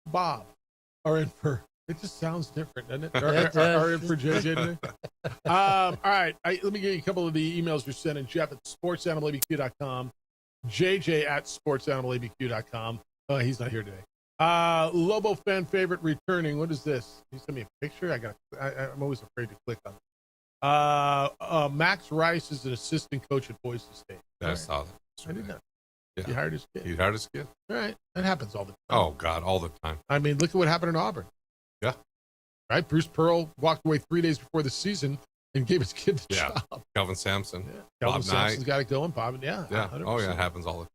Bob are in for, it just sounds different, doesn't it? Are in for JJ today. All right, let me give you a couple of the emails you're sending. Jeff at sportsanimалabq.com, JJ at sportsanimалabq.com. He's not here today. Lobo fan favorite returning. What is this? Can you send me a picture? I'm always afraid to click on it. Max Rice is an assistant coach at Boise State. I saw that. I did not. Yeah. He hired his kid. He hired his kid. All right. That happens all the time. Oh, God, all the time. I mean, look at what happened in Auburn. Yeah. Right? Bruce Pearl walked away 3 days before the season and gave his kid the job. Kelvin Sampson. Yeah. Kelvin Bob Sampson's Knight. got it going. Bob, yeah. Yeah. 100%. Oh, yeah, it happens all the time.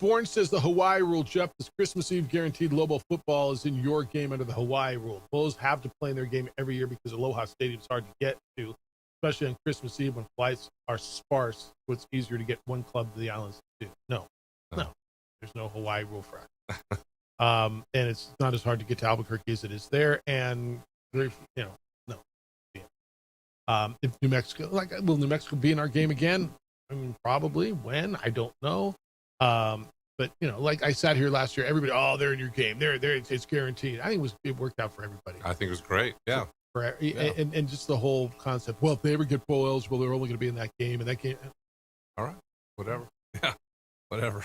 Bourne says the Hawaii rule, Jeff, this Christmas Eve guaranteed Lobo football is in your game under the Hawaii rule. Bulls have to play in their game every year because Aloha Stadium is hard to get to, especially on Christmas Eve when flights are sparse, so it's easier to get one club to the islands than two. No. No. There's no Hawaii rule for us. And it's not as hard to get to Albuquerque as it is there. And, no. If New Mexico, will New Mexico be in our game again? I mean, probably. When? I don't know. But, like I sat here last year, everybody, they're in your game. They're it's guaranteed. I think it worked out for everybody. I think it was great. Yeah. And just the whole concept. Well, if they ever get bowl eligible, they're only going to be in that game. And that game. All right. Whatever. Yeah. Whatever.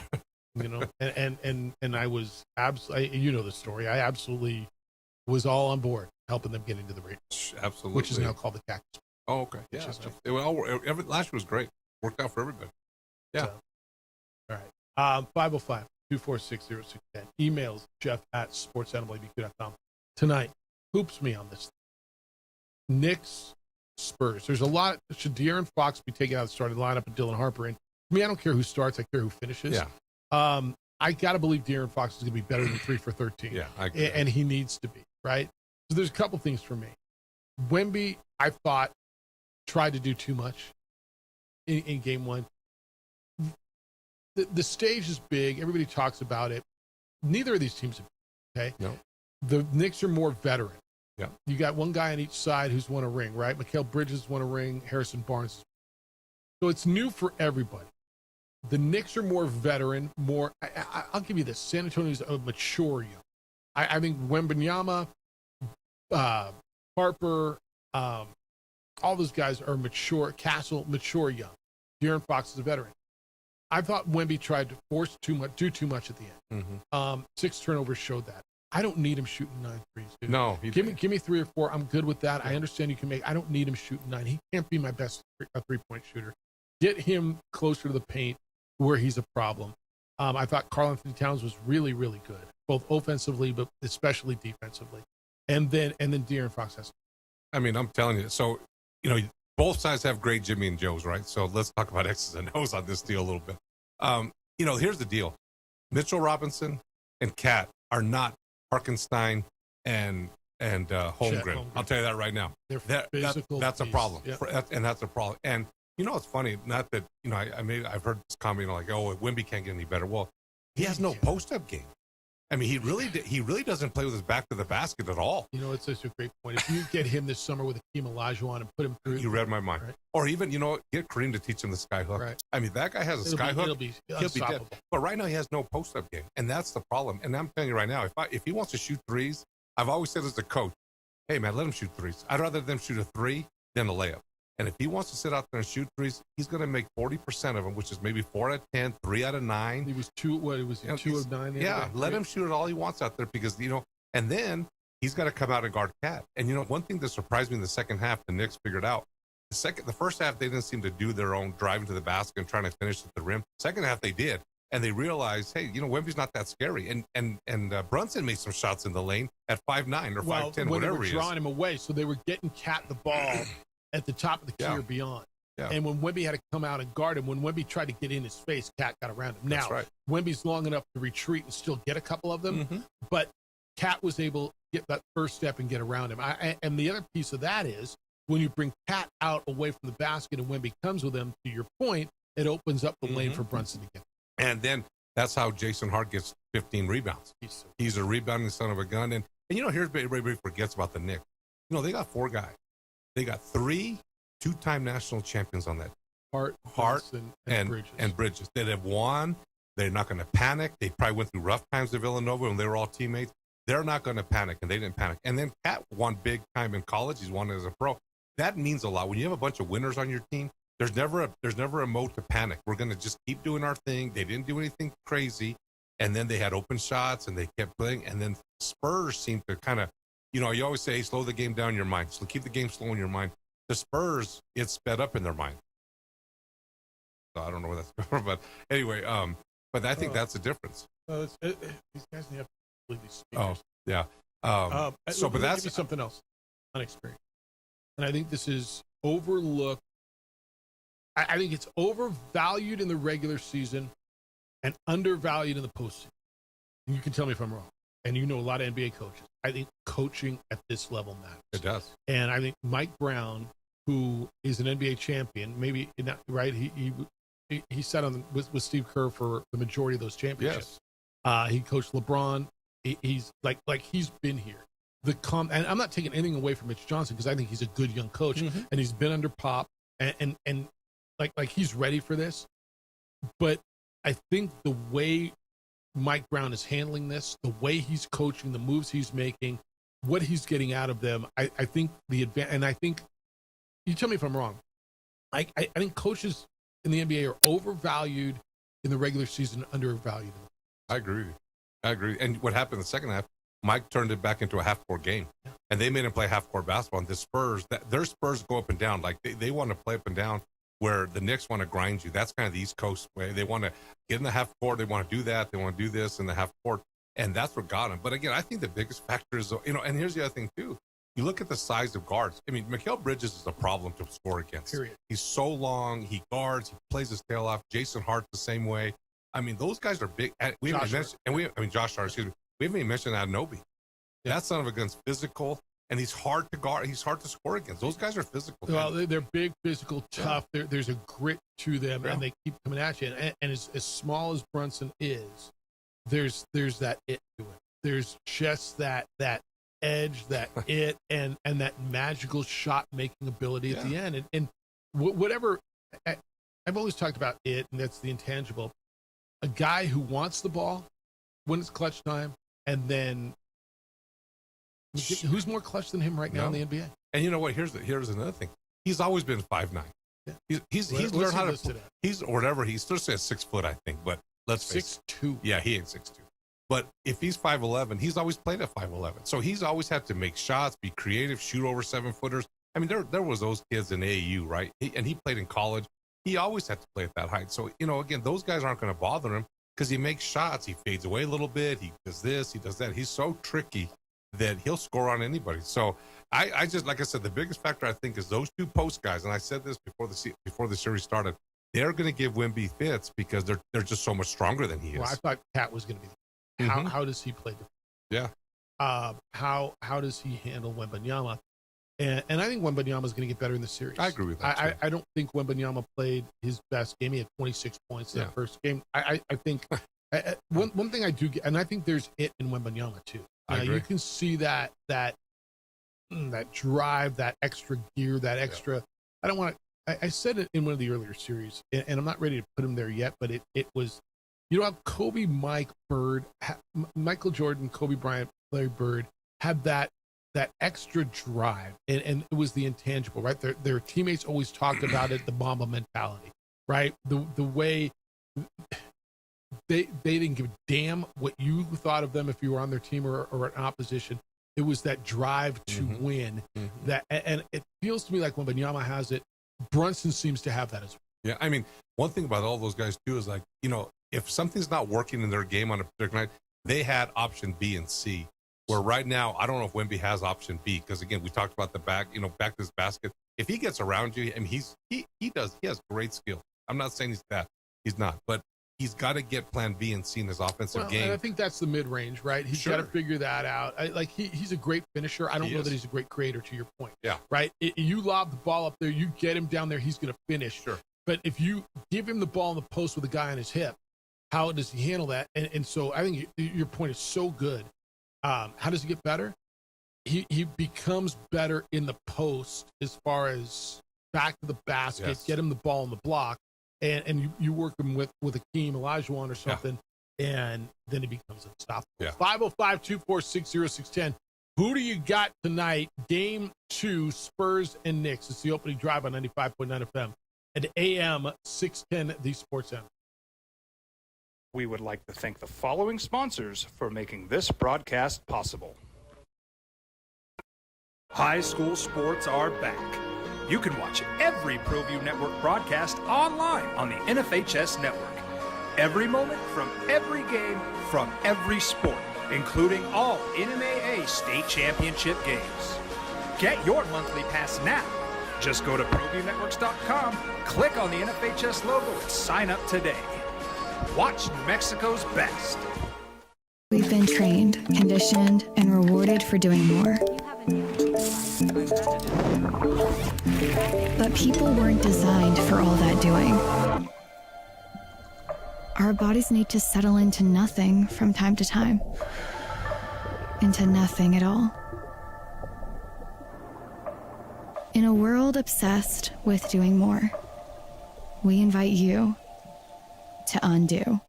And I was absolutely, the story. I absolutely was all on board helping them get into the race. Absolutely. Which is now called the Cactus. Oh, okay. Yeah. Last year was great. Worked out for everybody. Yeah. All right. 505-246-0610. Emails jeff@sportsanimalabq.com. Tonight, hoops me on this. Knicks, Spurs. There's a lot. Should De'Aaron Fox be taken out of the starting lineup and Dylan Harper in? I mean, I don't care who starts. I care who finishes. Yeah. I got to believe De'Aaron Fox is going to be better than 3 for 13. Yeah, I agree. And he needs to be, right? So there's a couple things for me. Wemby, I thought, tried to do too much in game one. The stage is big. Everybody talks about it. Neither of these teams are, okay? No. The Knicks are more veteran. Yeah. You got one guy on each side who's won a ring, right? Mikal Bridges won a ring. Harrison Barnes. So it's new for everybody. The Knicks are more veteran, I'll give you this. San Antonio's a mature young. I think Wembanyama, Harper, all those guys are mature. Castle, mature young. De'Aaron Fox is a veteran. I thought Wemby tried to do too much at the end. Mm-hmm. 6 turnovers showed that. I don't need him shooting 9 threes, dude. No. Give me 3 or 4. I'm good with that. Yeah. I understand you can make. I don't need him shooting 9. He can't be my best 3-point shooter. Get him closer to the paint where he's a problem. I thought Karl-Anthony Towns was really, really good, both offensively but especially defensively. And then De'Aaron Fox has. I mean, I'm telling you. So, both sides have great Jimmy and Joes, right? So let's talk about X's and O's on this deal a little bit. Here's the deal. Mitchell Robinson and Cat are not Harkenstein and Holmgren. I'll tell you that right now. That's a problem. Yeah. And that's a problem. And it's funny. Not that I've heard this comment like, "Oh, Wemby can't get any better." Well, he has no post-up game. I mean, he really doesn't play with his back to the basket at all. It's such a great point. If you get him this summer with Akeem Olajuwon and put him through, you read my mind. Right? Or even get Kareem to teach him the sky hook. Right. I mean, that guy has a sky hook. He'll be dead. But right now he has no post-up game, and that's the problem. And I'm telling you right now, if he wants to shoot threes, I've always said as a coach, hey man, let him shoot threes. I'd rather them shoot a 3 than a layup. And if he wants to sit out there and shoot threes, he's going to make 40% of them, which is maybe 4 out of 10, 3 out of 9. He was 2 of 9. Yeah, let him shoot it all he wants out there because, and then he's got to come out and guard Cat. And, one thing that surprised me in the second half, the Knicks figured out. The first half, they didn't seem to do their own driving to the basket and trying to finish at the rim. Second half, they did. And they realized, hey, Wemby's not that scary. And Brunson made some shots in the lane at 5'9" or 5'10", whatever he is. They were drawing him away, so they were getting Cat the ball at the top of the key or beyond. Yeah. And when Wemby had to come out and guard him, when Wemby tried to get in his face, Cat got around him. Now, Wemby's long enough to retreat and still get a couple of them, but Cat was able to get that first step and get around him. And the other piece of that is when you bring Cat out away from the basket and Wemby comes with him, to your point, it opens up the lane for Brunson again. And then that's how Jason Hart gets 15 rebounds. He's a rebounding son of a gun. And here's what everybody forgets about the Knicks. They got 4 guys. They got 3 two-time national champions on that. Hart and Bridges. They have won. They're not going to panic. They probably went through rough times with Villanova when they were all teammates. They're not going to panic, and they didn't panic. And then Cat won big time in college. He's won as a pro. That means a lot. When you have a bunch of winners on your team, there's never a mode to panic. We're going to just keep doing our thing. They didn't do anything crazy. And then they had open shots, and they kept playing. And then Spurs seemed to kind of, you always say, hey, slow the game down in your mind. So keep the game slow in your mind. The Spurs, it's sped up in their mind. So I don't know where that's going, but anyway, but I think that's the difference. These guys have to believe these speakers. Oh, yeah. But that's something else on experience. And I think this is overlooked. I think it's overvalued in the regular season and undervalued in the postseason. And you can tell me if I'm wrong. And a lot of NBA coaches. I think coaching at this level matters. It does. And I think Mike Brown, who is an NBA champion, maybe not right. He he sat on with Steve Kerr for the majority of those championships. Yes. He coached LeBron. He's like he's been here. And I'm not taking anything away from Mitch Johnson because I think he's a good young coach, and he's been under Pop, and like he's ready for this. But I think the way Mike Brown is handling this, the way he's coaching, the moves he's making, what he's getting out of them, I think and I think, you tell me if I'm wrong, I think coaches in the NBA are overvalued in the regular season, undervalued. I agree. And what happened in the second half, Mike turned it back into a half-court game, and they made him play half-court basketball. And the Spurs, their Spurs go up and down. Like, they want to play up and down, where the Knicks want to grind you. That's kind of the East Coast way. They want to get in the half-court. They want to do that. They want to do this in the half-court. And that's what got him. But, again, I think the biggest factor is, and here's the other thing, too. You look at the size of guards. I mean, Mikal Bridges is a problem to score against. Period. He's so long. He guards. He plays his tail off. Jason Hart's the same way. I mean, those guys are big. Josh Hart, excuse me. We haven't even mentioned Anunoby. That son of a gun's physical, and he's hard to guard. He's hard to score against. Those guys are physical. Well, they're big, physical, tough. There's a grit to them, and they keep coming at you. And as small as Brunson is, there's that it to it. There's just that edge, that it, and that magical shot making ability at the end. And whatever, I've always talked about it, and that's the intangible. A guy who wants the ball when it's clutch time, and then who's more clutch than him right now in the NBA? And you know what? Here's another thing. He's always been 5'9". Yeah. He's learned how to. He's or whatever. He's still says 6 foot, I think. But let's face 6'2". Yeah, he ain't 6'2". But if he's 5'11", he's always played at 5'11". So he's always had to make shots, be creative, shoot over 7-footers. I mean, there was those kids in AAU, right? And he played in college. He always had to play at that height. So, again, those guys aren't going to bother him because he makes shots. He fades away a little bit. He does this. He does that. He's so tricky that he'll score on anybody. So I just, like I said, the biggest factor I think is those two post guys. And I said this before the series started. They're going to give Wemby fits because they're just so much stronger than he is. Well, I thought Cat was going to be. How does he play? Yeah. How does he handle Wembanyama? And I think Wembanyama is going to get better in the series. I agree with that. I don't think Wembanyama played his best game. He had 26 points in that first game. I think one thing I do get, and I think there's it in Wembanyama too. You can see that drive, that extra gear, that extra. I don't want to. I said it in one of the earlier series, and I'm not ready to put him there yet. But it was, have Kobe, Mike, Bird, Michael Jordan, Kobe Bryant, Larry Bird had that extra drive, and it was the intangible, right? Their teammates always talked about it, the Mamba mentality, right? The way they didn't give a damn what you thought of them if you were on their team or an opposition. It was that drive to win. That, and it feels to me like Wembanyama has it. Brunson seems to have that as well. Yeah, I mean, one thing about all those guys too is like, if something's not working in their game on a particular night, they had option B and C. Where right now, I don't know if Wemby has option B because again, we talked about the back to his basket. If he gets around you, I mean, he has great skill. I'm not saying he's not, but he's got to get plan B and C in his offensive game. And I think that's the mid-range, right? He's got to figure that out. He's a great finisher. I don't know that he's a great creator, to your point. Yeah. Right? You lob the ball up there, you get him down there, he's going to finish. Sure. But if you give him the ball in the post with a guy on his hip, how does he handle that? And so I think your point is so good. How does he get better? He becomes better in the post as far as back to the basket, get him the ball in the block, and you work him with Akeem Olajuwon or something, and then he becomes unstoppable. Yeah. 505-246-0610. Who do you got tonight? Game 2, Spurs and Knicks. It's the opening drive on 95.9 FM and AM 610, the Sports Center. We would like to thank the following sponsors for making this broadcast possible. High school sports are back. You can watch every ProView Network broadcast online on the NFHS network. Every moment from every game from every sport, including all NMAA state championship games. Get your monthly pass now. Just go to ProViewNetworks.com, click on the NFHS logo, and sign up today. Watch New Mexico's best. We've been trained, conditioned, and rewarded for doing more. But people weren't designed for all that doing. our bodies need to settle into nothing from time to time. Into nothing at all. In a world obsessed with doing more, we invite you to undo.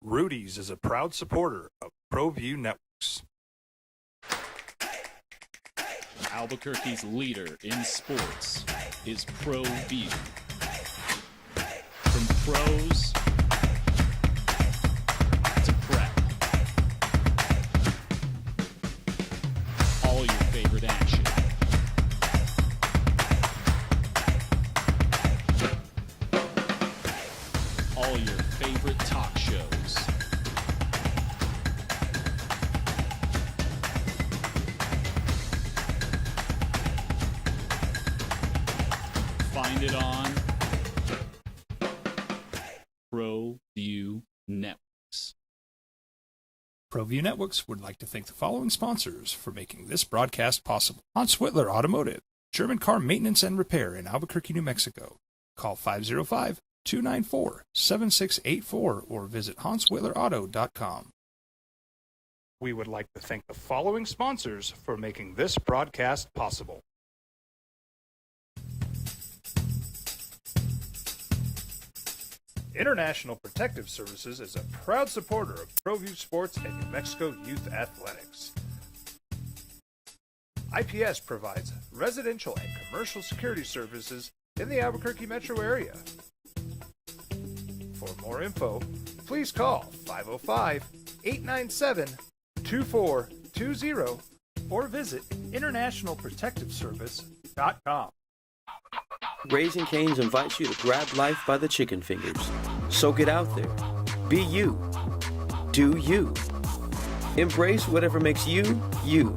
Rudy's is a proud supporter of ProView Networks. Albuquerque's leader in sports is ProView. From pros to prep, all your favorite action. All your favorite talk shows. Find it on ProView Networks. ProView Networks would like to thank the following sponsors for making this broadcast possible. Hans Whitler Automotive, German car maintenance and repair in Albuquerque, New Mexico. Call 505-294-7684 or visit HansWhitlerAuto.com. We would like to thank the following sponsors for making this broadcast possible. International Protective Services is a proud supporter of ProView Sports and New Mexico Youth Athletics. IPS provides residential and commercial security services in the Albuquerque metro area. For more info, please call 505-897-2420 or visit internationalprotectiveservice.com. Raising Cane's invites you to grab life by the chicken fingers. So get out there. Be you. Do you. Embrace whatever makes you, you.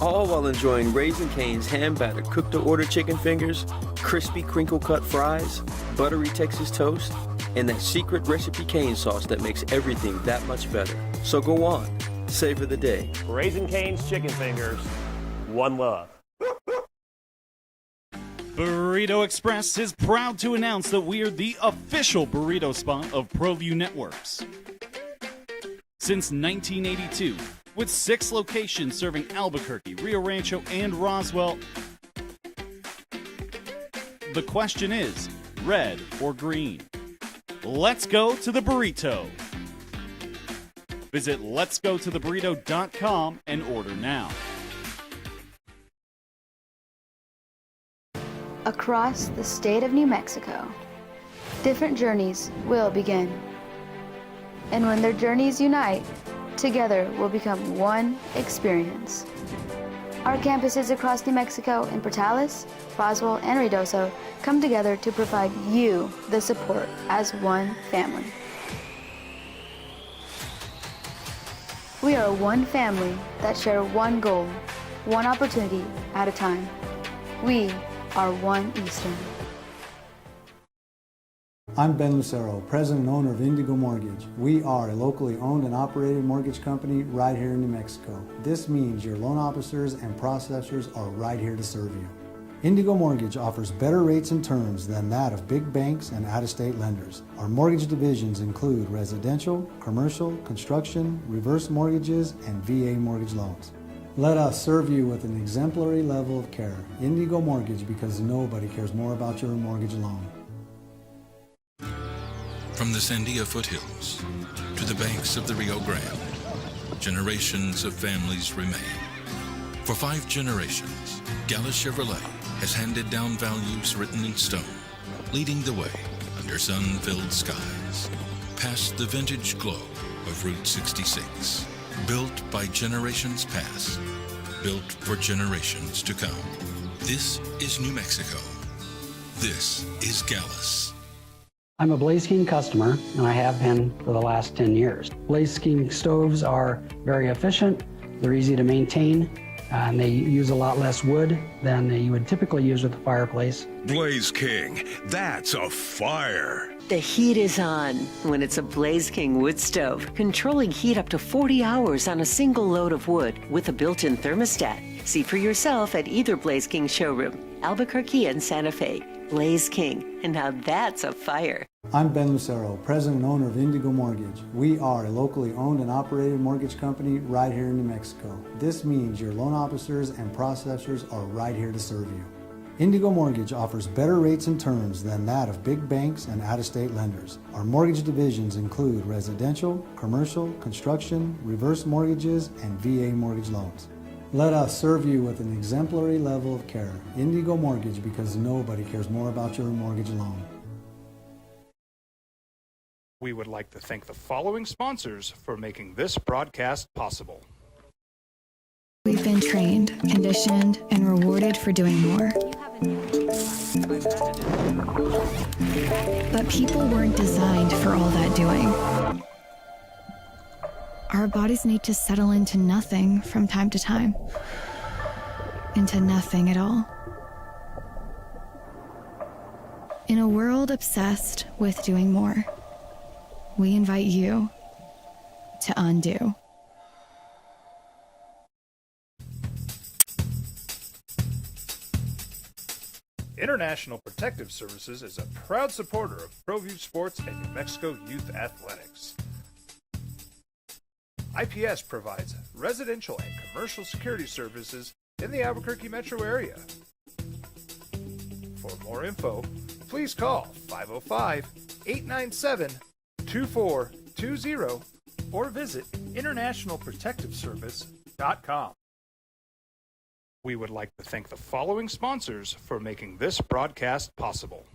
All while enjoying Raising Cane's hand-battered cooked-to-order chicken fingers, crispy crinkle-cut fries, buttery Texas toast, and that secret recipe cane sauce that makes everything that much better. So go on. Savor the day. Raising Cane's chicken fingers. One love. Burrito Express is proud to announce that we are the official burrito spot of ProView Networks. Since 1982, with 6 locations serving Albuquerque, Rio Rancho, and Roswell, the question is, red or green? Let's go to the burrito. Visit letsgototheburrito.com and order now. Across the state of New Mexico, different journeys will begin. And when their journeys unite, together will become one experience. Our campuses across New Mexico in Portales, Roswell, and Ruidoso come together to provide you the support as one family. We are one family that share one goal, one opportunity at a time. We are One Eastern. I'm Ben Lucero, president and owner of Indigo Mortgage. We are a locally owned and operated mortgage company right here in New Mexico. This means your loan officers and processors are right here to serve you. Indigo Mortgage offers better rates and terms than that of big banks and out-of-state lenders. Our mortgage divisions include residential, commercial, construction, reverse mortgages, and VA mortgage loans. Let us serve you with an exemplary level of care. Indigo Mortgage, because nobody cares more about your mortgage loan. From the Sandia foothills to the banks of the Rio Grande, generations of families remain. For 5 generations, Gallus Chevrolet has handed down values written in stone, leading the way under sun-filled skies, past the vintage glow of Route 66. Built by generations past, built for generations to come. This is New Mexico. This is Gallus. I'm a Blaze King customer, and I have been for the last 10 years. Blaze King stoves are very efficient, they're easy to maintain, and they use a lot less wood than you would typically use with a fireplace. Blaze King, that's a fire. The heat is on when it's a Blaze King wood stove, controlling heat up to 40 hours on a single load of wood with a built-in thermostat. See for yourself at either Blaze King showroom, Albuquerque and Santa Fe. Blaze King, and now that's a fire. I'm Ben Lucero, president and owner of Indigo Mortgage. We are a locally owned and operated mortgage company right here in New Mexico. This means your loan officers and processors are right here to serve you. Indigo Mortgage offers better rates and terms than that of big banks and out-of-state lenders. Our mortgage divisions include residential, commercial, construction, reverse mortgages, and VA mortgage loans. Let us serve you with an exemplary level of care. Indigo Mortgage, because nobody cares more about your mortgage loan. We would like to thank the following sponsors for making this broadcast possible. We've been trained, conditioned, and rewarded for doing more. But people weren't designed for all that doing. Our bodies need to settle into nothing from time to time. Into nothing at all. In a world obsessed with doing more, we invite you to undo. International Protective Services is a proud supporter of ProView Sports and New Mexico Youth Athletics. IPS provides residential and commercial security services in the Albuquerque metro area. For more info, please call 505-897-2420 or visit internationalprotectiveservice.com. We would like to thank the following sponsors for making this broadcast possible.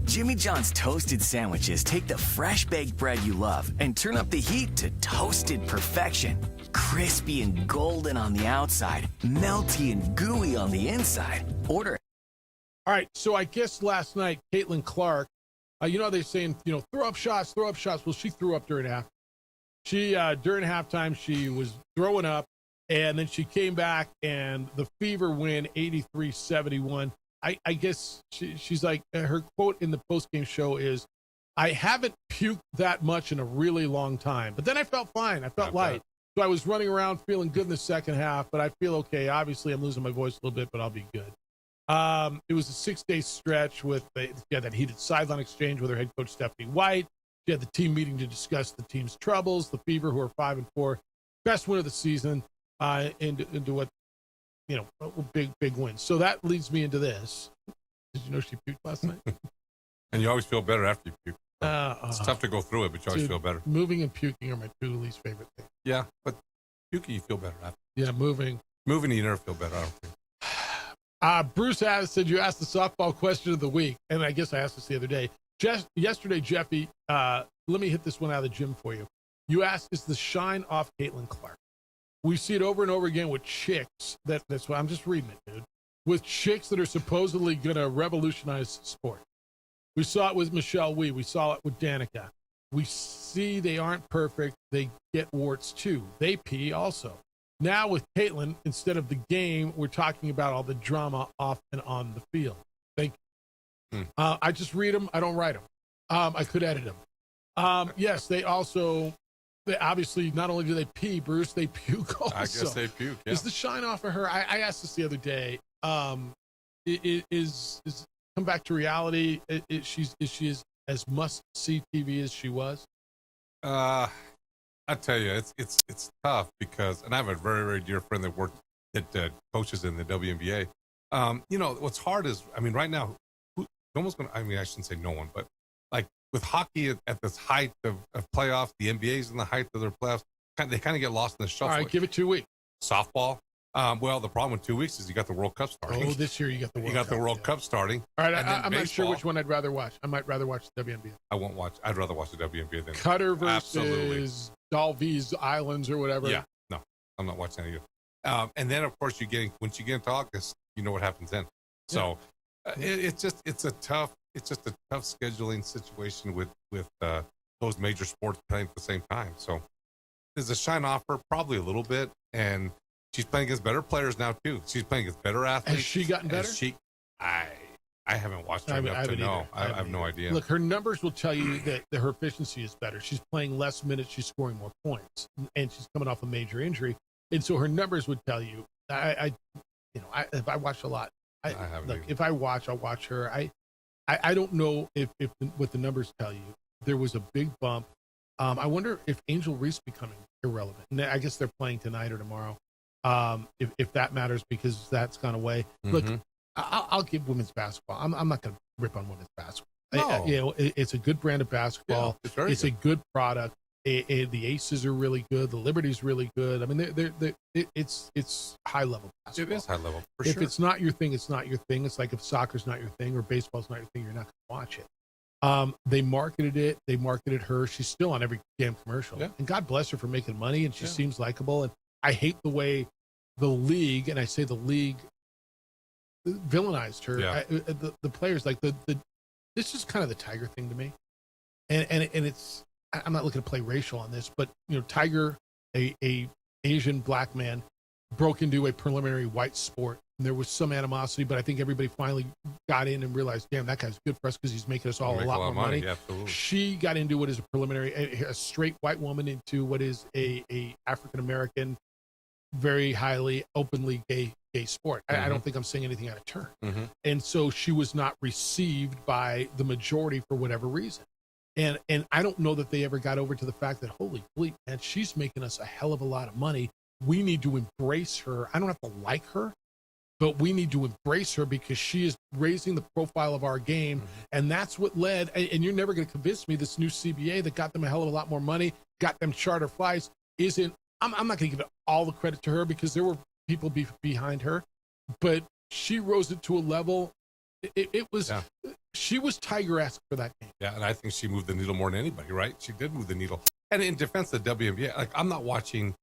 Jimmy John's toasted sandwiches take the fresh baked bread you love and turn up the heat to toasted perfection. Crispy and golden on the outside, melty and gooey on the inside. Order. All right, so I guess last night, Caitlin Clark, they're saying, throw up shots. Well, she threw up during half. During halftime, she was throwing up, and then she came back, and the Fever win 83-71. I guess she's like, her quote in the postgame show is, I haven't puked that much in a really long time. But then I felt fine. I felt light. So I was running around feeling good in the second half, but I feel okay. Obviously, I'm losing my voice a little bit, but I'll be good. It was a 6-day stretch with that heated sideline exchange with her head coach, Stephanie White. She had the team meeting to discuss the team's troubles. The Fever, who are 5-4, best win of the season, into what, big wins. So that leads me into this. Did you know she puked last night? And you always feel better after you puke. It's tough to go through it, but you always feel better. Moving and puking are my two least favorite things. Yeah, but puking, you feel better after. Yeah, moving, you never feel better, I don't think. Bruce has said you asked the softball question of the week, and I guess I asked this the other day. Yesterday, Jeffy, let me hit this one out of the gym for you. You asked, is the shine off Caitlin Clark? We see it over and over again with chicks. That's why I'm just reading it, dude. With chicks that are supposedly going to revolutionize sport. We saw it with Michelle Wie. We saw it with Danica. We see they aren't perfect. They get warts too. They pee also. Now with Caitlin, instead of the game, we're talking about all the drama off and on the field. Thank you. I just read them. I don't write them. I could edit them. Yes, they obviously, not only do they pee, Bruce, they puke also. I guess they puke, yeah. Is the shine off of her? I asked this the other day. Is come back to reality? Is she as must-see TV as she was? I tell you, it's tough because, and I have a very, very dear friend that coaches in the WNBA. What's hard is, right now, I shouldn't say no one, but like with hockey at this height of playoffs, the NBA's in the height of their playoffs, they kind of get lost in the shuffle. All right, give it 2 weeks. Softball. Well, the problem with 2 weeks is you got the World Cup starting. Oh, this year you got the World Cup starting. All right, I'm not sure which one I'd rather watch. I might rather watch the WNBA. I won't watch. I'd rather watch the WNBA than Cutter versus Dalvi's Islands or whatever. Yeah, no, I'm not watching any of it. And then, of course, once you get into August, you know what happens then. So it's a tough scheduling situation with those major sports playing at the same time. So does it shine off her? Probably a little bit. And she's playing against better players now too. She's playing against better athletes. Has she gotten better? I haven't watched her enough to know. I have no idea. Look, her numbers will tell you that her efficiency is better. She's playing less minutes. She's scoring more points, and she's coming off a major injury. And so her numbers would tell you. If I watch a lot, if I watch, I'll watch her. I don't know if what the numbers tell you. There was a big bump. I wonder if Angel Reese becoming irrelevant. And I guess they're playing tonight or tomorrow. If that matters, because that's gone away. Mm-hmm. Look, I'll give women's basketball. I'm not going to rip on women's basketball. No. It's a good brand of basketball. Yeah, it's a good product. The Aces are really good. The Liberty's really good. I mean, it's high level basketball. It is high level. If it's not your thing, it's not your thing. It's like if soccer's not your thing or baseball's not your thing, you're not going to watch it. They marketed it. They marketed her. She's still on every damn commercial. Yeah. And God bless her for making money. And she seems likable. And I hate the way the league, and I say the league, villainized her. Yeah. The players, like this is kind of the Tiger thing to me. And it's, I'm not looking to play racial on this, but Tiger, a Asian black man, broke into a preliminary white sport. And there was some animosity, but I think everybody finally got in and realized, damn, that guy's good for us because he's making us all a lot more money. Yeah, absolutely. She got into what is a preliminary, a straight white woman into what is a African American, very highly openly gay sport. Mm-hmm. I don't think I'm saying anything out of turn. Mm-hmm. And so she was not received by the majority for whatever reason. And I don't know that they ever got over to the fact that, holy bleep, man, she's making us a hell of a lot of money. We need to embrace her. I don't have to like her, but we need to embrace her because she is raising the profile of our game. Mm-hmm. And that's what led, and you're never going to convince me this new CBA that got them a hell of a lot more money, got them charter flights, isn't, I'm not going to give all the credit to her because there were people behind her, but she rose it to a level. It was, she was Tiger-esque for that game. Yeah, and I think she moved the needle more than anybody, right? She did move the needle. And in defense of the WNBA, like I'm not watching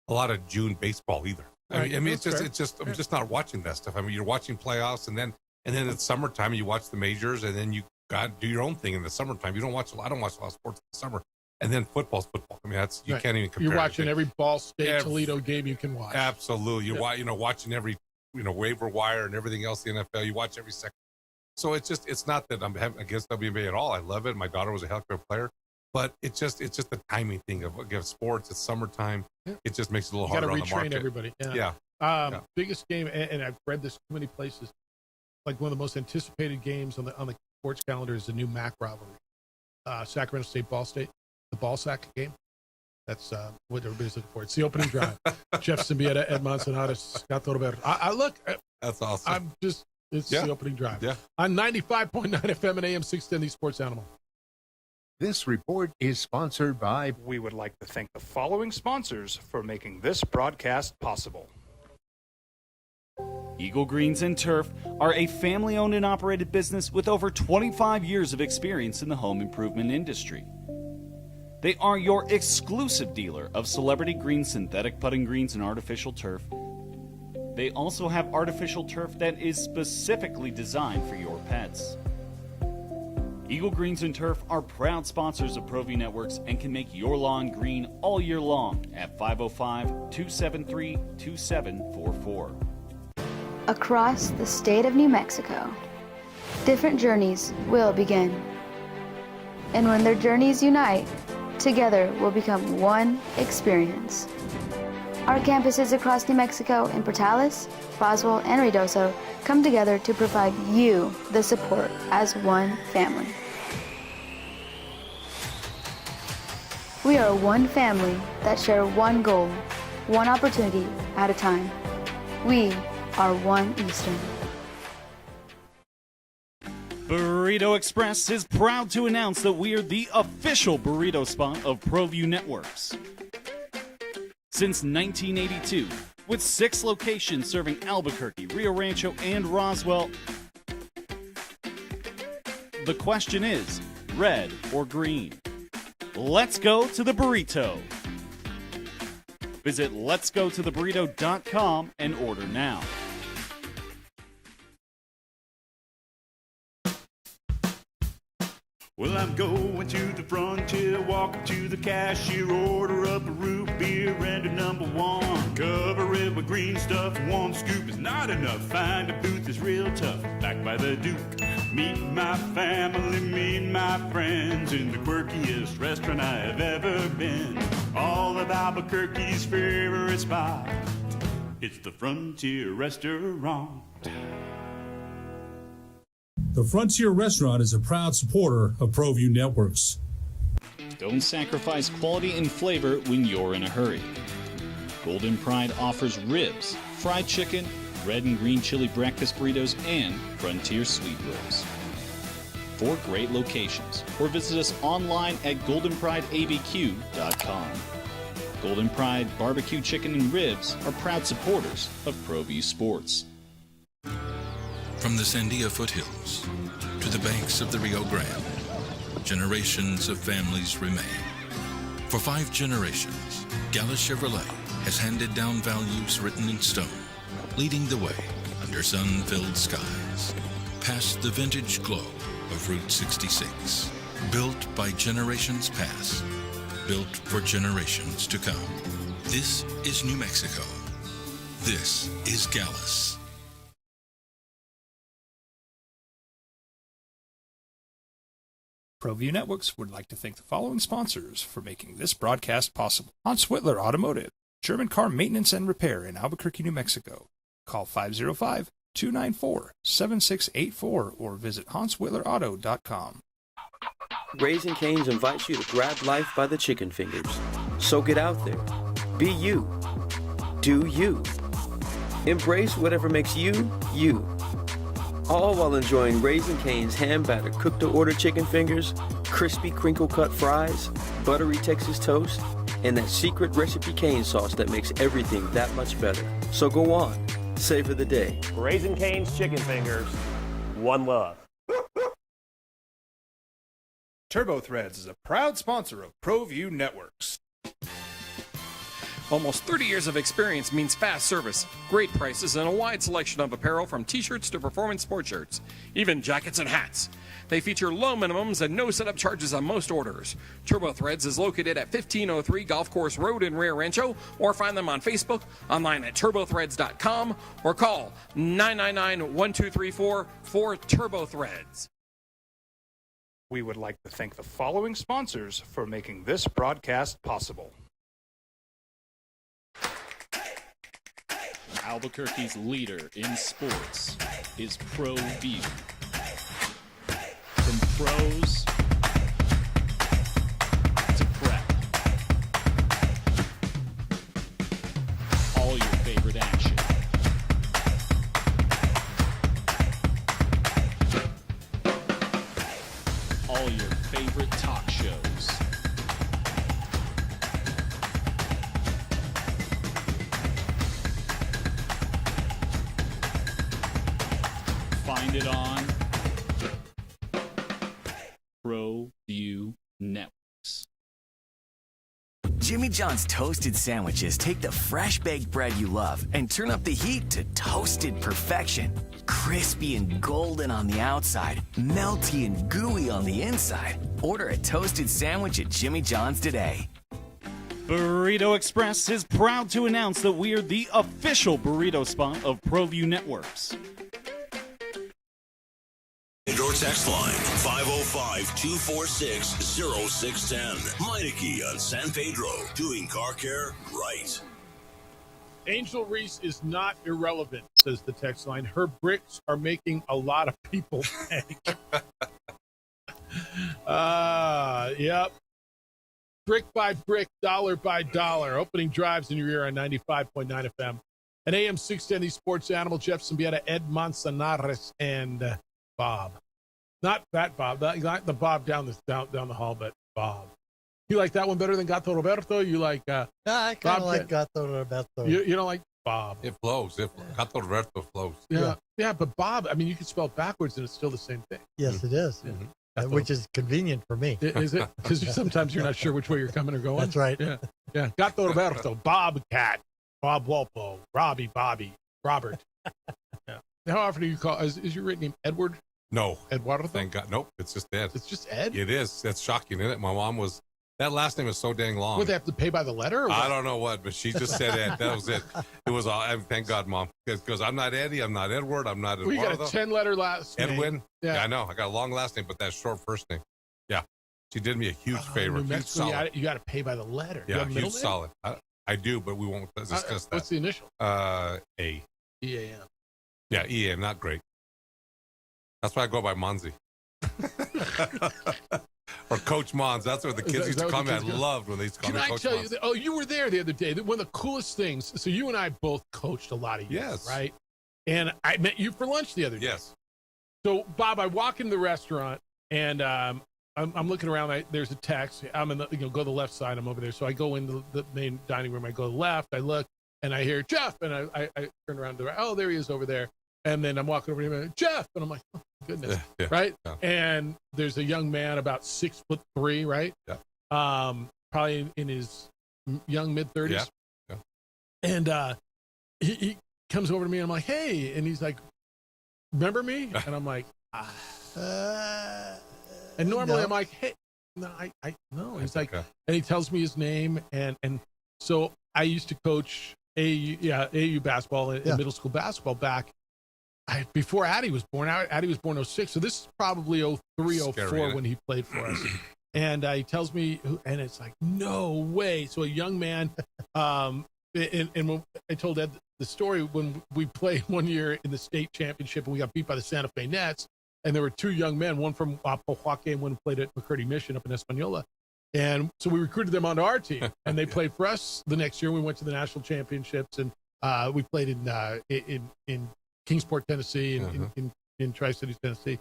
a lot of June baseball either. Right. I mean, it's just I'm just not watching that stuff. I mean, you're watching playoffs, and then it's summertime, and you watch the majors, and then you got to do your own thing in the summertime. You don't watch I don't watch a lot of sports in the summer. And then football's football. I mean, that's you can't even compare. You're watching every Ball State Toledo game you can watch. Absolutely, you're watching every waiver wire and everything else in the NFL. You watch every second. So it's not that I'm against WNBA at all. I love it. My daughter was a heck of a player, but it's just the timing thing of sports. It's summertime. Yeah. It just makes it a little harder on the market. You got to retrain everybody. Yeah. Biggest game, and I've read this too many places. Like one of the most anticipated games on the sports calendar is the new MAC rivalry, Sacramento State Ball State, the Ball Sack game. That's what everybody's looking for. It's the opening drive. Jeff Symbieta, Ed Manzanares, Scott Roberto. I look. That's awesome. It's the opening drive. Yeah. On 95.9 FM and AM 610, the Sports Animal. This report is sponsored by... We would like to thank the following sponsors for making this broadcast possible. Eagle Greens and Turf are a family-owned and operated business with over 25 years of experience in the home improvement industry. They are your exclusive dealer of Celebrity Green synthetic putting greens and artificial turf. They also have artificial turf that is specifically designed for your pets. Eagle Greens and Turf are proud sponsors of ProView Networks and can make your lawn green all year long at 505-273-2744. Across the state of New Mexico, different journeys will begin. And when their journeys unite, together will become one experience. Our campuses across New Mexico in Portales, Roswell, and Ruidoso come together to provide you the support as one family. We are one family that share one goal, one opportunity at a time. We are One Eastern. Burrito Express is proud to announce that we are the official burrito spot of ProView Networks. Since 1982, with 6 locations serving Albuquerque, Rio Rancho, and Roswell, the question is, red or green? Let's go to the burrito. Visit letsgototheburrito.com and order now. Well, I'm going to the frontier, walking to the cashier, order up a root beer and a number one. Cover it with green stuff, one scoop is not enough. Find a booth that's real tough, backed by the Duke. Meet my family, meet my friends in the quirkiest restaurant I have ever been. All of Albuquerque's favorite spot, it's the Frontier Restaurant. The Frontier Restaurant is a proud supporter of ProView Networks. Don't sacrifice quality and flavor when you're in a hurry. Golden Pride offers ribs, fried chicken, red and green chili breakfast burritos, and Frontier sweet rolls. 4 great locations, or visit us online at goldenprideabq.com. Golden Pride Barbecue Chicken and Ribs are proud supporters of ProView Sports. From the Sandia foothills to the banks of the Rio Grande, generations of families remain. For 5 generations, Gala Chevrolet has handed down values written in stone, leading the way under sun-filled skies, past the vintage glow of Route 66. Built by generations past, built for generations to come. This is New Mexico. This is Gallus. ProView Networks would like to thank the following sponsors for making this broadcast possible. Hans Whitler Automotive, German car maintenance and repair in Albuquerque, New Mexico. Call 505-294-7684 or visit HansWhitlerAuto.com. Raising Cane's invites you to grab life by the chicken fingers. So get out there. Be you. Do you. Embrace whatever makes you, you. All while enjoying Raising Cane's hand-battered cooked-to-order chicken fingers, crispy crinkle-cut fries, buttery Texas toast, and that secret recipe cane sauce that makes everything that much better. So go on, savor the day. Raising Cane's chicken fingers, one love. Turbo Threads is a proud sponsor of ProView Networks. Almost 30 years of experience means fast service, great prices, and a wide selection of apparel from t-shirts to performance sport shirts, even jackets and hats. They feature low minimums and no setup charges on most orders. Turbo Threads is located at 1503 Golf Course Road in Rio Rancho, or find them on Facebook, online at turbothreads.com, or call 999-1234 for Turbo Threads. We would like to thank the following sponsors for making this broadcast possible. Albuquerque's leader in sports is ProView. From pros to prep, all your favorite action. All your favorite talk shows. Find it on ProView Networks. Jimmy John's toasted sandwiches take the fresh baked bread you love and turn up the heat to toasted perfection. Crispy and golden on the outside, melty and gooey on the inside. Order a toasted sandwich at Jimmy John's today. Burrito Express is proud to announce that we are the official burrito spot of ProView Networks. Your text line 505-246-0610. Meineke on San Pedro, doing car care right. Angel Reese is not irrelevant, says the text line. Her bricks are making a lot of people panic. Yep. Brick by brick, dollar by dollar. Opening drives in your ear on 95.9 FM. At AM 610, Sports Animal, Jeff Symbieta, Ed Manzanares, and Bob. Not Fat Bob, not the Bob down the hall, but Bob. You like that one better than Gato Roberto? You like I kind of like Gato Roberto. You don't like Bob. It flows. Gato Roberto flows. Yeah, but Bob, I mean, you can spell it backwards and it's still the same thing. Yes, it is. Mm-hmm. which is convenient for me. Is it? Because sometimes you're not sure which way you're coming or going. That's right. Yeah. Yeah. Gato Roberto, Bobcat, Bob Walpo, Robbie, Bobby, Robert. Yeah. How often do you call? Is your written name Edward? No. Eduardo? Thank God. Nope. It's just Ed. It's just Ed? It is. That's shocking, isn't it? My mom was, that last name is so dang long. Would they have to pay by the letter? Or what? I don't know what, but she just said Ed. That was it. It was all, thank God, Mom. Because I'm not Eddie. I'm not Edward. I'm not We Eduardo. got a 10-letter last name. Edwin. Yeah. I know. I got a long last name, but that short first name. Yeah. She did me a huge favor. New Huge Mexico, solid. you got to pay by the letter. You Yeah, have a middle huge name? solid. I do, but we won't discuss that. What's the initial? A. EAM. Yeah, EAM. Not great. That's why I go by Monzi. Or Coach Mons. That's what the kids used to call me. I loved when they used to call me Coach Mons. You? Oh, you were there the other day. One of the coolest things. So you and I both coached a lot of years, Yes. right? And I met you for lunch the other day. Yes. So Bob, I walk into the restaurant and I'm looking around. There's a text. I'm in the go to the left side. I'm over there. So I go into the main dining room. I go to the left. I look and I hear Jeff. And I turn around to the right. Oh, there he is over there. And then I'm walking over to him, Jeff, and I'm like, oh, goodness, right? Yeah. And there's a young man about 6'3", right? Yeah. Probably in his young mid-30s. Yeah. Yeah. And he comes over to me, and I'm like, hey, and he's like, remember me? And I'm like, and normally no. I'm like, hey, no, I no. He's like, and he tells me his name, and so I used to coach AAU basketball and middle school basketball back. Before Addie was born. Addie was born 06, so this is probably 03, 04 when he played for us. And he tells me, and it's like, no way. So a young man, and when I told Ed the story when we played one year in the state championship and we got beat by the Santa Fe Nets, and there were two young men, one from Pojoaque and one played at McCurdy Mission up in Española. And so we recruited them onto our team, and they played for us the next year. We went to the national championships, and we played in Kingsport, Tennessee, and in Tri-Cities, Tennessee.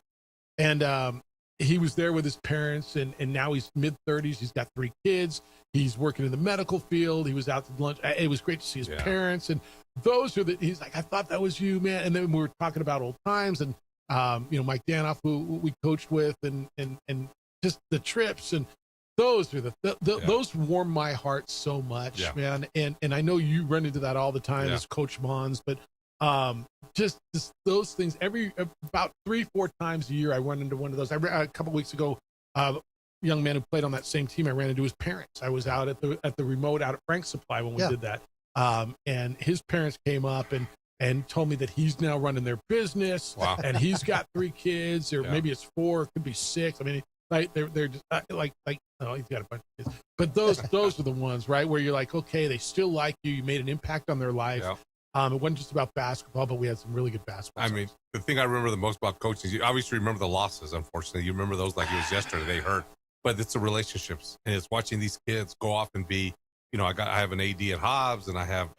And he was there with his parents, and now he's mid-30s. He's got 3 kids. He's working in the medical field. He was out to lunch. It was great to see his parents. And those are he's like, I thought that was you, man. And then we were talking about old times and, Mike Danoff, who we coached with, and just the trips. And those are those warm my heart so much, man. And I know you run into that all the time as Coach Mons, but just those things about 3-4 times a year I run into one of those. A couple weeks ago, young man who played on that same team, I ran into his parents. I was out at the remote out at Frank's Supply when we did that, and his parents came up and told me that he's now running their business. Wow. And he's got 3 kids, or maybe it's 4, it could be 6. I mean, like they're just like no, he's got a bunch of kids, but those are the ones, right, where you're like, okay, they still like you. You made an impact on their life. It wasn't just about basketball, but we had some really good basketball. I mean, the thing I remember the most about coaching is you obviously remember the losses, unfortunately. You remember those like it was yesterday. They hurt. But it's the relationships. And it's watching these kids go off and be, I have an AD at Hobbs, and I have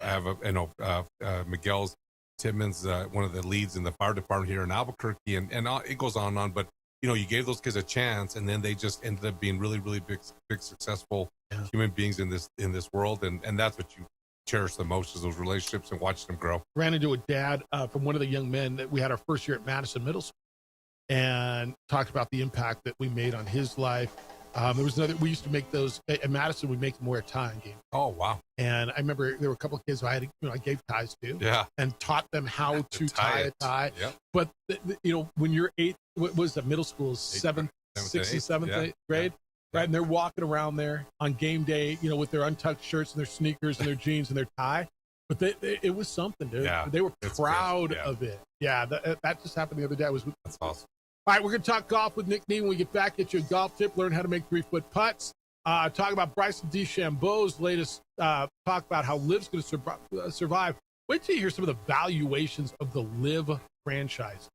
Miguel's Timmons, one of the leads in the fire department here in Albuquerque. And it goes on and on. But, you gave those kids a chance, and then they just ended up being really, really big, successful human beings in this world. And that's what you cherish the most, is those relationships and watch them grow. Ran into a dad from one of the young men that we had our first year at Madison Middle School, and talked about the impact that we made on his life. There was we used to make those at Madison. We make them wear a tie in game. Oh, wow. And I remember there were a couple of kids who I gave ties to, and taught them how to tie a tie. Yep. But when you're 8, what was that, middle school is 7th, 6th and 7th grade, right? And they're walking around there on game day, with their untucked shirts and their sneakers and their jeans and their tie. But it was something, dude. Yeah, they were proud of it. Yeah, that just happened the other day. That's awesome. All right, we're going to talk golf with Nick Nee when we get back. Get you a golf tip, learn how to make 3-foot putts. Talk about Bryson DeChambeau's latest talk about how LIV's going to survive. Wait till you hear some of the valuations of the LIV franchise.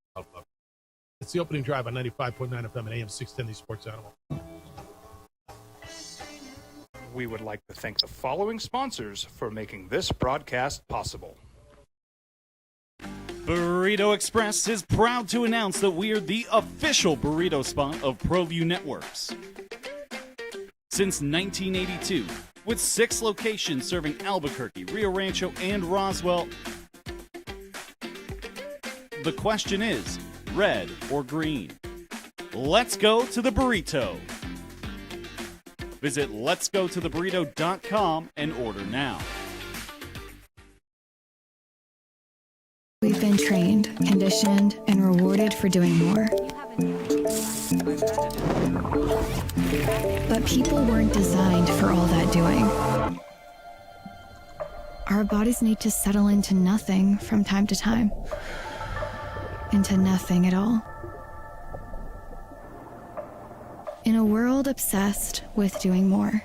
It's the opening drive on 95.9 FM and AM 610, the Sports Animal. We would like to thank the following sponsors for making this broadcast possible. Burrito Express is proud to announce that we are the official burrito spot of ProView Networks. Since 1982, with 6 locations serving Albuquerque, Rio Rancho, and Roswell, the question is, red or green? Let's go to the burrito. Visit letsgototheburrito.com and order now. We've been trained, conditioned, and rewarded for doing more. But people weren't designed for all that doing. Our bodies need to settle into nothing from time to time. Into nothing at all. In a world obsessed with doing more,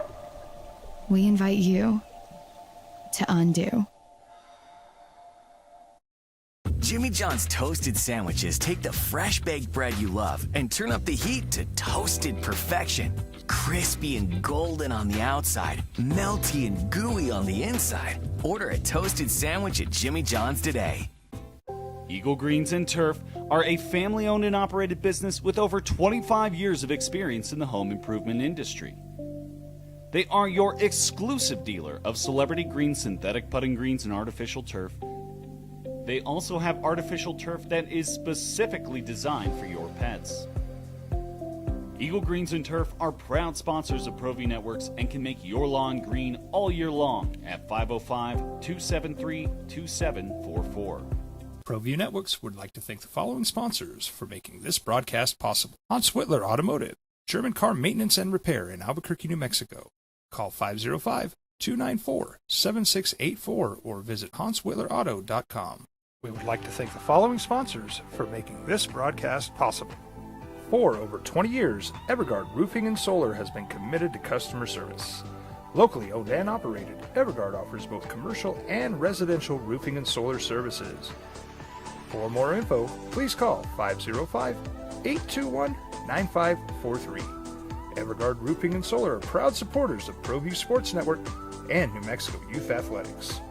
we invite you to undo. Jimmy John's toasted sandwiches take the fresh baked bread you love and turn up the heat to toasted perfection. Crispy and golden on the outside, melty and gooey on the inside. Order a toasted sandwich at Jimmy John's today. Eagle Greens and Turf are a family-owned and operated business with over 25 years of experience in the home improvement industry. They are your exclusive dealer of Celebrity Green synthetic putting greens and artificial turf. They also have artificial turf that is specifically designed for your pets. Eagle Greens and Turf are proud sponsors of ProView Networks and can make your lawn green all year long at 505-273-2744. ProView Networks would like to thank the following sponsors for making this broadcast possible. Hans Whitler Automotive, German car maintenance and repair in Albuquerque, New Mexico. Call 505-294-7684 or visit hanswhitlerauto.com. We would like to thank the following sponsors for making this broadcast possible. For over 20 years, Evergard Roofing and Solar has been committed to customer service. Locally owned and operated, Evergard offers both commercial and residential roofing and solar services. For more info, please call 505-821-9543. Evergard Roofing and Solar are proud supporters of ProView Sports Network and New Mexico Youth Athletics.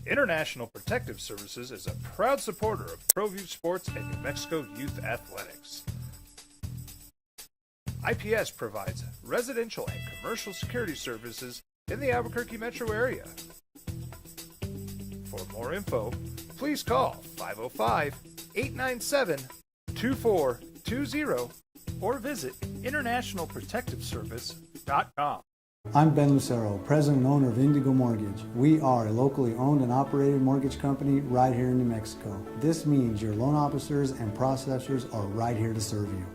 International Protective Services is a proud supporter of ProView Sports and New Mexico Youth Athletics. IPS provides residential and commercial security services in the Albuquerque metro area. For more info, please call 505-897-2420 or visit internationalprotectiveservice.com. I'm Ben Lucero, president and owner of Indigo Mortgage. We are a locally owned and operated mortgage company right here in New Mexico. This means your loan officers and processors are right here to serve you.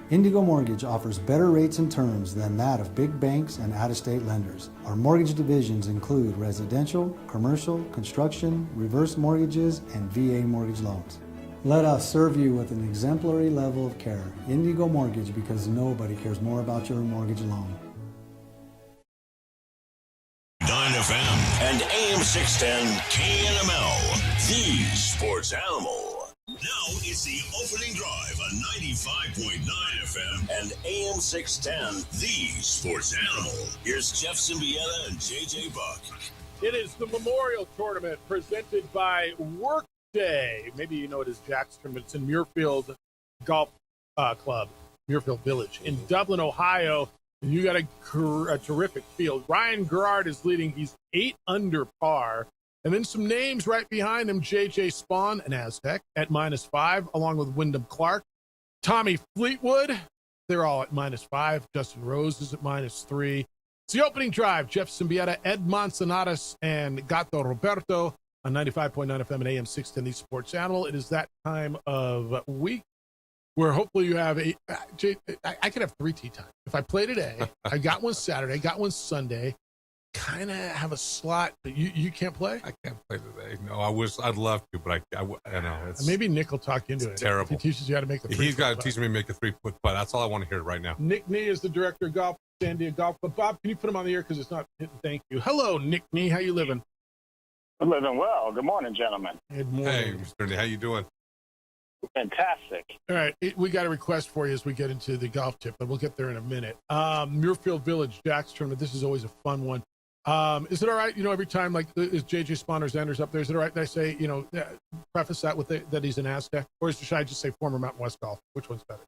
Indigo Mortgage offers better rates and terms than that of big banks and out-of-state lenders. Our mortgage divisions include residential, commercial, construction, reverse mortgages, and VA mortgage loans. Let us serve you with an exemplary level of care. Indigo Mortgage, because nobody cares more about your mortgage loan. 9 FM and AM 610 KNML, the sports animal. Now it's the opening drive on 95.9 FM and AM 610, the sports animal. Here's Jeff Symbieta and JJ Buck. It is the Memorial Tournament presented by Workday. Maybe you know it as Jack's Tournament. It's in Muirfield Golf Club, Muirfield Village in Dublin, Ohio. And you got a terrific field. Ryan Gerard is leading. He's 8 under par. And then some names right behind him. J.J. Spawn, an Aztec, at -5, along with Wyndham Clark. Tommy Fleetwood, they're all at -5. Justin Rose is at -3. It's the opening drive. Jeff Symbieta, Ed Manzanares, and Gato Roberto on 95.9 FM and AM 610, the sports animal. It is that time of week where hopefully you have I could have 3 tee times. If I play today, I got one Saturday, got one Sunday, kind of have a slot, but you can't play? I can't play today. No, I'd love to, but I know. It's, maybe Nick will talk you into it. Terrible. He teaches you how to make a 3-foot He's got to putt. teach me to make a 3-foot putt. That's all I want to hear right now. Nick Nee is the director of golf, San Diego Golf Club. Bob, can you put him on the air because it's not hitting? Thank you. Hello, Nick Nee. How you living? I'm living well. Good morning, gentlemen. Good morning. Hey, Mr. Nee, how you doing? Fantastic. All right, we got a request for you as we get into the golf tip, but we'll get there in a minute. Muirfield Village, Jack's Tournament. This is always a fun one. Is it all right, every time, like, is J.J. Spawner Zanders up there, is it all right that I say, preface that with that he's an Aztec? Or should I just say former Mountain West Golf? Which one's better?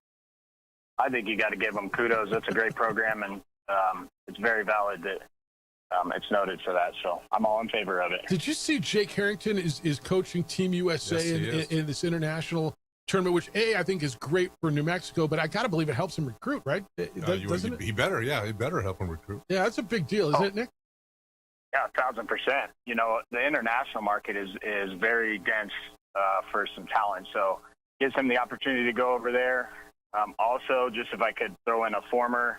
I think you got to give them kudos. That's a great program, and it's very valid that it's noted for that. So I'm all in favor of it. Did you see Jake Harrington is coaching Team USA Yes, in this international tournament, which I think is great for New Mexico, but I got to believe it helps him recruit, right? Doesn't it? He better help him recruit. Yeah, that's a big deal, isn't it, Nick? Yeah, 1,000%. You know, the international market is very dense for some talent, so gives him the opportunity to go over there. Also, just if I could throw in a former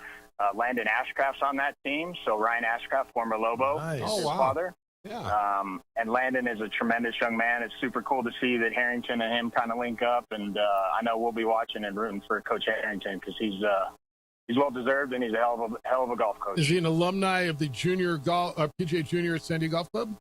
Landon Ashcraft's on that team. So Ryan Ashcraft, former Lobo, Nice. his Oh, wow. father. Yeah. And Landon is a tremendous young man. It's super cool to see that Harrington and him kind of link up. And I know we'll be watching and rooting for Coach Harrington because he's well deserved and he's a hell of a golf coach. Is he an alumni of the PGA Junior at San Diego Golf Club?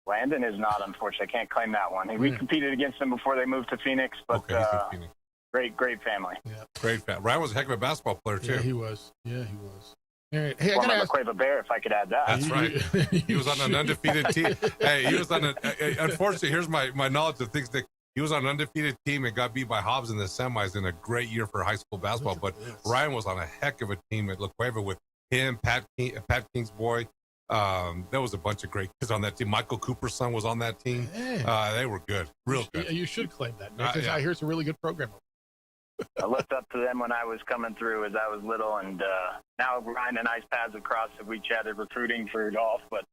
Landon is not, unfortunately. I can't claim that one. We competed against him before they moved to Phoenix, but Okay, he's in Phoenix. great family. Great fan. Ryan was a heck of a basketball player too. Yeah, he was. All right. Hey, I Former gotta ask. McQuave Bear, if I could add that. That's right. He was on an undefeated team. Hey, he was on unfortunately, here's my knowledge of things that he was on an undefeated team and got beat by Hobbs in the semis in a great year for high school basketball. But Ryan was on a heck of a team at La Cueva with him, Pat King's boy. There was a bunch of great kids on that team. Michael Cooper's son was on that team. They were good, real good. You should claim that, Nick, 'cause Yeah. I hear it's a really good program. I looked up to them when I was coming through as I was little, and now Ryan and I's paths have crossed as we chatted recruiting for golf. But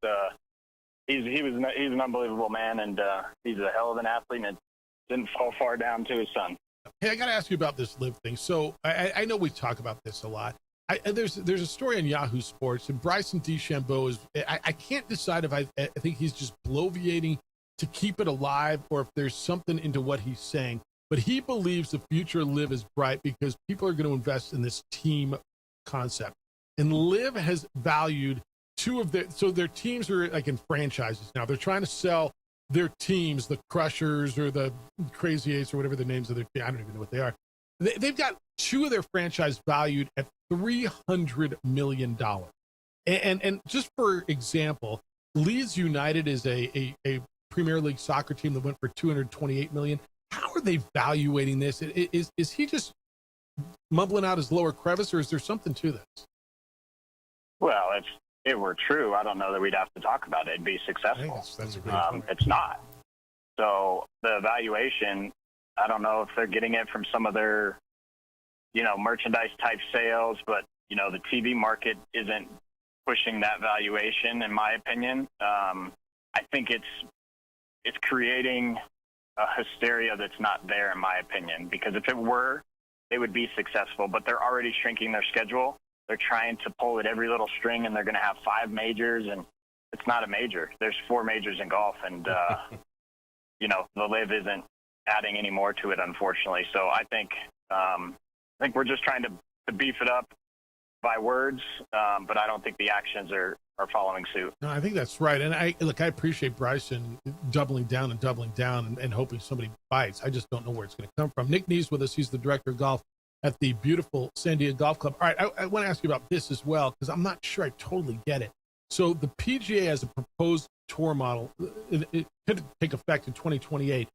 he's an unbelievable man, and he's a hell of an athlete, and it didn't fall far down to his son. Hey, I got to ask you about this live thing. So I know we talk about this a lot. There's a story on Yahoo Sports, and Bryson DeChambeau is. I can't decide if I think he's just bloviating to keep it alive or if there's something into what he's saying. But he believes the future of Live is bright because people are going to invest in this team concept. And Live has valued their teams are like in franchises now. They're trying to sell their teams, the Crushers or the Crazy Eights or whatever the names of their team. I don't even know what they are. They've got two of their franchise valued at $300 million. And just for example, Leeds United is a Premier League soccer team that went for $228 million. How are they evaluating this? Is he just mumbling out his lower crevice, or is there something to this? Well, if it were true, I don't know that we'd have to talk about it. It'd be successful. That's a great point. It's not. So the evaluation, I don't know if they're getting it from some of their, merchandise type sales, but, the TV market isn't pushing that valuation, in my opinion. I think it's creating a hysteria that's not there, in my opinion, because if it were, they would be successful, but they're already shrinking their schedule. They're trying to pull at every little string, and they're going to have 5 majors, and it's not a major. There's 4 majors in golf, and, the Live isn't adding any more to it, unfortunately. So I think we're just trying to beef it up by words, but I don't think the actions are following suit. No, I think that's right. And I appreciate Bryson doubling down and hoping somebody bites. I just don't know where it's going to come from. Nick Nees with us. He's the director of golf at the beautiful San Diego Golf Club. All right, I want to ask you about this as well, because I'm not sure I totally get it. So the PGA has a proposed tour model. It could take effect in 2028.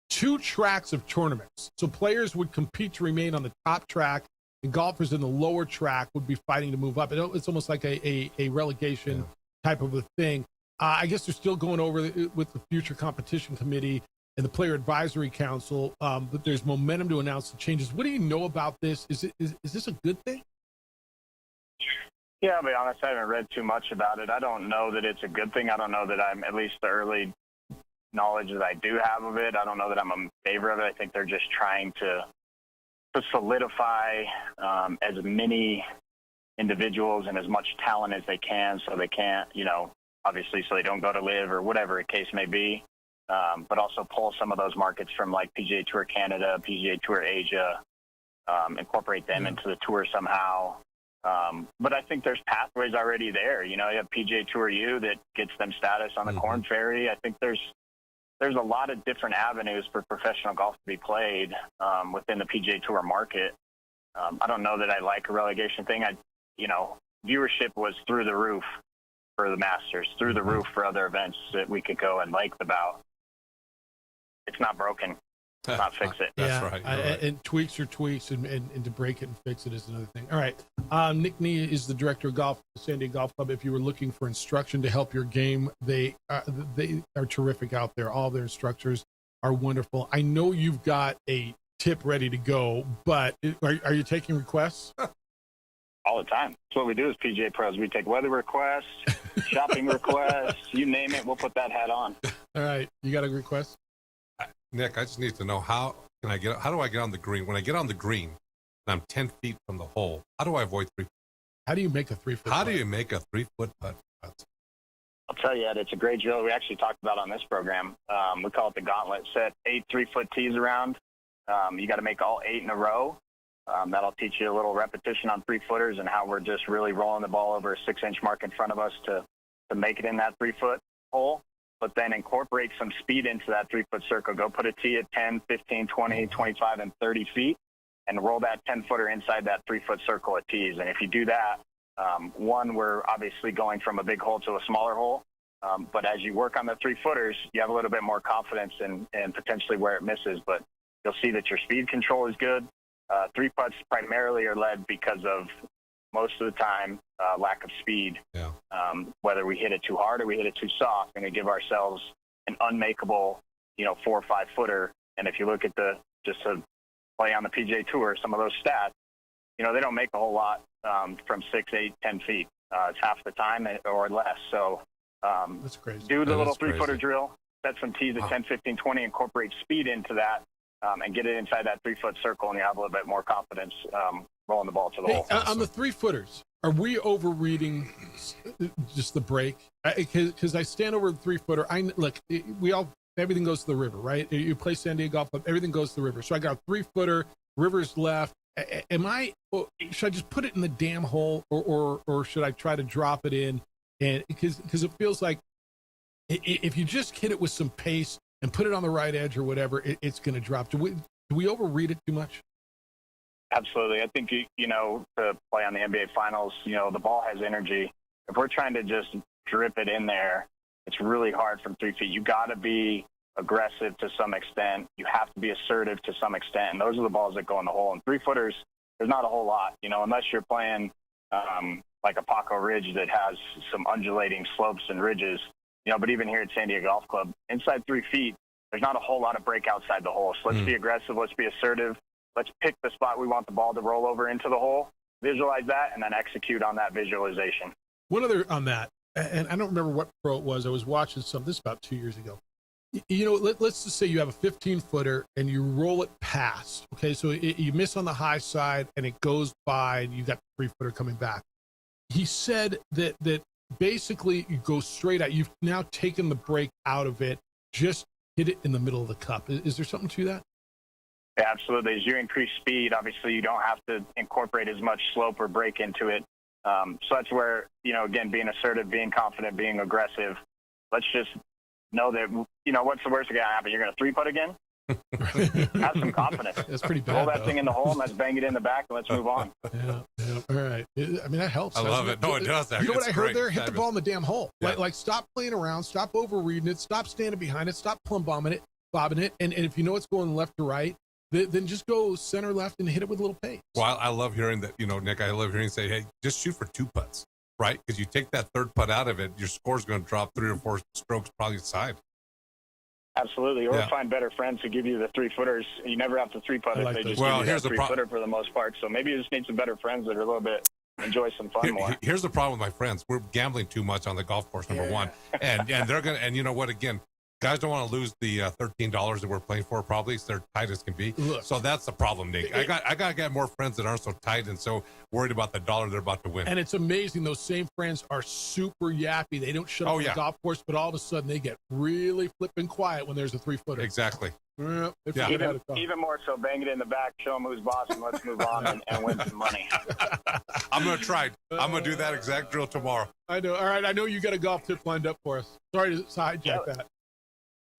2 tracks of tournaments. So players would compete to remain on the top track, and golfers in the lower track would be fighting to move up. It's almost like a relegation type of a thing. I guess they're still going over with the Future Competition Committee and the Player Advisory Council, but there's momentum to announce the changes. What do you know about this? Is this a good thing? Yeah, I'll be honest, I haven't read too much about it. I don't know that it's a good thing. I don't know that I'm, at least the early knowledge that I do have of it, I don't know that I'm in favor of it. I think they're just trying to solidify as many individuals and as much talent as they can, so they can't, obviously, so they don't go to Live or whatever the case may be, but also pull some of those markets from like PGA Tour Canada, PGA Tour Asia, incorporate them into the tour somehow. But I think there's pathways already there. You have PGA Tour U that gets them status on the Korn Ferry. I think there's a lot of different avenues for professional golf to be played within the PGA Tour market. I don't know that I like a relegation thing. Viewership was through the roof for the Masters, through the roof for other events that we could go and like about. It's not broken. not fix it. Yeah, right. and tweaks are tweaks, and to break it and fix it is another thing. All right. Nick Nee is the director of golf at the San Diego Golf Club. If you were looking for instruction to help your game, they are terrific out there. All their instructors are wonderful. I know you've got a tip ready to go, but are you taking requests? All the time. That's what we do as PGA pros. We take weather requests, shopping requests, you name it, we'll put that hat on. All right. You got a request? Nick, I just need to know how do I get on the green? When I get on the green and I'm 10 feet from the hole, how do I avoid 3 foot? How do you make a 3-foot How putt? do you make a 3-foot putt? I'll tell you, Ed, it's a great drill we actually talked about on this program. We call it the gauntlet. Set 8 3-foot tees around. You got to make all 8 in a row. That'll teach you a little repetition on 3-footers and how we're just really rolling the ball over a 6-inch mark in front of us to make it in that 3-foot hole. But then incorporate some speed into that 3-foot circle. Go put a tee at 10, 15, 20, 25, and 30 feet and roll that 10-footer inside that 3-foot circle of tees. And if you do that, one, we're obviously going from a big hole to a smaller hole. But as you work on the 3-footers, you have a little bit more confidence in potentially where it misses. But you'll see that your speed control is good. 3 putts primarily are led because of most of the time lack of speed. Yeah. Whether we hit it too hard or we hit it too soft, and we give ourselves an unmakeable, 4 or 5 footer. And if you look at just to play on the PGA Tour, some of those stats, they don't make a whole lot from 6, 8, 10 feet. It's half the time or less. So that's crazy. Do the little 3-footer drill, set some tees at 10, 15, 20, incorporate speed into that, and get it inside that 3-foot circle, and you have a little bit more confidence rolling the ball to the hole. On the 3-footers, are we overreading just the break? Because I stand over the 3-footer. Everything goes to the river, right? You play San Diego Golf Club, everything goes to the river. So I got a 3-footer, river's left. Should I just put it in the damn hole, or should I try to drop it in? And because it feels like if you just hit it with some pace and put it on the right edge or whatever, it's going to drop. Do we overread it too much? Absolutely. I think, to play on the NBA Finals, the ball has energy. If we're trying to just drip it in there, it's really hard from 3 feet. You got to be aggressive to some extent. You have to be assertive to some extent. And those are the balls that go in the hole. And 3-footers, there's not a whole lot, unless you're playing like a Paco Ridge that has some undulating slopes and ridges. But even here at San Diego Golf Club, inside 3 feet, there's not a whole lot of break outside the hole. So let's be aggressive. Let's be assertive. Let's pick the spot we want the ball to roll over into the hole, visualize that, and then execute on that visualization. One other on that, and I don't remember what pro it was. I was watching this about 2 years ago. Let's just say you have a 15-footer and you roll it past. Okay, so you miss on the high side and it goes by, and you got the 3-footer coming back. He said that basically you go straight out. You've now taken the break out of it. Just hit it in the middle of the cup. Is there something to that? Yeah, absolutely. As you increase speed, obviously you don't have to incorporate as much slope or break into it. So that's where, again, being assertive, being confident, being aggressive. Let's just know that, what's the worst that can happen? You're going to 3-putt again? Have some confidence. That's pretty bad. Roll that thing in the hole and let's bang it in the back and let's move on. Yeah. All right. That helps. I love it. No, it does. You know what I heard there? Hit the Fabulous. ball in the damn hole. Yeah. Like stop playing around. Stop overreading it. Stop standing behind it. Stop plumb bombing it, bobbing it. And if you know it's going left to right, then just go center left and hit it with a little pace. Well, I love hearing that, Nick, I love hearing you say, hey, just shoot for 2 putts, right? Because you take that 3rd putt out of it, your score's going to drop 3 or 4 strokes probably side. Absolutely. Or find better friends who give you the 3-footers. You never have to 3-putt if they just give you that 3-footer for the most part. So maybe you just need some better friends that are a little bit, enjoy some fun more. Here's the problem with my friends. We're gambling too much on the golf course, number one. And they're going to, and you know what, again, guys don't want to lose the $13 that we're playing for probably. So they're tight as can be. Look, so that's the problem, Nick. I got to get more friends that aren't so tight and so worried about the dollar they're about to win. And it's amazing. Those same friends are super yappy. They don't shut up the golf course, but all of a sudden they get really flipping quiet when there's a 3-footer. Exactly. Even more so, bang it in the back, show them who's boss, and let's move on and win some money. I'm going to try. I'm going to do that exact drill tomorrow. I know. All right. I know you got a golf tip lined up for us. Sorry to hijack that.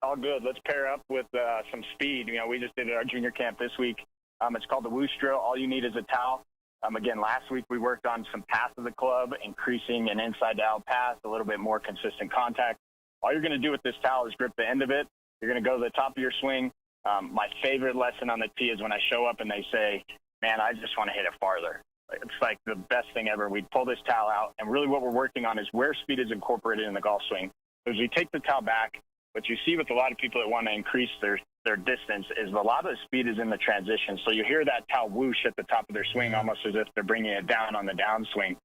All good. Let's pair up with some speed. We just did our junior camp this week. It's called the Whoosh drill. All you need is a towel. Again, last week we worked on some path of the club, increasing an inside-out path, a little bit more consistent contact. All you're going to do with this towel is grip the end of it. You're going to go to the top of your swing, My favorite lesson on the tee is when I show up and they say, man, I just want to hit it farther. It's like the best thing ever. We pull this towel out, and really what we're working on is where speed is incorporated in the golf swing. As we take the towel back, what you see with a lot of people that want to increase their distance is a lot of the speed is in the transition. So you hear that towel whoosh at the top of their swing almost as if they're bringing it down on the downswing.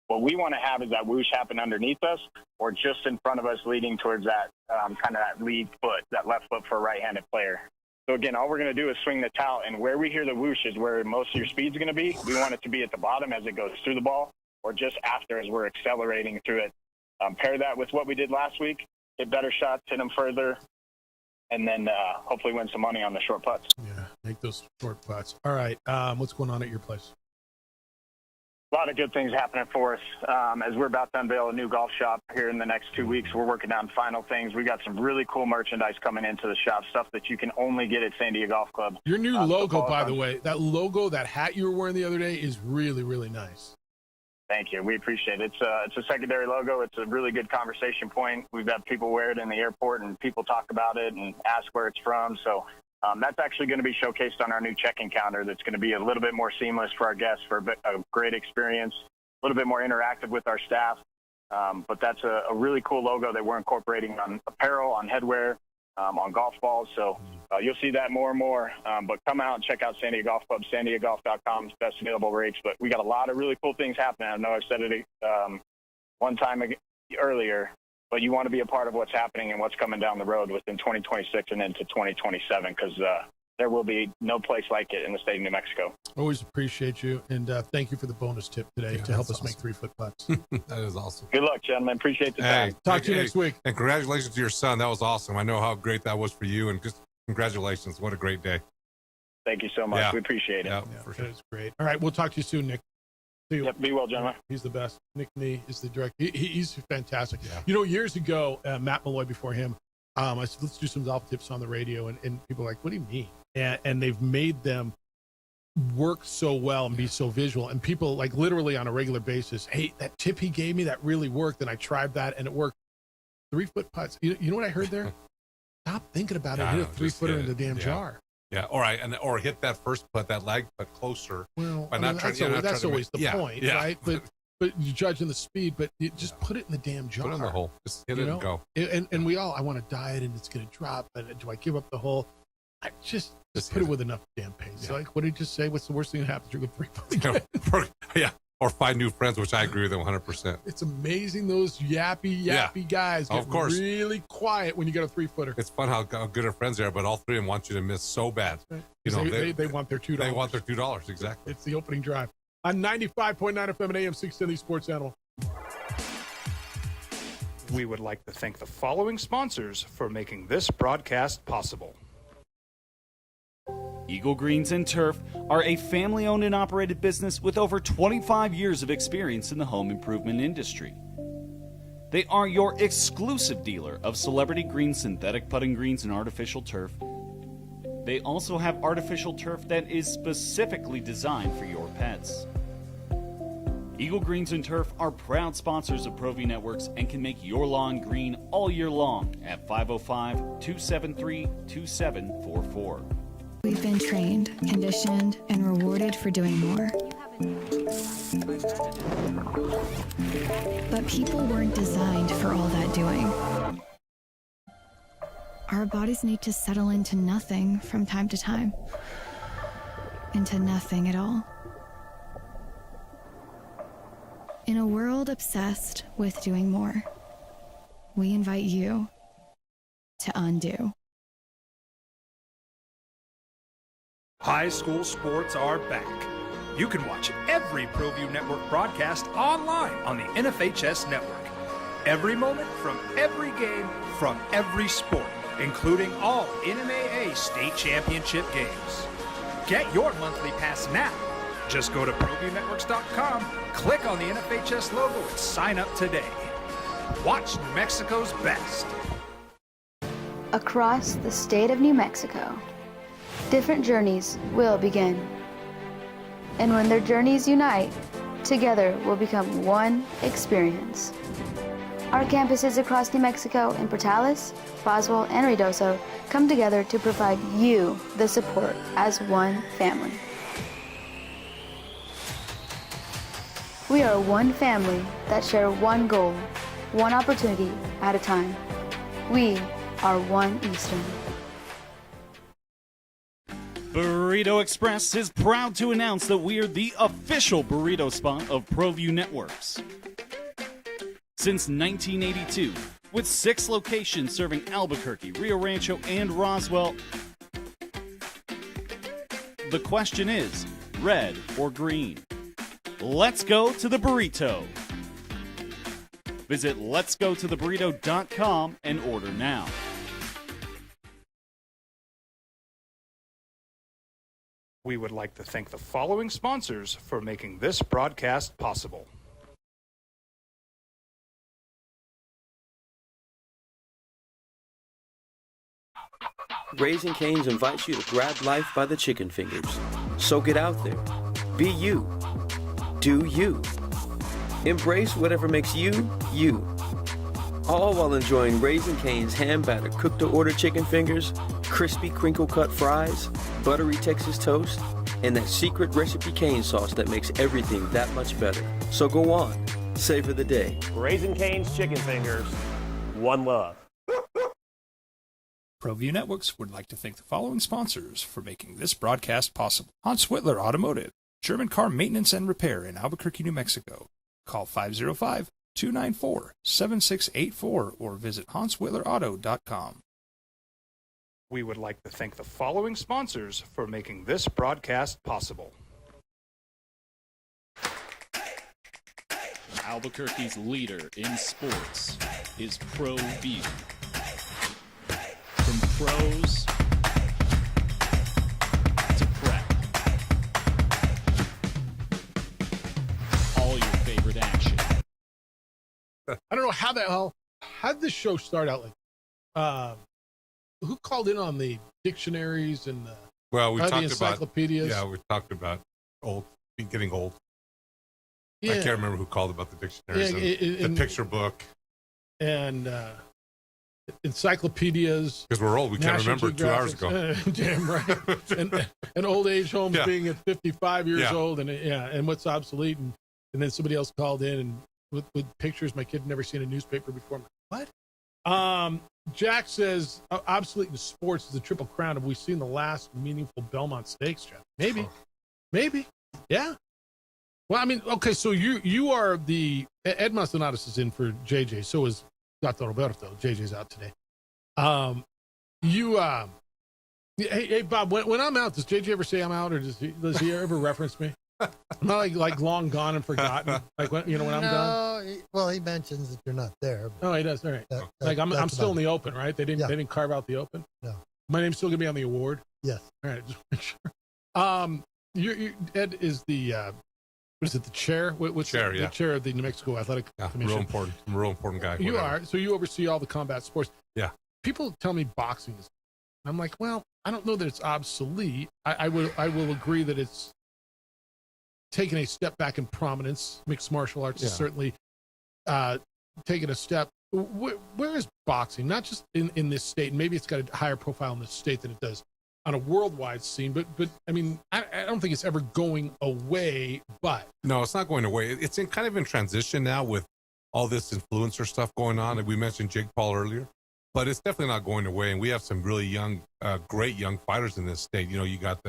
What we want to have is that whoosh happen underneath us or just in front of us leading towards that kind of that lead foot, that left foot for a right-handed player. So, again, all we're going to do is swing the towel, and where we hear the whoosh is where most of your speed's going to be. We want it to be at the bottom as it goes through the ball or just after as we're accelerating through it. Pair that with what we did last week, hit better shots, hit them further, and then hopefully win some money on the short putts. Yeah, make those short putts. All right, what's going on at your place? A lot of good things happening for us. As we're about to unveil a new golf shop here in the next 2 weeks, we're working on final things. We got some really cool merchandise coming into the shop, stuff that you can only get at San Diego Golf Club. Your new logo, by the way, that logo, that hat you were wearing the other day is really, really nice. Thank you. We appreciate it. It's a secondary logo. It's a really good conversation point. We've had people wear it in the airport, and people talk about it and ask where it's from. So that's actually going to be showcased on our new check-in counter. That's going to be a little bit more seamless for our guests, for a great experience, a little bit more interactive with our staff. But that's a really cool logo that we're incorporating on apparel, on headwear, on golf balls. So you'll see that more and more. But come out and check out San Diego Golf Club, sandiegogolf.com, best available rates. But we got a lot of really cool things happening. I know I've said it one time earlier, but you want to be a part of what's happening and what's coming down the road within 2026 and into 2027, because there will be no place like it in the state of New Mexico. Always appreciate you, and thank you for the bonus tip today to help us make 3-foot putts. That is awesome. Good luck, gentlemen. Appreciate the time. Talk to you next week. And congratulations to your son. That was awesome. I know how great that was for you, and just congratulations. What a great day. Thank you so much. Yeah. We appreciate it. Yeah, for sure. It's great. All right, we'll talk to you soon, Nick. See you. Yep, be well, gentlemen. He's the best. Nick Nee is the director. He's fantastic. Yeah. You know, years ago, Matt Malloy before him, I said, let's do some golf tips on the radio. And people are like, what do you mean? And they've made them work so well and be so visual. And people, like, literally on a regular basis, hey, that tip he gave me, that really worked. And I tried that, and it worked. 3-foot putts. You know what I heard there? Stop thinking about it. Hit a 3-footer in the damn jar. Yeah, or hit that first putt, that lag putt closer. Well, by not trying, that's always the point, yeah. right? But you're judging the speed, but you just put it in the damn jar. Put it in the hole. Just hit it and go. And we all, I want to diet and it's going to drop. But do I give up the hole? I just put it with enough damn pace. Yeah. Like, what did he just say? What's the worst thing that happens? You're going to 3-foot. Yeah. Or find new friends, which I agree with them 100%. It's amazing those yappy guys get really quiet when you get a 3-footer. It's fun how good our friends are, but all three of them want you to miss so bad. Right. You know, they want their $2. They want their $2, exactly. It's the opening drive. On 95.9 FM and AM 610 Sports Animal. We would like to thank the following sponsors for making this broadcast possible. Eagle Greens and Turf are a family-owned and operated business with over 25 years of experience in the home improvement industry. They are your exclusive dealer of Celebrity Green synthetic putting greens and artificial turf. They also have artificial turf that is specifically designed for your pets. Eagle Greens and Turf are proud sponsors of ProView Networks and can make your lawn green all year long at 505-273-2744. We've been trained, conditioned, and rewarded for doing more. But people weren't designed for all that doing. Our bodies need to settle into nothing from time to time. Into nothing at all. In a world obsessed with doing more, we invite you to undo. High school sports are back. You can watch every ProView Network broadcast online on the NFHS network. Every moment from every game from every sport, including all NMAA state championship games. Get your monthly pass now. Just go to ProViewNetworks.com, click on the NFHS logo, and sign up today. Watch New Mexico's best. Across the state of New Mexico, different journeys will begin. And when their journeys unite, together will become one experience. Our campuses across New Mexico in Portales, Roswell, and Ruidoso come together to provide you the support as one family. We are one family that share one goal, one opportunity at a time. We are One Eastern. Burrito Express is proud to announce that we are the official burrito spot of ProView Networks. Since 1982, with 6 locations serving Albuquerque, Rio Rancho, and Roswell, the question is, red or green? Let's go to the burrito. Visit letsgototheburrito.com and order now. We would like to thank the following sponsors for making this broadcast possible. Raising Cane's invites you to grab life by the chicken fingers. So get out there. Be you. Do you. Embrace whatever makes you, you. All while enjoying Raising Cane's hand-battered cooked-to-order chicken fingers, crispy crinkle-cut fries, buttery Texas toast, and that secret recipe cane sauce that makes everything that much better. So go on, savor the day. Raising Cane's chicken fingers, one love. ProView Networks would like to thank the following sponsors for making this broadcast possible. Hans Whitler Automotive, German car maintenance and repair in Albuquerque, New Mexico. Call 505-294-7684 or visit HansWhitlerAuto.com. We would like to thank the following sponsors for making this broadcast possible. Albuquerque's leader in sports is ProView. From pros to prep, all your favorite action. I don't know how the hell, how did this show start out? Like, who called in on the dictionaries and the, we the talked encyclopedias? About, we talked about getting old. Yeah. I can't remember who called about the dictionaries and the picture book. And encyclopedias. Because we're old. We can't remember 2 hours ago. Damn right. and old age homes being at 55 years old and what's obsolete. And then somebody else called in and with pictures. My kid had never seen a newspaper before. I'm like, what? Jack says obsolete in sports is the Triple Crown. Have we seen the last meaningful Belmont Stakes, Jeff? Maybe. Yeah. Well, I mean, okay, so you are the Ed Mastanatos is in for JJ. So is Dr. Roberto. JJ's out today. Hey Bob, when I'm out, does JJ ever say I'm out, or does he ever reference me? I'm not like long gone and forgotten. Like when I'm done. Well, he mentions that you're not there. Oh, he does. All right. I'm still in the open, right? They didn't carve out the open. No. My name's still gonna be on the award. Yes. All right. Just make sure. Ed is the what is it? The chair? What's chair? The chair of the New Mexico Athletic Commission. Real important guy. You are. So you oversee all the combat sports. Yeah. People tell me boxing is. I'm like, well, I don't know that it's obsolete. I will agree that it's taken a step back in prominence. Mixed martial arts is certainly taken a step. Where is boxing? Not just in this state. And maybe it's got a higher profile in this state than it does on a worldwide scene. But I mean, I don't think it's ever going away. But no, it's not going away. It's kind of in transition now with all this influencer stuff going on. And we mentioned Jake Paul earlier. But it's definitely not going away, and we have some really young, great young fighters in this state. You know, you got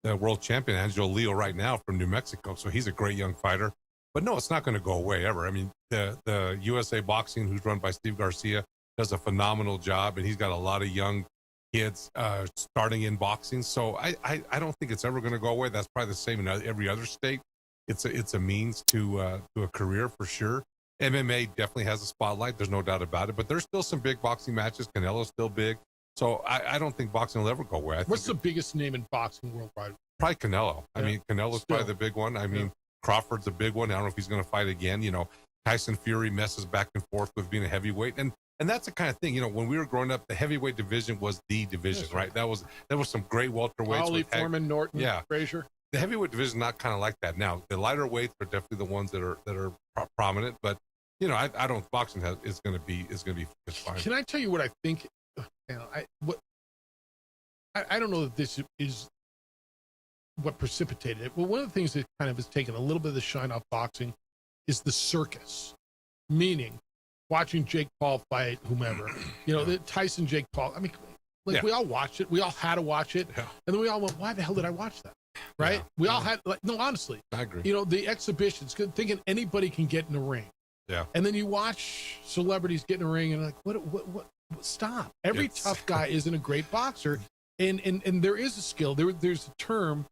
the world champion, Angelo Leo, right now from New Mexico, so he's a great young fighter. But no, it's not going to go away ever. I mean, the USA Boxing, who's run by Steve Garcia, does a phenomenal job, and he's got a lot of young kids starting in boxing. So I don't think it's ever going to go away. That's probably the same in every other state. It's a means to a career for sure. MMA definitely has a spotlight. There's no doubt about it. But there's still some big boxing matches. Canelo's still big. So I don't think boxing will ever go away. What's the biggest name in boxing worldwide? Probably Canelo. Yeah. I mean, Canelo's probably the big one. I mean, Crawford's a big one. I don't know if he's going to fight again. You know, Tyson Fury messes back and forth with being a heavyweight. And that's the kind of thing, you know, when we were growing up, the heavyweight division was the division, right? That was some great welterweights. Ali, Foreman, Norton, Frazier. The heavyweight division is not kind of like that now. The lighter weights are definitely the ones that are prominent, but You know, I don't. Boxing is going to be just fine. Can I tell you what I think? I don't know that this is what precipitated it. Well, one of the things that kind of has taken a little bit of the shine off boxing is the circus, meaning watching Jake Paul fight whomever. You know, the Tyson, Jake Paul. I mean, like we all watched it. We all had to watch it, and then we all went, "Why the hell did I watch that?" Right? We all had no, honestly. I agree. You know, the exhibitions, thinking anybody can get in the ring. Yeah. And then you watch celebrities get in the ring and like, what stop. Every tough guy isn't a great boxer. And there is a skill. There's a term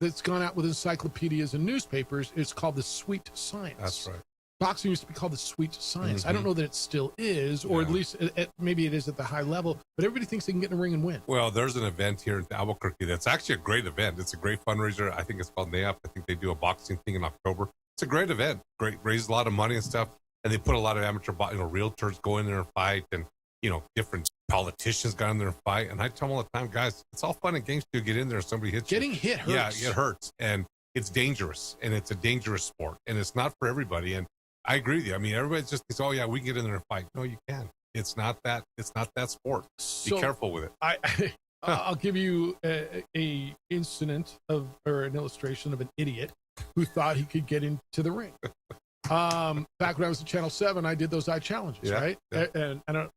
that's gone out with encyclopedias and newspapers. It's called the sweet science. That's right. Boxing used to be called the sweet science. I don't know that it still is, or at least maybe it is at the high level, but everybody thinks they can get in the ring and win. Well, there's an event here in Albuquerque that's actually a great event. It's a great fundraiser. I think it's called NAIAP. I think they do a boxing thing in October. It's a great event. Great, raises a lot of money and stuff. And they put a lot of amateur, realtors go in there and fight, and different politicians got in there and fight. And I tell them all the time, guys, it's all fun and games till you get in there and somebody hits you. Getting hit hurts. Yeah, it hurts, and it's dangerous, and it's a dangerous sport, and it's not for everybody. And I agree with you. I mean, everybody just thinks, oh yeah, we can get in there and fight. No, you can't. It's not that. It's not that sport. Be careful with it. I'll give you a incident or an illustration of an idiot who thought he could get into the ring. Back when I was at Channel 7, I did those challenges, right? Yeah. And I don't,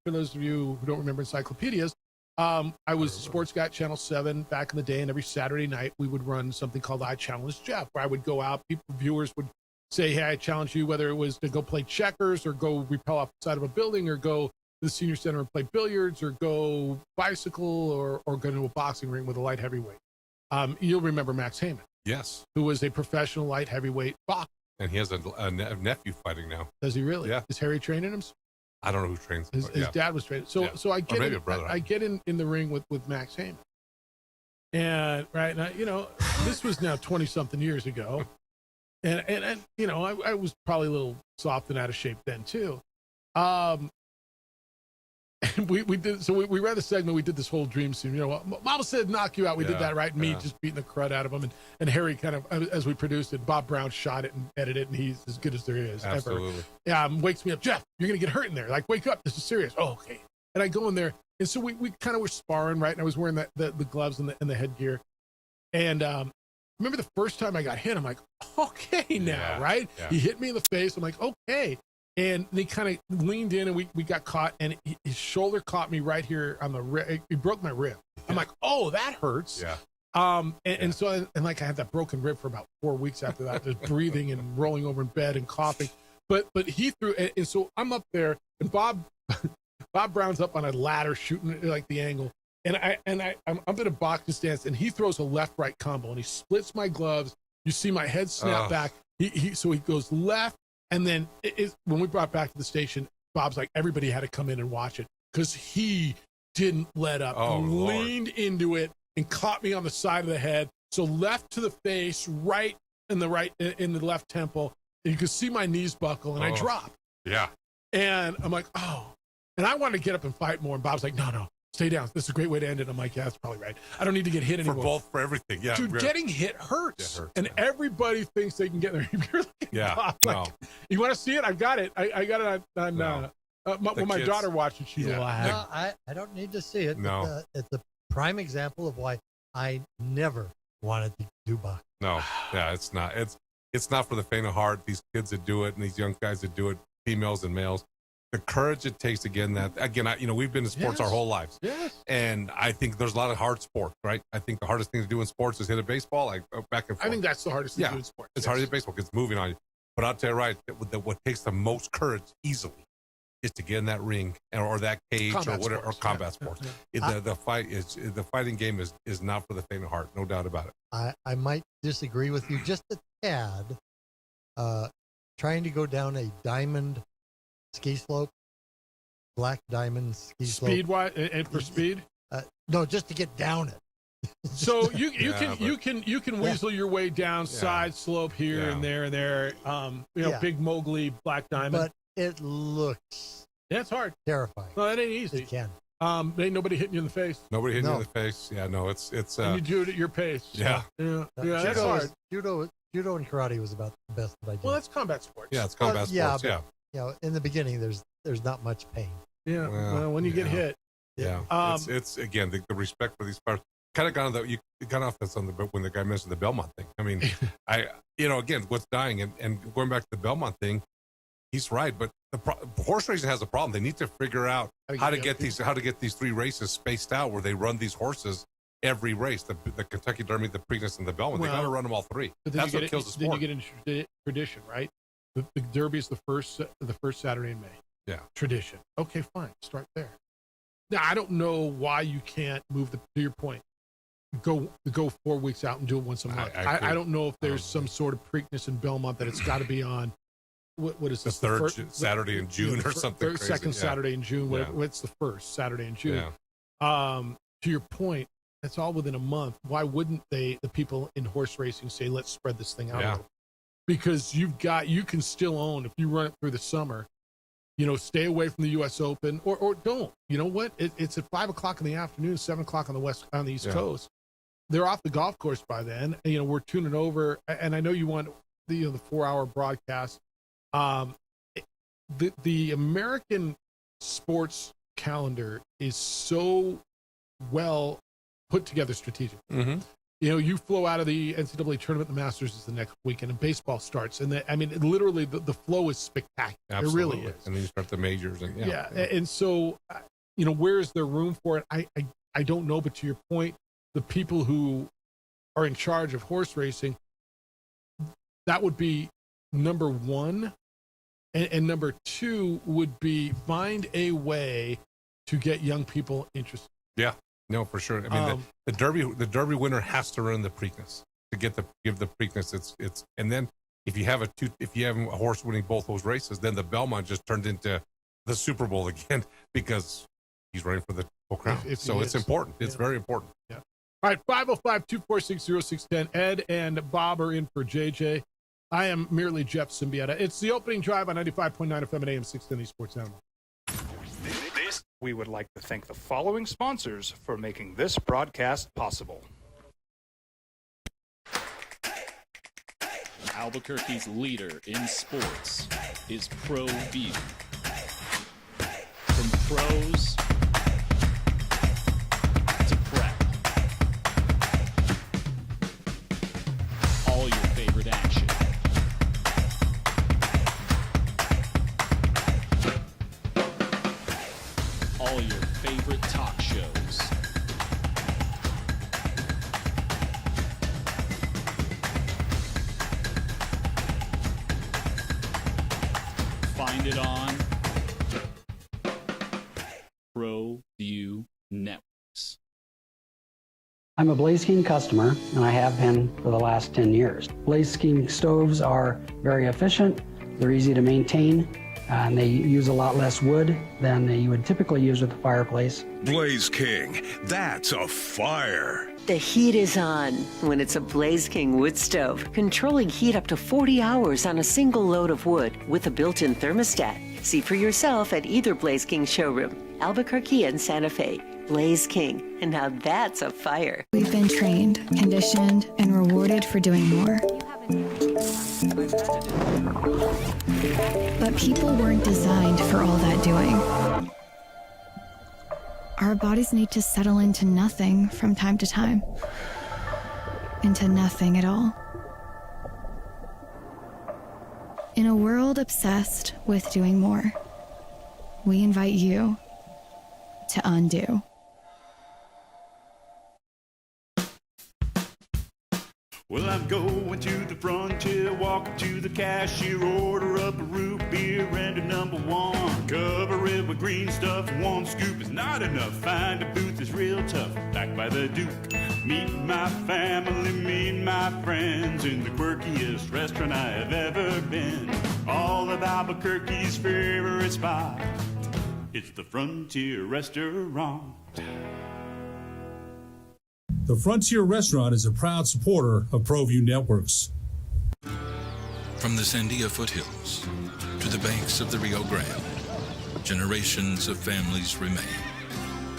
for those of you who don't remember encyclopedias, I was a sports guy at Channel 7 back in the day, and every Saturday night we would run something called I Challenge Jeff, where I would go out, viewers would say, hey, I challenge you, whether it was to go play checkers or go rappel off the side of a building or go to the senior center and play billiards or go bicycle or go to a boxing ring with a light heavyweight. You'll remember Max Heyman. Yes. Who was a professional light heavyweight boxer. And he has a nephew fighting now. Does he really? Yeah. Is Harry training him? I don't know who trains him. His dad was training. So I get I get in the ring with Max Heyman. And right now, this was now 20 something years ago. And I was probably a little soft and out of shape then too. And we did, so we ran the segment, we did this whole dream scene. Mama said knock you out. We did that, right? Me just beating the crud out of him. And Harry kind of, as we produced it, Bob Brown shot it and edited it, and he's as good as there is. Absolutely. Ever. Wakes me up, Jeff, you're going to get hurt in there. Like, wake up, this is serious. Oh, okay. And I go in there, and so we kind of were sparring, right? And I was wearing the gloves and the headgear. And remember the first time I got hit, I'm like, okay now, right? Yeah. He hit me in the face. I'm like, okay. And he kind of leaned in, and we got caught, and his shoulder caught me right here on the rib. He broke my rib. I'm like, oh, that hurts. Yeah. And so I had that broken rib for about 4 weeks after that, just breathing and rolling over in bed and coughing. But he threw, and so I'm up there, and Bob Brown's up on a ladder shooting like the angle, and I'm in a boxing stance, and he throws a left-right combo, and he splits my gloves. You see my head snap back. So he goes left. And then when we brought back to the station, Bob's like, everybody had to come in and watch it because he didn't let up. Oh, he leaned into it and caught me on the side of the head. So left to the face, right in the left temple. And you could see my knees buckle, and I dropped. Yeah. And I'm like, oh. And I wanted to get up and fight more. And Bob's like, no, stay down. This is a great way to end it. I'm like, yeah, that's probably right. I don't need to get hit anymore. For everything. Yeah. Dude, getting hit hurts. And everybody thinks they can get there. You're like, yeah. Like, you want to see it? I've got it. I got it on when my daughter watched it, she laughed. No, I don't need to see it. No. It's a prime example of why I never wanted to do boxing. No. Yeah, it's not. It's not for the faint of heart. These kids that do it and these young guys that do it, females and males. The courage it takes we've been in sports our whole lives. Yes. And I think there's a lot of hard sports, right? I think the hardest thing to do in sports is hit a baseball, like back and forth. I think that's the hardest thing to do in sports. It's hard to hit baseball because it's moving on you. But I'll tell you right, what takes the most courage easily is to get in that ring or that cage or combat sports. The fighting game is not for the faint of heart, no doubt about it. I might disagree with you just a tad. Trying to go down a diamond ski slope, black diamond ski slope. Speed-wise, and for speed? No, just to get down it. So you can weasel your way down side slope here and there. Big Mowgli, black diamond. But it looks it's hard, terrifying. No, that ain't easy. It can. Ain't nobody hitting you in the face. Nobody hitting you in the face. Yeah, no, it's. And you do it at your pace. Yeah. That's hard. Judo and karate was about the best that I did. Well, that's combat sports. Yeah, it's combat sports. Yeah. in the beginning, there's not much pain. Yeah. Well, when you get hit. Yeah. It's again, the respect for these players kind of you got off this when the guy mentioned the Belmont thing. I mean, again, what's dying and going back to the Belmont thing, he's right. But horse racing has a problem. They need to figure out how to get these 3 races spaced out where they run these horses every race, the Kentucky Derby, the Preakness, and the Belmont. They got to run them all 3. That's what kills the sport. Then you get into tradition, right? The Derby is the first Saturday in May. Yeah. Tradition. Okay, fine. Start there. Now, I don't know why you can't move to your point, go 4 weeks out and do it once a month. I don't know if there's some sort of Preakness in Belmont that it's got to be on. What is this? The third Saturday in June or something crazy. Second Saturday in June. What's the first Saturday in June? Yeah. To your point, it's all within a month. Why wouldn't the people in horse racing say, let's spread this thing out a little? Because you can still own, if you run it through the summer, stay away from the U.S. Open or don't. You know what? It's at 5 o'clock in the afternoon, 7 o'clock on the East Coast. They're off the golf course by then. We're tuning over, and I know you want the 4-hour broadcast. The American sports calendar is so well put together strategically. Mm-hmm. You flow out of the NCAA tournament, the Masters is the next weekend, and baseball starts. And literally the flow is spectacular. Absolutely. It really is. And then you start the majors. And And so, where is there room for it? I don't know. But to your point, the people who are in charge of horse racing, that would be number one. And number 2 would be find a way to get young people interested. Yeah. No, for sure. I mean, the Derby winner has to run the Preakness to give the Preakness it's and then if you have a horse winning both those races, then the Belmont just turned into the Super Bowl again because he's running for the Triple Crown. So it's important. It's very important. Yeah. All right, 505-246-0610. Ed and Bob are in for JJ. I am merely Jeff Symbieta. It's the opening drive on 95.9 FM and AM 610 Sports Animal. We would like to thank the following sponsors for making this broadcast possible. Albuquerque's leader in sports is ProView. From pros to prep, all your favorite action. All your favorite talk shows. Find it on ProView Networks. I'm a Blaze King customer, and I have been for the last 10 years. Blaze King stoves are very efficient, they're easy to maintain, and they use a lot less wood than you would typically use with a fireplace. Blaze King, that's a fire. The heat is on when it's a Blaze King wood stove, controlling heat up to 40 hours on a single load of wood with a built-in thermostat. See for yourself at either Blaze King showroom, Albuquerque and Santa Fe. Blaze King, and now that's a fire. We've been trained, conditioned, and rewarded for doing more. But people weren't designed for all that doing. Our bodies need to settle into nothing from time to time. Into nothing at all. In a world obsessed with doing more, we invite you to undo. Well, I'm going to the frontier, walking to the cashier, order up a root beer and a number 1. Cover it with green stuff, 1 scoop is not enough. Find a booth is real tough, back by the Duke. Meet my family, meet my friends in the quirkiest restaurant I have ever been. All of Albuquerque's favorite spot, it's the Frontier Restaurant. The Frontier Restaurant is a proud supporter of ProView Networks. From the Sandia foothills to the banks of the Rio Grande, generations of families remain.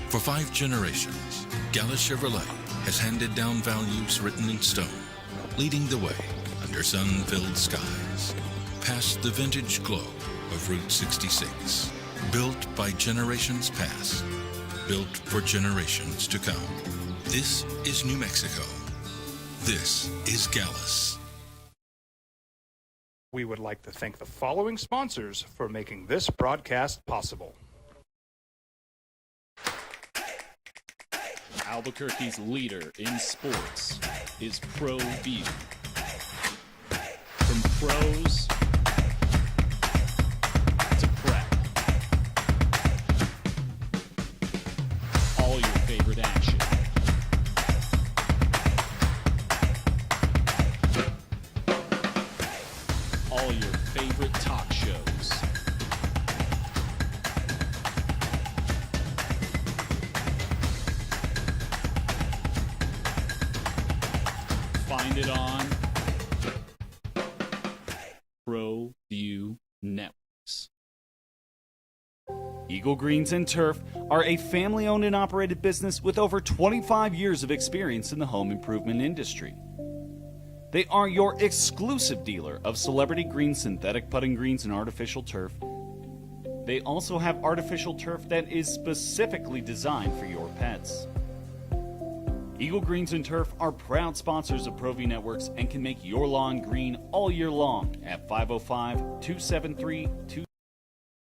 For 5 generations, Gala Chevrolet has handed down values written in stone, leading the way under sun-filled skies, past the vintage glow of Route 66. Built by generations past, built for generations to come. This is New Mexico. This is Gallus. We would like to thank the following sponsors for making this broadcast possible. Albuquerque's leader in sports is ProView. From pros to prep, all your favorite action. All your favorite talk shows. Find it on ProView Networks. Eagle Greens and Turf are a family-owned and operated business with over 25 years of experience in the home improvement industry. They are your exclusive dealer of celebrity green, synthetic putting greens, and artificial turf. They also have artificial turf that is specifically designed for your pets. Eagle Greens and Turf are proud sponsors of ProView Networks and can make your lawn green all year long at 505-273-2.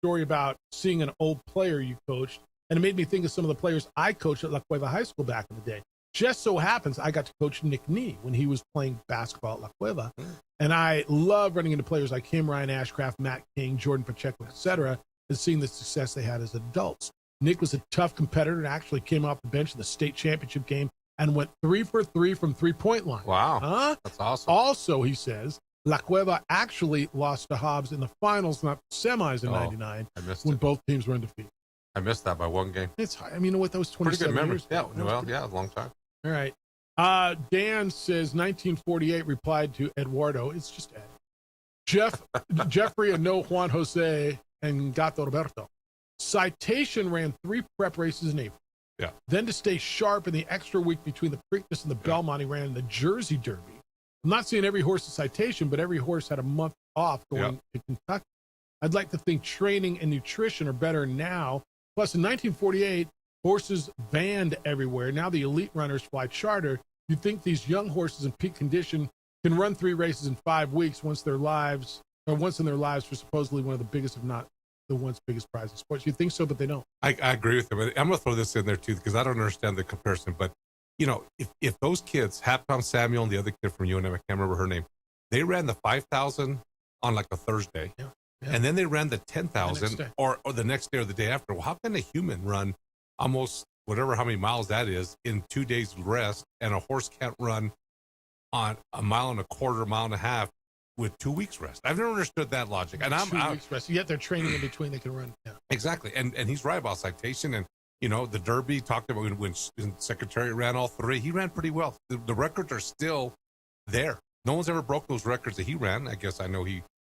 Story about seeing an old player you coached, and it made me think of some of the players I coached at La Cueva High School back in the day. Just so happens I got to coach Nick Nee when he was playing basketball at La Cueva, and I love running into players like him, Ryan Ashcraft, Matt King, Jordan Pacheco, etc., and seeing the success they had as adults. Nick was a tough competitor and actually came off the bench in the state championship game and went 3 for 3 from three-point line. Wow. Huh? That's awesome. Also, he says, La Cueva actually lost to Hobbs in the finals, not semis in 99, when both teams were undefeated. I missed that by one game. It's high. I mean, you know what? That was 27 Pretty good memory. years Yeah, ago. well, yeah, a long time. All right. Dan says 1948 replied to Eduardo. It's just Ed. Jeffrey and no Juan Jose and Gato Roberto. Citation ran 3 prep races in April. Yeah. Then to stay sharp in the extra week between the Preakness and the Belmont, he ran the Jersey Derby. I'm not saying every horse is Citation, but every horse had a month off going to Kentucky. I'd like to think training and nutrition are better now. Plus, in 1948, horses banned everywhere. Now the elite runners fly charter. You'd think these young horses in peak condition can run 3 races in 5 weeks once in their lives for supposedly one of the biggest, if not the once biggest prize in sports. You'd think so, but they don't. I agree with him. I'm going to throw this in there too, because I don't understand the comparison. But, you know, if those kids, Halftime Samuel and the other kid from UNM, I can't remember her name, they ran the 5,000 on like a Thursday. Yeah. And then they ran the 10,000 or the next day or the day after. Well, how can a human run almost how many miles that is in 2 days rest, and a horse can't run on a mile and a quarter, mile and a half with 2 weeks rest? I've never understood that logic. And 2 weeks rest. Yet they're training in between. They can run. Yeah. Exactly. And he's right about Citation. And, you know, the Derby, talked about when Secretary ran all 3, he ran pretty well. The records are still there. No one's ever broke those records that he ran. I guess I know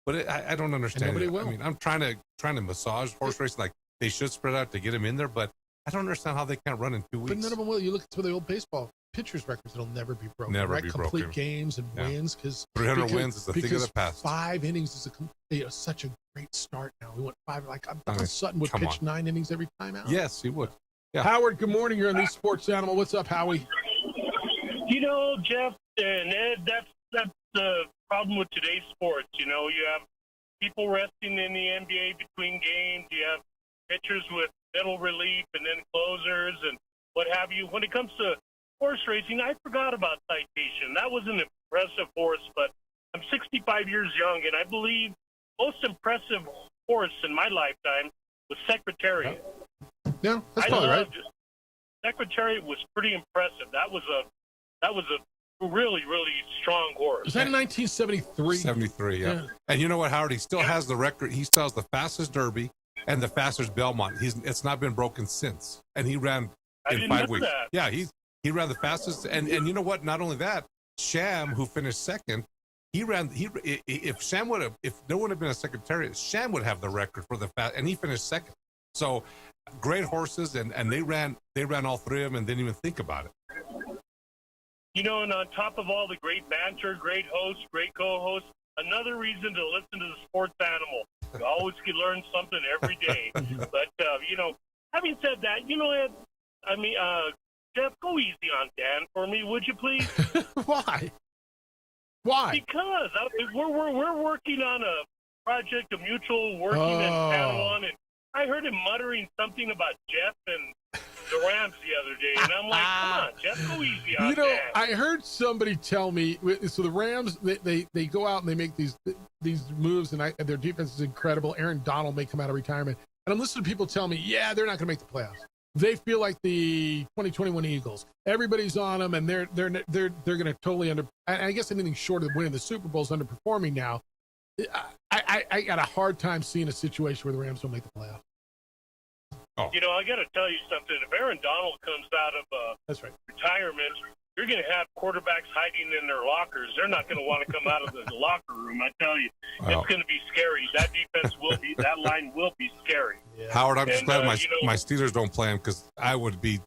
but I don't understand. Nobody will. I mean, I'm trying to massage horse racing, like they should spread out to get him in there, but I don't understand how they can't run in 2 weeks. But none of them will. You look at some of the old baseball pitchers' records; it'll never be broken. Never be Complete broken. Games and wins, because 300 wins is the thing of the past. 5 innings is such a great start. Now we went 5. Like Sutton would pitch 9 innings every time out. Yes, he would. Yeah. Howard, good morning. You're on the Sports Animal. What's up, Howie? You know, Jeff and Ed, that's the problem with today's sports. You know, you have people resting in the NBA between games. You have pitchers with middle relief and then closers and what have you. When it comes to horse racing, I forgot about Citation. That was an impressive horse, but I'm 65 years young, and I believe most impressive horse in my lifetime was Secretariat. Yeah, that's probably right. Secretariat was pretty impressive. That was a really, really strong horse. Was that in 1973? 73, yeah. And you know what, Howard? He still has the record. He still has the fastest Derby and the fastest Belmont. It's not been broken since. And he ran in 5 weeks. That. Yeah, he ran the fastest. And you know what? Not only that, Sham, who finished second, if there would have been a Secretariat, Sham would have the record for the fast, and he finished second. So great horses, and they ran all 3 of them and didn't even think about it. You know, and on top of all the great banter, great hosts, great co-hosts, another reason to listen to the Sports Animal. You always can learn something every day. But, having said that, Ed, Jeff, go easy on Dan for me, would you please? Why? Why? Because we're working on a project of mutual working in Padawan, and I heard him muttering something about Jeff and the Rams the other day, and I'm like, come on, Jeff, go easy on Dan. I heard somebody tell me, so the Rams, they go out and they make these moves, and their defense is incredible. Aaron Donald may come out of retirement, and I'm listening to people tell me, yeah, they're not going to make the playoffs. They feel like the 2021 Eagles. Everybody's on them, and they're going to totally I guess anything short of winning the Super Bowl is underperforming now. I got a hard time seeing a situation where the Rams don't make the playoffs. Oh. I got to tell you something. If Aaron Donald comes out of that's right. retirement, you're going to have quarterbacks hiding in their lockers. They're not going to want to come out of the locker room. I tell you, It's going to be scary. That defense that line will be scary. Yeah. Howard, I'm just glad my Steelers don't play him, because I would be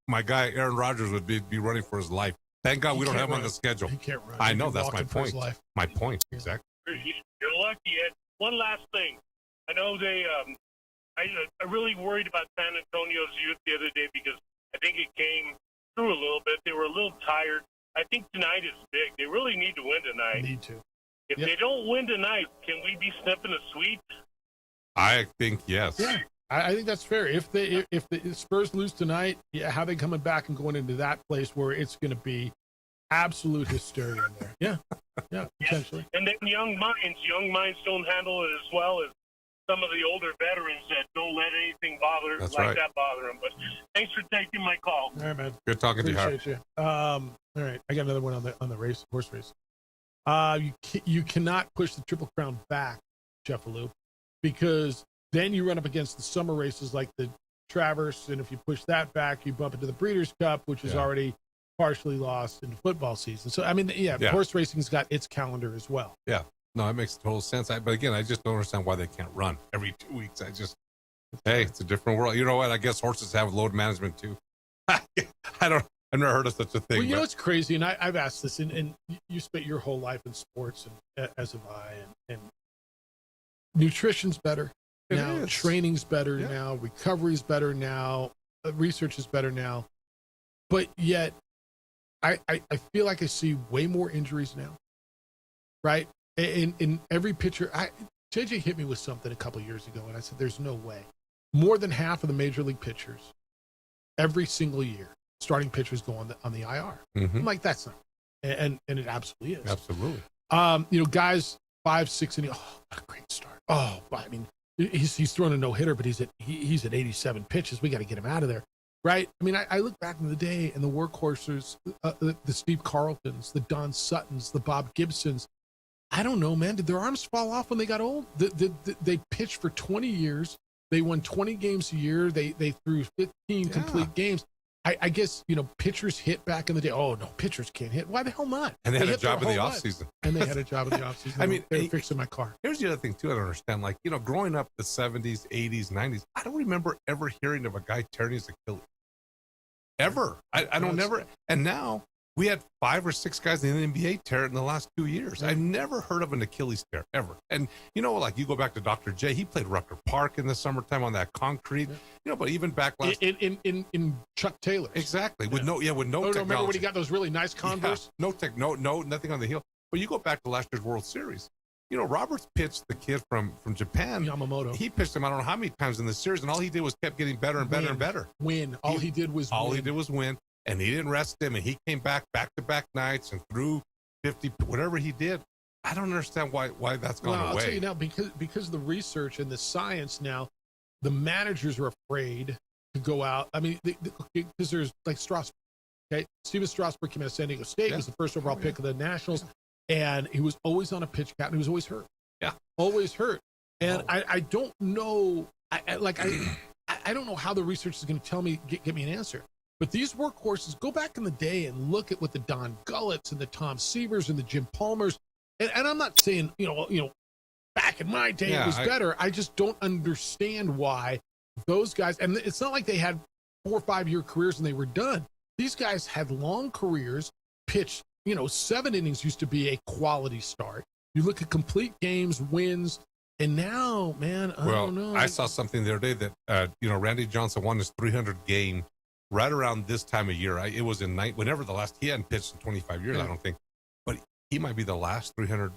my guy Aaron Rodgers would be running for his life. Thank God we don't have him on the schedule. He can't run. I know, that's my point. My point, exactly. You're lucky, Ed. One last thing. I know I really worried about San Antonio's youth the other day, because I think it came through a little bit. They were a little tired. I think tonight is big. They really need to win tonight. Need to. If they don't win tonight, can we be sniffing a sweep? I think yes. Yeah, I think that's fair. If the Spurs lose tonight, how they coming back and going into that place where it's going to be absolute hysteria in there? Yeah, potentially. And then young minds don't handle it as well as some of the older veterans that don't let anything that bother them. But thanks for taking my call. All right, man. Good talking to you, Howard. Appreciate you. All right, I got another one on the horse race. You cannot push the Triple Crown back, Jeffaloo, because then you run up against the summer races like the Traverse, and if you push that back, you bump into the Breeders' Cup, which is already partially lost in the football season. So, horse racing's got its calendar as well. Yeah. No, it makes total sense. But again, I just don't understand why they can't run every 2 weeks. It's a different world. You know what? I guess horses have load management too. I've never heard of such a thing. Well, what's crazy, and I've asked this, and you spent your whole life in sports, and as have I, and nutrition's better now, training's better now, recovery's better now, research is better now, but yet I feel like I see way more injuries now, right? In every pitcher, JJ hit me with something a couple years ago, and I said, "There's no way." More than half of the major league pitchers, every single year, starting pitchers go on the IR. Mm-hmm. I'm like, that's not, and it absolutely is. Absolutely. Guys 5, 6, and what a great start. Oh, I mean, he's throwing a no hitter, but he's at 87 pitches. We got to get him out of there. Right. I mean, I look back in the day, and the workhorses, the Steve Carltons, the Don Suttons, the Bob Gibsons. I don't know, man. Did their arms fall off when they got old? They pitched for 20 years. They won 20 games a year. They threw 15 complete games. I guess, pitchers hit back in the day. Oh, no, pitchers can't hit. Why the hell not? And they had a job in the offseason. And they had a job in the offseason. I mean, they were fixing my car. Here's the other thing, too, I don't understand. Like, growing up the 70s, 80s, 90s, I don't remember ever hearing of a guy tearing his Achilles. Ever. I don't never. And now we had 5 or 6 guys in the NBA tear it in the last 2 years. I've never heard of an Achilles tear, ever. And, like you go back to Dr. J, he played Rucker Park in the summertime on that concrete, but even back last. In Chuck Taylor. Exactly. With no technology. Remember when he got those really nice Converse? Yeah. Nothing on the heel. But you go back to last year's World Series. Roberts pitched the kid from Japan. Yamamoto. He pitched him I don't know how many times in the series, and all he did was kept getting better and better and better. All he did was win. And he didn't rest him, and he came back-to-back nights and threw 50, whatever he did. I don't understand why that's gone away. I'll tell you now, because of the research and the science now, the managers are afraid to go out. I mean, because there's like Strasburg. Okay, Steven Strasburg came out of San Diego State. He was the first overall pick of the Nationals, and he was always on a pitch count, and he was always hurt. Yeah, always hurt. And I don't know. I don't know how the research is going to tell me, get me an answer. But these workhorses, go back in the day and look at what the Don Gullets and the Tom Seavers and the Jim Palmers, and I'm not saying, back in my day it was better. I just don't understand why those guys, and it's not like they had 4 or 5 year careers and they were done. These guys had long careers, pitched, 7 innings used to be a quality start. You look at complete games, wins, And now, man, I don't know. I saw something the other day that, Randy Johnson won his 300 game right around this time of year. It was in whenever he hadn't pitched in 25 years, I don't think. But he might be the last 300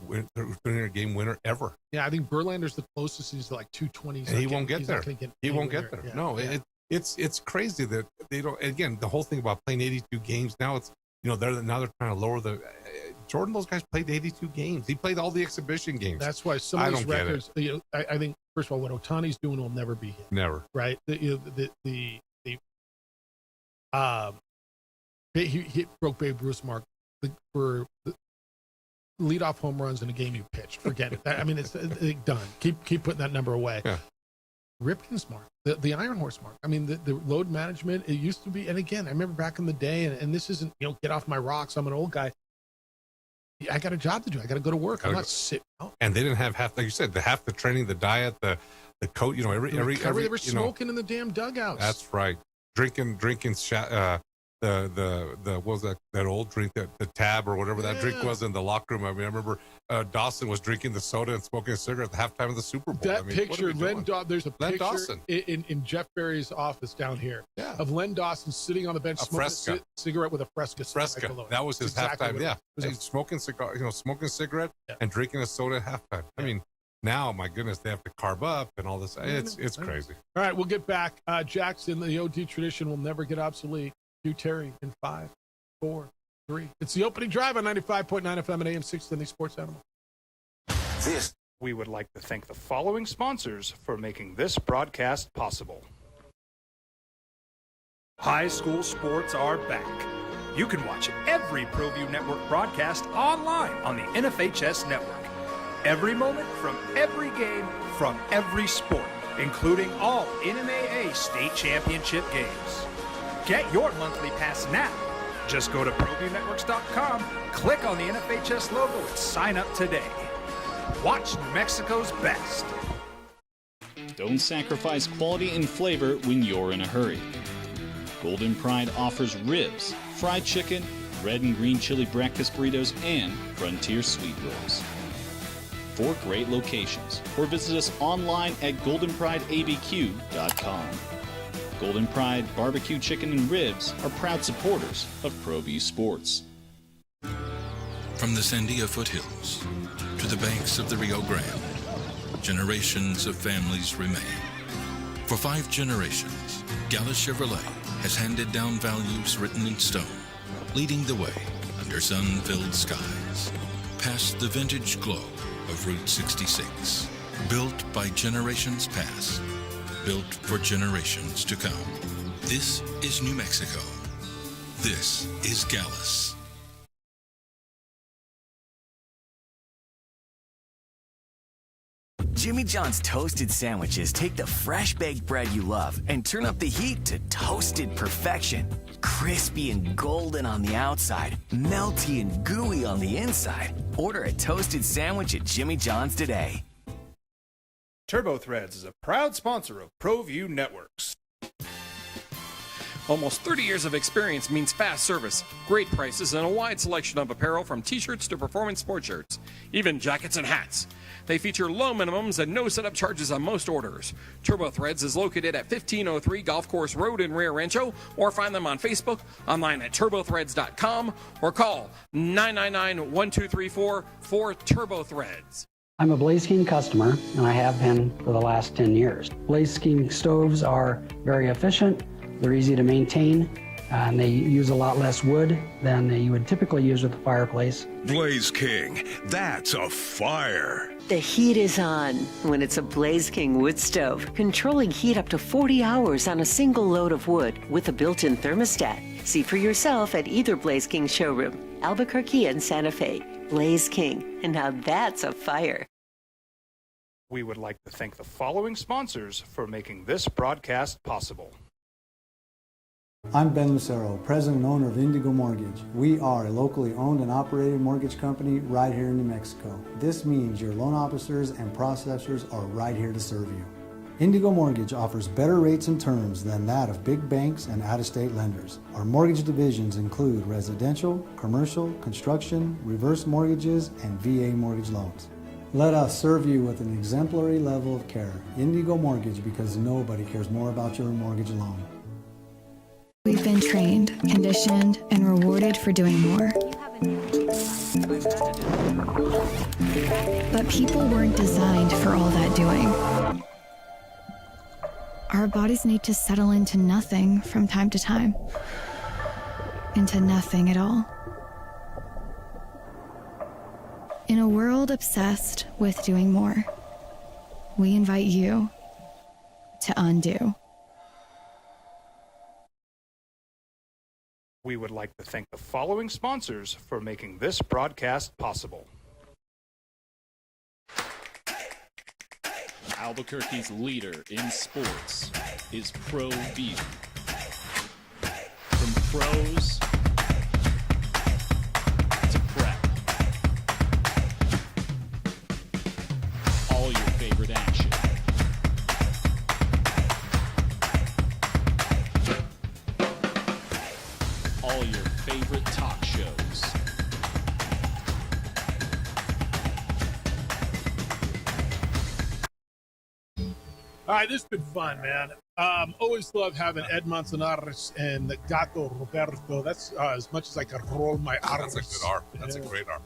game winner ever. Yeah, I think Verlander's the closest. He's like 220. And he won't get there. He won't get there. Yeah. No, Yeah. It's crazy that they don't. Again, the whole thing about playing 82 games now, it's they're trying to lower the. Jordan, those guys played 82 games. He played all the exhibition games. That's why some of these records. I think first of all, what Ohtani's doing will never be hit. Never. Right. He broke Babe Ruth's mark for the leadoff home runs in a game you pitched. Forget it. It's done. Keep putting that number away. Yeah. Ripken's mark, the Iron Horse mark. The load management, it used to be, and again, I remember back in the day, and this isn't, get off my rocks, I'm an old guy. I got a job to do. I got to go to work. I'm not sitting out. And they didn't have half, like you said, half the training, the diet, the coat, every they were smoking in the damn dugouts. That's right. Drinking the what was that old drink, the tab or whatever that drink was in the locker room. I remember Dawson was drinking the soda and smoking a cigarette at the halftime of the Super Bowl. That picture, there's a Len picture Dawson. in Jeff Barry's office down here of Len Dawson sitting on the bench smoking a cigarette with a Fresca. That was his halftime. Yeah, he's smoking cigarette and drinking a soda at halftime. Yeah. Now, my goodness, they have to carb up and all this. It's crazy. All right, we'll get back. Jackson, the OD tradition will never get obsolete. Hugh Terry in 5, 4, 3. It's the opening drive on 95.9 FM and AM 610 Sports Animal. We would like to thank the following sponsors for making this broadcast possible. High school sports are back. You can watch every ProView Network broadcast online on the NFHS network. Every moment from every game from every sport, including all NMAA state championship games. Get your monthly pass now. Just go to ProViewNetworks.com, click on the NFHS logo, and sign up today. Watch New Mexico's best. Don't sacrifice quality and flavor when you're in a hurry. Golden Pride offers ribs, fried chicken, red and green chili breakfast burritos, and Frontier sweet rolls. 4 great locations, or visit us online at goldenprideabq.com. Golden Pride Barbecue Chicken and Ribs are proud supporters of ProView Sports. From the Sandia foothills to the banks of the Rio Grande, generations of families remain. For 5 generations, Gallus Chevrolet has handed down values written in stone, leading the way under sun-filled skies, past the vintage glow of Route 66, built by generations past, built for generations to come. This is New Mexico. This is Gallus. Jimmy John's toasted sandwiches take the fresh baked bread you love and turn up the heat to toasted perfection. Crispy and golden on the outside, melty and gooey on the inside. Order a toasted sandwich at Jimmy John's today. Turbo Threads is a proud sponsor of ProView Networks. Almost 30 years of experience means fast service, great prices, and a wide selection of apparel from t-shirts to performance sports shirts, even jackets and hats. They feature low minimums and no setup charges on most orders. Turbo Threads is located at 1503 Golf Course Road in Rio Rancho, or find them on Facebook, online at turbothreads.com, or call 999-1234 for Turbo Threads. I'm a Blaze King customer, and I have been for the last 10 years. Blaze King stoves are very efficient, they're easy to maintain, and they use a lot less wood than you would typically use with a fireplace. Blaze King, that's a fire. The heat is on when it's a Blaze King wood stove, controlling heat up to 40 hours on a single load of wood with a built-in thermostat. See for yourself at either Blaze King showroom, Albuquerque and Santa Fe. Blaze King, and now that's a fire. We would like to thank the following sponsors for making this broadcast possible. I'm Ben Lucero, president and owner of Indigo Mortgage. We are a locally owned and operated mortgage company right here in New Mexico. This means your loan officers and processors are right here to serve you. Indigo Mortgage offers better rates and terms than that of big banks and out-of-state lenders. Our mortgage divisions include residential, commercial, construction, reverse mortgages, and VA mortgage loans. Let us serve you with an exemplary level of care. Indigo Mortgage, because nobody cares more about your mortgage loan. We've been trained, conditioned, and rewarded for doing more. But people weren't designed for all that doing. Our bodies need to settle into nothing from time to time. Into nothing at all. In a world obsessed with doing more, we invite you to undo. We would like to thank the following sponsors for making this broadcast possible. Albuquerque's leader in sports is Pro Beer. From pros to prep. All your favorite action. All your favorite talk shows. All right, this has been fun, man. Always love having Ed Manzanares and Gato Roberto. That's as much as I can roll my R's. That's a good R. That's a great R.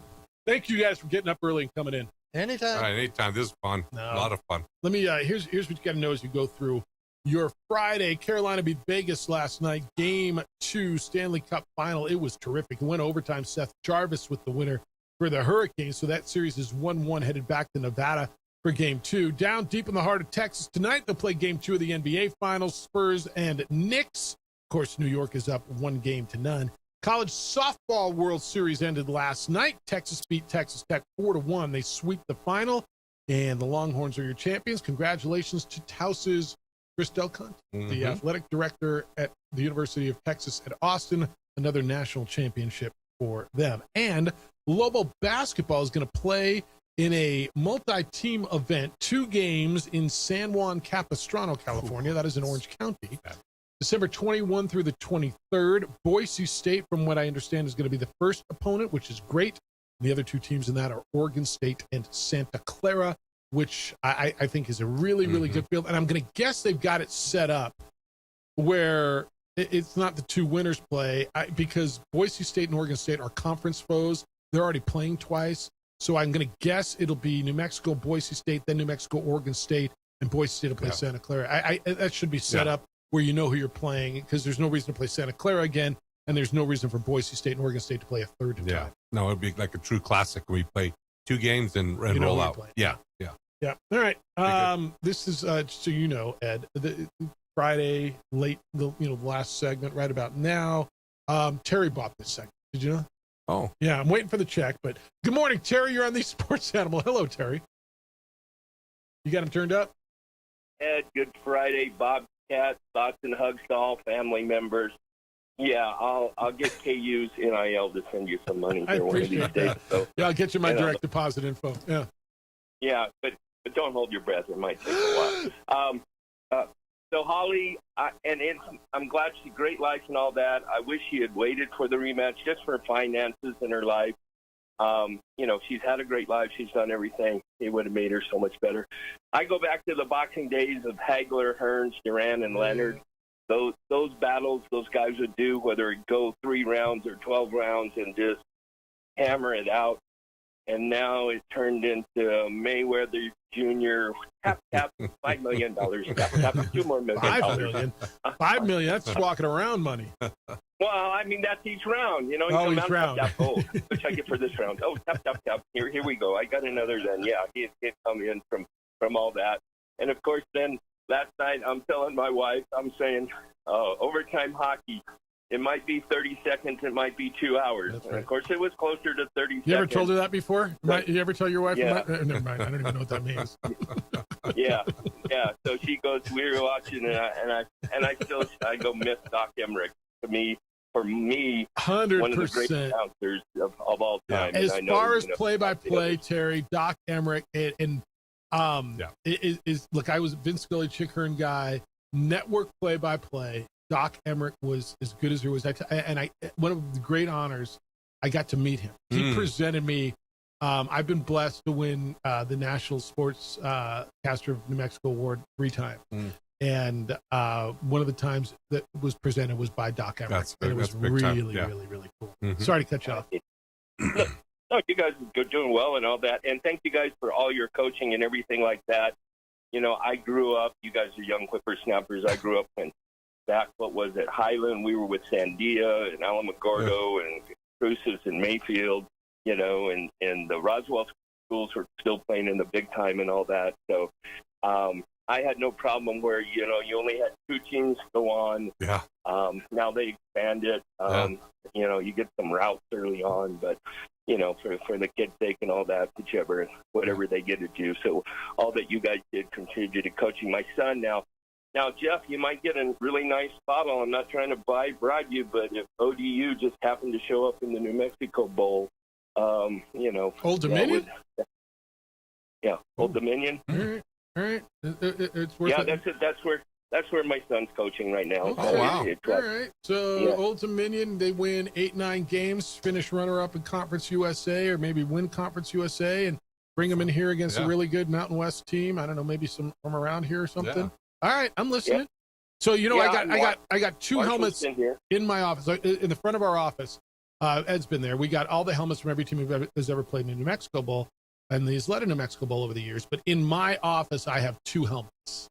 Thank you guys for getting up early and coming in. Anytime. All right, anytime. This is fun. No. A lot of fun. Let me, here's what you got to know as you go through your Friday. Carolina beat Vegas last night. Game 2 Stanley Cup final. It was terrific. It went overtime. Seth Jarvis with the winner for the Hurricanes. So that series is 1-1 headed back to Nevada for Game 2. Down deep in the heart of Texas tonight, they'll play Game 2 of the NBA Finals, Spurs and Knicks. Of course, New York is up 1-0. College softball World Series ended last night. Texas beat Texas Tech 4-1. They sweep the final, and the Longhorns are your champions. Congratulations to Tause's Chris Del Conte, the athletic director at the University of Texas at Austin. Another national championship for them. And Lobo basketball is going to play in a multi-team event, 2 games in San Juan Capistrano, California. That is in Orange County. December 21 through the 23rd. Boise State, from what I understand, is going to be the first opponent, which is great. And the other 2 teams in that are Oregon State and Santa Clara, which I think is a really, really good field. And I'm going to guess they've got it set up where it's not the 2 winners play, because Boise State and Oregon State are conference foes. They're already playing twice. So I'm going to guess it'll be New Mexico, Boise State, then New Mexico, Oregon State, and Boise State will play Santa Clara. That should be set up where you know who you're playing, because there's no reason to play Santa Clara again, and there's no reason for Boise State and Oregon State to play a third time. No, it'd be like a true classic where we play 2 games and roll out. Yeah. All right. This is just so you know, Ed, the Friday late, the last segment right about now. Terry bought this segment. Did you know? Oh, yeah. I'm waiting for the check, but good morning, Terry. You're on the Sports Animal. Hello, Terry. You got him turned up? Ed, good Friday, Bobcat, thoughts and hugs to all family members. Yeah, I'll get KU's NIL to send you some money here one of these days. So, yeah, I'll get you my direct deposit info. Yeah. Yeah, but don't hold your breath. It might take a while. So Holly, I'm glad she's great life and all that. I wish she had waited for the rematch just for finances in her life. She's had a great life. She's done everything. It would have made her so much better. I go back to the boxing days of Hagler, Hearns, Duran, and Leonard. Those battles those guys would do, whether it go 3 rounds or 12 rounds, and just hammer it out. And now it turned into Mayweather Jr. Tap, $5 million. Tap, $2 more million. $5 million. $5 million. That's walking around money. Well, I mean, that's each round. Each round. Tap, oh, what should I get for this round? Oh, tap. Here we go. I got another then. Yeah, he'd come in from all that. And, of course, then last night I'm telling my wife, I'm saying, overtime hockey. It might be 30 seconds. It might be 2 hours. Right. And, of course, it was closer to 30 seconds. You ever told her that before? You ever tell your wife? Yeah. Never mind. I don't even know what that means. Yeah. So she goes, we were watching, and I go miss Doc Emmerich. For me, 100%. One of the great announcers of all time. As far as play-by-play, Terry, Doc Emmerich, look, I was a Vince Scully, Chick Hearn guy. Network play-by-play. Doc Emmerich was as good as there was. One of the great honors, I got to meet him. He presented me I've been blessed to win the National Sports Caster of New Mexico Award 3 times. And one of the times that was presented was by Doc Emmerich. And it was really, really cool. Sorry to cut you off. No, you guys are doing well and all that. And thank you guys for all your coaching and everything like that. You know, I grew up, you guys are young whippersnappers. I grew up back, what was it, Highland. We were with Sandia and Alamogordo and Cruces and Mayfield, you know, and the Roswell schools were still playing in the big time and all that. So I had no problem where, you know, you only had 2 teams go on. Yeah. Now they expanded. You know, you get some routes early on, but you know, for the kids' sake and all that, whatever they get to do. So all that you guys did contributed to coaching my son. Now, Jeff, you might get a really nice bottle. I'm not trying to bribe you, but if ODU just happened to show up in the New Mexico Bowl, you know. Old Dominion? Old Dominion. All right. It's worth it. That's where my son's coaching right now. Okay. Oh, wow. All right. So Old Dominion, they win 8-9 games, finish runner-up in Conference USA, or maybe win Conference USA, and bring them in here against a really good Mountain West team. I don't know, maybe some from around here or something. Yeah. All right, I'm listening. So you know, I got 2 helmets in my office, in the front of our office. Ed's been there. We got all the helmets from every team who's ever played in the New Mexico Bowl, and he's led a New Mexico Bowl over the years. But in my office, I have 2 helmets.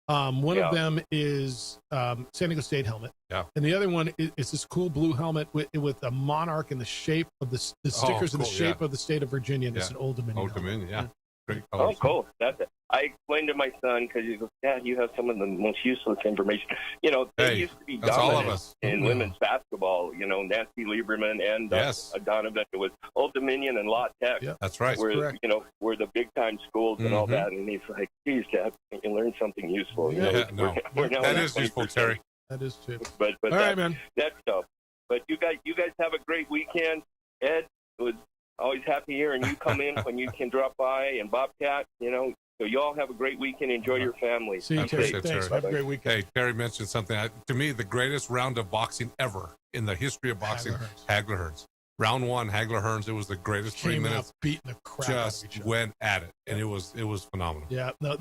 One of them is San Diego State helmet, and the other one is this cool blue helmet with a monarch in the shape of the stickers in the shape of the state of Virginia. And it's an Old Dominion. Old Dominion, yeah. Great colors. Oh, cool. That's it. I explained to my son, because he goes, Dad, you have some of the most useless information. You know, they used to be dominant in women's basketball. You know, Nancy Lieberman and Donovan. It was Old Dominion and La Tech. Yeah, that's right. Were, you know, were the big time schools and all that. And he's like, geez, Dad, you learn something useful. You know, we're now that is useful, Terry. That is too. But all right, man. That's stuff. But you guys have a great weekend. Ed, it was always happy hearing you come in when you can drop by, and Bobcat, you know. So you all have a great weekend. Enjoy your family. See you, Terry. Thanks. Have a great weekend. Hey, Terry mentioned something. To me, the greatest round of boxing ever in the history of boxing, Hagler Hearns. Round 1, Hagler Hearns. It was the greatest 3 minutes. Out beating the crap just out of each other. Went at it, and it was phenomenal. Yeah. No,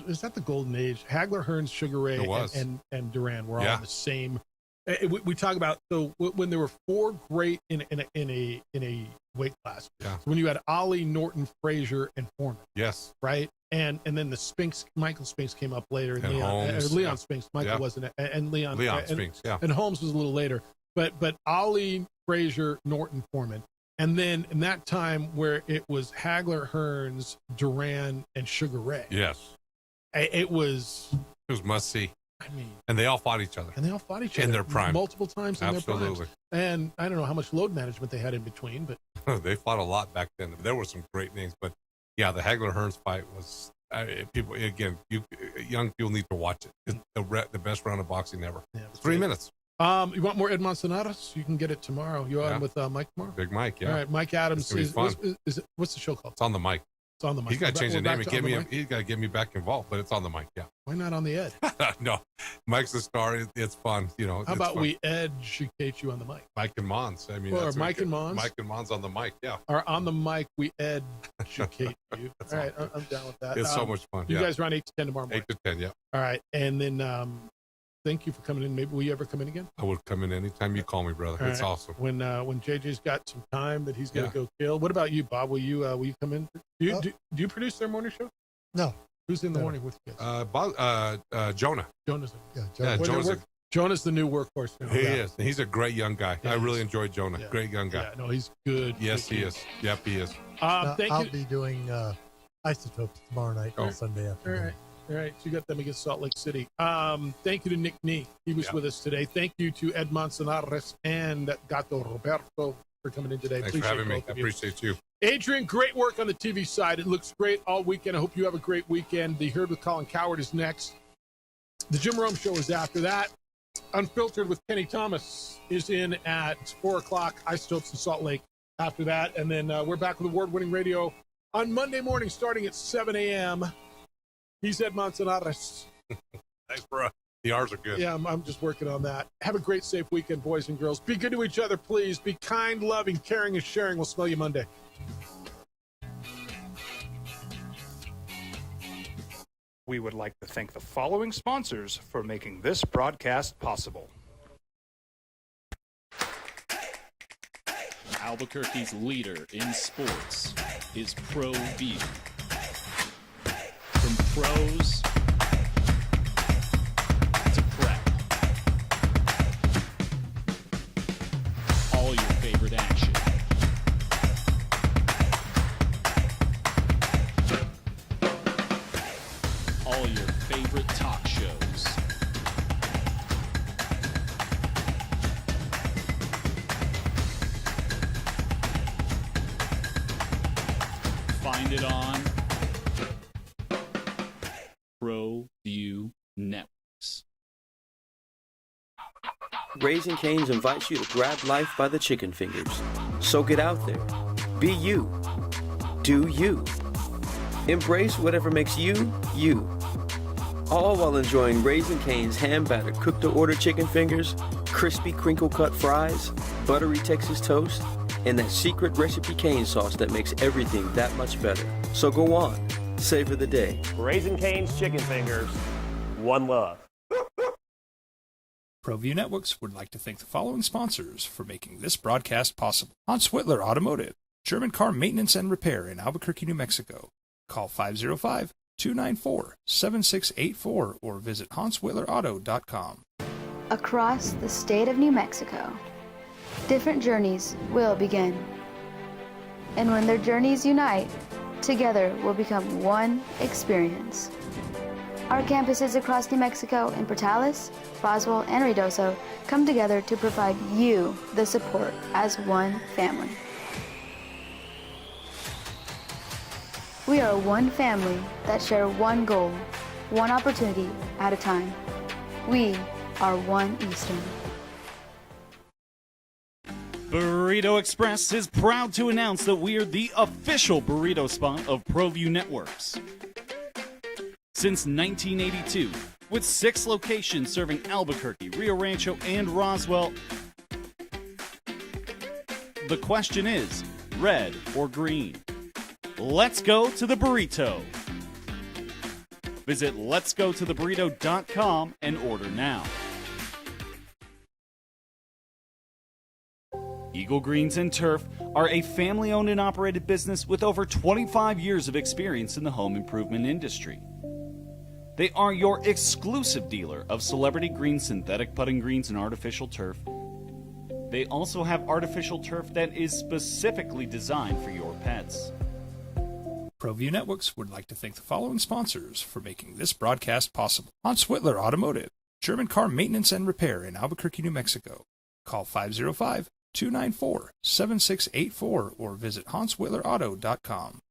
is that the golden age? Hagler, Hearns, Sugar Ray, and Duran were all in the same. We talk about when there were 4 great in a weight class. Yeah. So when you had Ali, Norton, Frazier, and Foreman. Yes. Right. And then the Spinks, Michael Spinks came up later, and Holmes, Leon Spinks. Michael wasn't, and Leon Spinks. Yeah. And Holmes was a little later. But Ali, Frazier, Norton, Foreman. And then in that time where it was Hagler, Hearns, Duran, and Sugar Ray. Yes. It was must see. I mean, and they all fought each other. In their prime. Multiple times in their prime. And I don't know how much load management they had in between, but they fought a lot back then. There were some great names, but yeah, the Hagler Hearns fight was people again. Young people need to watch it. It's the best round of boxing ever. Yeah, 3 minutes. You want more Ed Manzanares? You can get it tomorrow. You on with Mike tomorrow? Big Mike, yeah. All right, Mike Adams. Is what's the show called? It's on the mic. It's on the mic. He's got to change the name and get me. He's got to get me back involved, but it's on the mic. Yeah. Why not on the Ed? No, Mike's the star. It's fun. You know. How about we educate you on the mic? Mike and Mons. I mean, or Mike and Mons. Mike and Mons on the mic. Yeah. Or on the mic, we educate you. All right, I'm down with that. It's so much fun. You guys are on 8 to 10 tomorrow morning. 8 to 10. Yeah. All right, and then thank you for coming in. Maybe will you ever come in again? I would come in anytime you call me, brother. It's awesome. When JJ's got some time that he's going to go kill. What about you, Bob? Will you come in? Do you produce their morning show? No. Who's in the morning with you guys? Jonah. Jonah's Jonah's the new workhorse now. He is. He's a great young guy. I really enjoy Jonah. Yeah. Great young guy. Yeah, no, he's good. Yes, he is. Yep, he is. I'll be doing Isotopes tomorrow night or Sunday afternoon. All right, so you got them against Salt Lake City. Thank you to Nick Nee. He was with us today. Thank you to Ed Manzanares and Gato Roberto for coming in today. Thanks for having me. I appreciate you. Adrian, great work on the TV side. It looks great all weekend. I hope you have a great weekend. The Herd with Colin Cowherd is next. The Jim Rome Show is after that. Unfiltered with Kenny Thomas is in at 4 o'clock. Isotopes in Salt Lake after that. And then we're back with award-winning radio on Monday morning starting at 7 a.m. He's Ed Manzanares. Thanks, bro. The R's are good. Yeah, I'm just working on that. Have a great, safe weekend, boys and girls. Be good to each other, please. Be kind, loving, caring, and sharing. We'll smell you Monday. We would like to thank the following sponsors for making this broadcast possible. Albuquerque's leader in sports is ProView. From pros to prep, all your favorite action. All your favorite talk shows. Find it on ProView Networks. Raising Cane's invites you to grab life by the chicken fingers. So get out there. Be you. Do you. Embrace whatever makes you, you. All while enjoying Raising Cane's hand-battered cooked-to-order chicken fingers, crispy crinkle-cut fries, buttery Texas toast, and that secret recipe cane sauce that makes everything that much better. So go on, savor the day. Raising Cane's chicken fingers, one love. ProView Networks would like to thank the following sponsors for making this broadcast possible. Hans Whitler Automotive, German car maintenance and repair in Albuquerque, New Mexico. Call 505-294-7684 or visit HansWhitlerAuto.com. Across the state of New Mexico, different journeys will begin. And when their journeys unite, together will become one experience. Our campuses across New Mexico in Portales, Roswell, and Ruidoso come together to provide you the support as one family. We are one family that share one goal, one opportunity at a time. We are One Eastern. Burrito Express is proud to announce that we are the official burrito spot of ProView Networks. Since 1982, with 6 locations serving Albuquerque, Rio Rancho, and Roswell, the question is, red or green? Let's go to the burrito. Visit letsgototheburrito.com and order now. Eagle Greens and Turf are a family-owned and operated business with over 25 years of experience in the home improvement industry. They are your exclusive dealer of celebrity green synthetic putting greens and artificial turf. They also have artificial turf that is specifically designed for your pets. ProView Networks would like to thank the following sponsors for making this broadcast possible. Hans Whitler Automotive, German car maintenance and repair in Albuquerque, New Mexico. Call 505-294-7684 or visit HansWhitlerAuto.com.